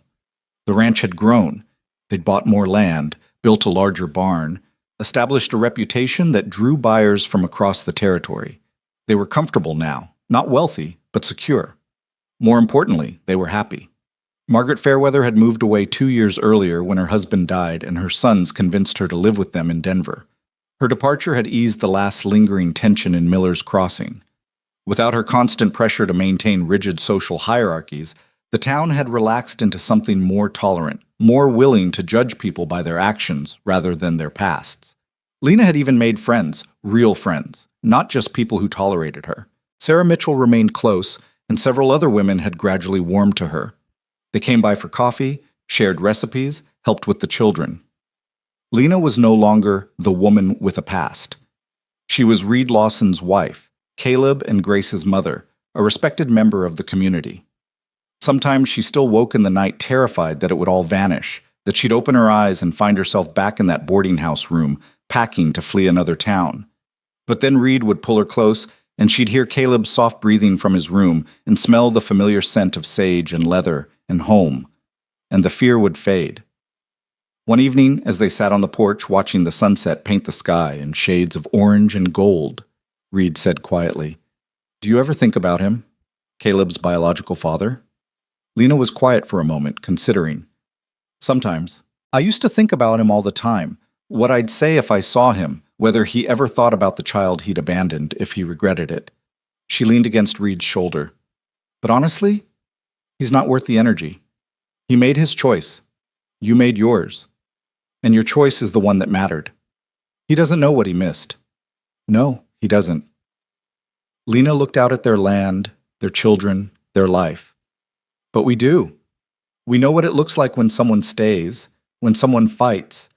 The ranch had grown. They'd bought more land, built a larger barn, established a reputation that drew buyers from across the territory. They were comfortable now, not wealthy, but secure. More importantly, they were happy. Margaret Fairweather had moved away 2 years earlier when her husband died and her sons convinced her to live with them in Denver. Her departure had eased the last lingering tension in Miller's Crossing. Without her constant pressure to maintain rigid social hierarchies, the town had relaxed into something more tolerant, more willing to judge people by their actions rather than their pasts. Lena had even made friends, real friends, not just people who tolerated her. Sarah Mitchell remained close, and several other women had gradually warmed to her. They came by for coffee, shared recipes, helped with the children. Lena was no longer the woman with a past. She was Reed Lawson's wife, Caleb and Grace's mother, a respected member of the community. Sometimes she still woke in the night terrified that it would all vanish, that she'd open her eyes and find herself back in that boarding house room, packing to flee another town. But then Reed would pull her close, and she'd hear Caleb's soft breathing from his room and smell the familiar scent of sage and leather and home, and the fear would fade. One evening, as they sat on the porch watching the sunset paint the sky in shades of orange and gold, Reed said quietly, "Do you ever think about him? Caleb's biological father?" Lena was quiet for a moment, considering. "Sometimes. I used to think about him all the time. What I'd say if I saw him, whether he ever thought about the child he'd abandoned, if he regretted it." She leaned against Reed's shoulder. "But honestly, he's not worth the energy. He made his choice. You made yours. And your choice is the one that mattered. He doesn't know what he missed. No, he doesn't." Lena looked out at their land, their children, their life. "But we do. We know what it looks like when someone stays, when someone fights,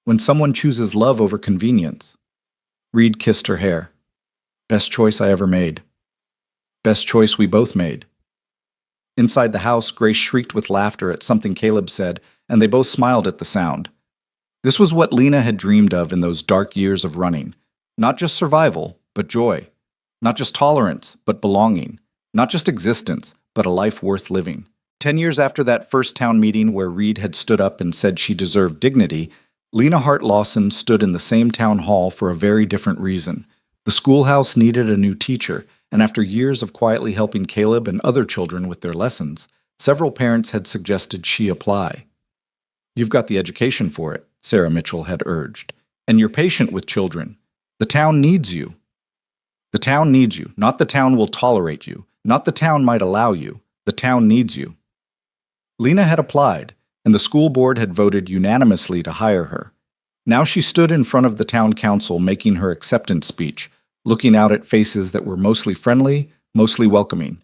when someone chooses love over convenience." Reed kissed her hair. "Best choice I ever made. Best choice we both made." Inside the house, Grace shrieked with laughter at something Caleb said, and they both smiled at the sound. This was what Lena had dreamed of in those dark years of running. Not just survival, but joy. Not just tolerance, but belonging. Not just existence, but a life worth living. 10 years after that first town meeting where Reed had stood up and said she deserved dignity, Lena Hart Lawson stood in the same town hall for a very different reason. The schoolhouse needed a new teacher, and after years of quietly helping Caleb and other children with their lessons, several parents had suggested she apply. "You've got the education for it," Sarah Mitchell had urged, "and you're patient with children. The town needs you." The town needs you, not the town will tolerate you, not the town might allow you. The town needs you. Lena had applied, and the school board had voted unanimously to hire her. Now she stood in front of the town council making her acceptance speech, looking out at faces that were mostly friendly, mostly welcoming.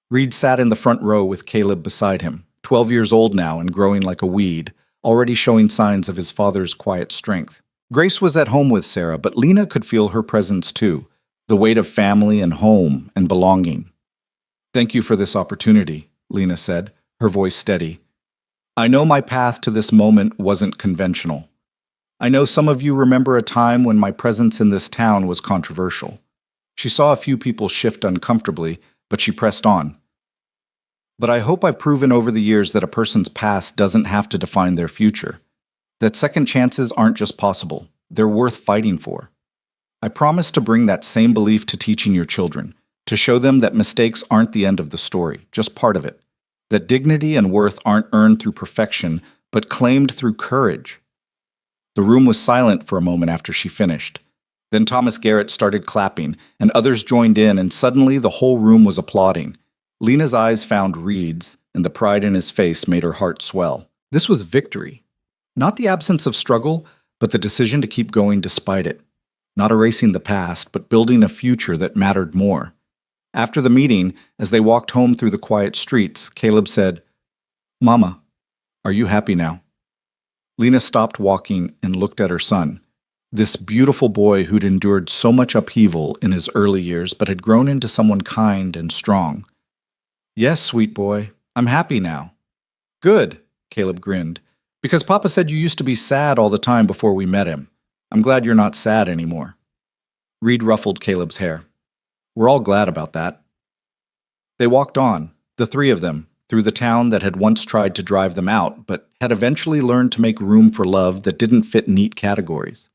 Reed sat in the front row with Caleb beside him, 12 years old now and growing like a weed, already showing signs of his father's quiet strength. Grace was at home with Sarah, but Lena could feel her presence too, the weight of family and home and belonging. "Thank you for this opportunity," Lena said, her voice steady. "I know my path to this moment wasn't conventional. I know some of you remember a time when my presence in this town was controversial." She saw a few people shift uncomfortably, but she pressed on. "But I hope I've proven over the years that a person's past doesn't have to define their future. That second chances aren't just possible, they're worth fighting for. I promise to bring that same belief to teaching your children, to show them that mistakes aren't the end of the story, just part of it. That dignity and worth aren't earned through perfection, but claimed through courage." The room was silent for a moment after she finished. Then Thomas Garrett started clapping, and others joined in, and suddenly the whole room was applauding. Lena's eyes found Reed's, and the pride in his face made her heart swell. This was victory. Not the absence of struggle, but the decision to keep going despite it. Not erasing the past, but building a future that mattered more. After the meeting, as they walked home through the quiet streets, Caleb said, "Mama, are you happy now?" Lena stopped walking and looked at her son, this beautiful boy who'd endured so much upheaval in his early years but had grown into someone kind and strong. "Yes, sweet boy, I'm happy now." "Good," Caleb grinned, "because Papa said you used to be sad all the time before we met him. I'm glad you're not sad anymore." Reed ruffled Caleb's hair. "We're all glad about that." They walked on, the three of them, through the town that had once tried to drive them out, but had eventually learned to make room for love that didn't fit neat categories.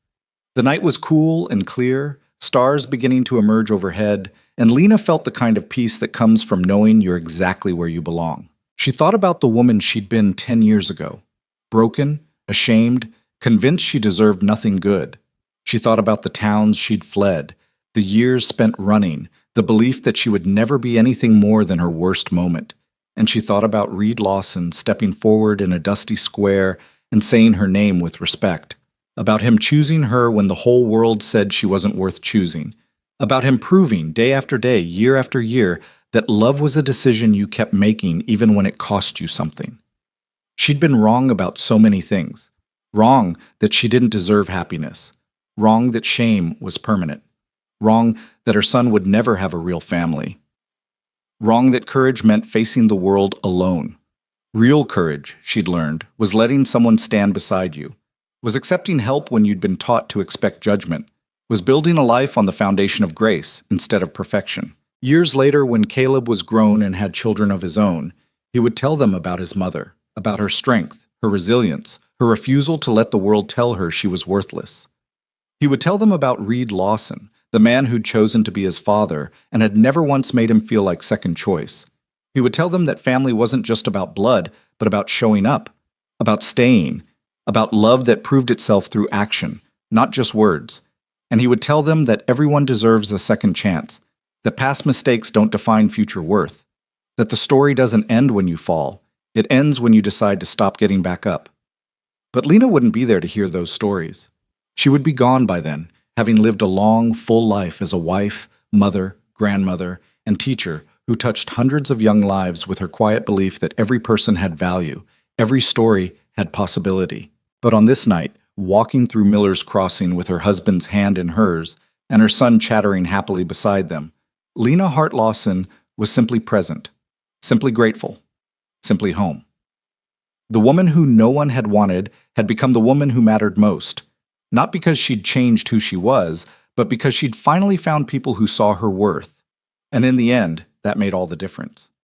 The night was cool and clear, stars beginning to emerge overhead, and Lena felt the kind of peace that comes from knowing you're exactly where you belong. She thought about the woman she'd been 10 years ago, broken, ashamed, convinced she deserved nothing good. She thought about the towns she'd fled, the years spent running, the belief that she would never be anything more than her worst moment. And she thought about Reed Lawson stepping forward in a dusty square and saying her name with respect. About him choosing her when the whole world said she wasn't worth choosing. About him proving day after day, year after year, that love was a decision you kept making even when it cost you something. She'd been wrong about so many things. Wrong that she didn't deserve happiness. Wrong that shame was permanent. Wrong that her son would never have a real family. Wrong that courage meant facing the world alone. Real courage, she'd learned, was letting someone stand beside you, was accepting help when you'd been taught to expect judgment, was building a life on the foundation of grace instead of perfection. Years later, when Caleb was grown and had children of his own, he would tell them about his mother, about her strength, her resilience, her refusal to let the world tell her she was worthless. He would tell them about Reed Lawson, the man who'd chosen to be his father and had never once made him feel like second choice. He would tell them that family wasn't just about blood, but about showing up, about staying, about love that proved itself through action, not just words. And he would tell them that everyone deserves a second chance, that past mistakes don't define future worth, that the story doesn't end when you fall, it ends when you decide to stop getting back up. But Lena wouldn't be there to hear those stories. She would be gone by then, having lived a long, full life as a wife, mother, grandmother, and teacher who touched hundreds of young lives with her quiet belief that every person had value, every story had possibility. But on this night, walking through Miller's Crossing with her husband's hand in hers and her son chattering happily beside them, Lena Hart Lawson was simply present, simply grateful, simply home. The woman who no one had wanted had become the woman who mattered most, not because she'd changed who she was, but because she'd finally found people who saw her worth. And in the end, that made all the difference.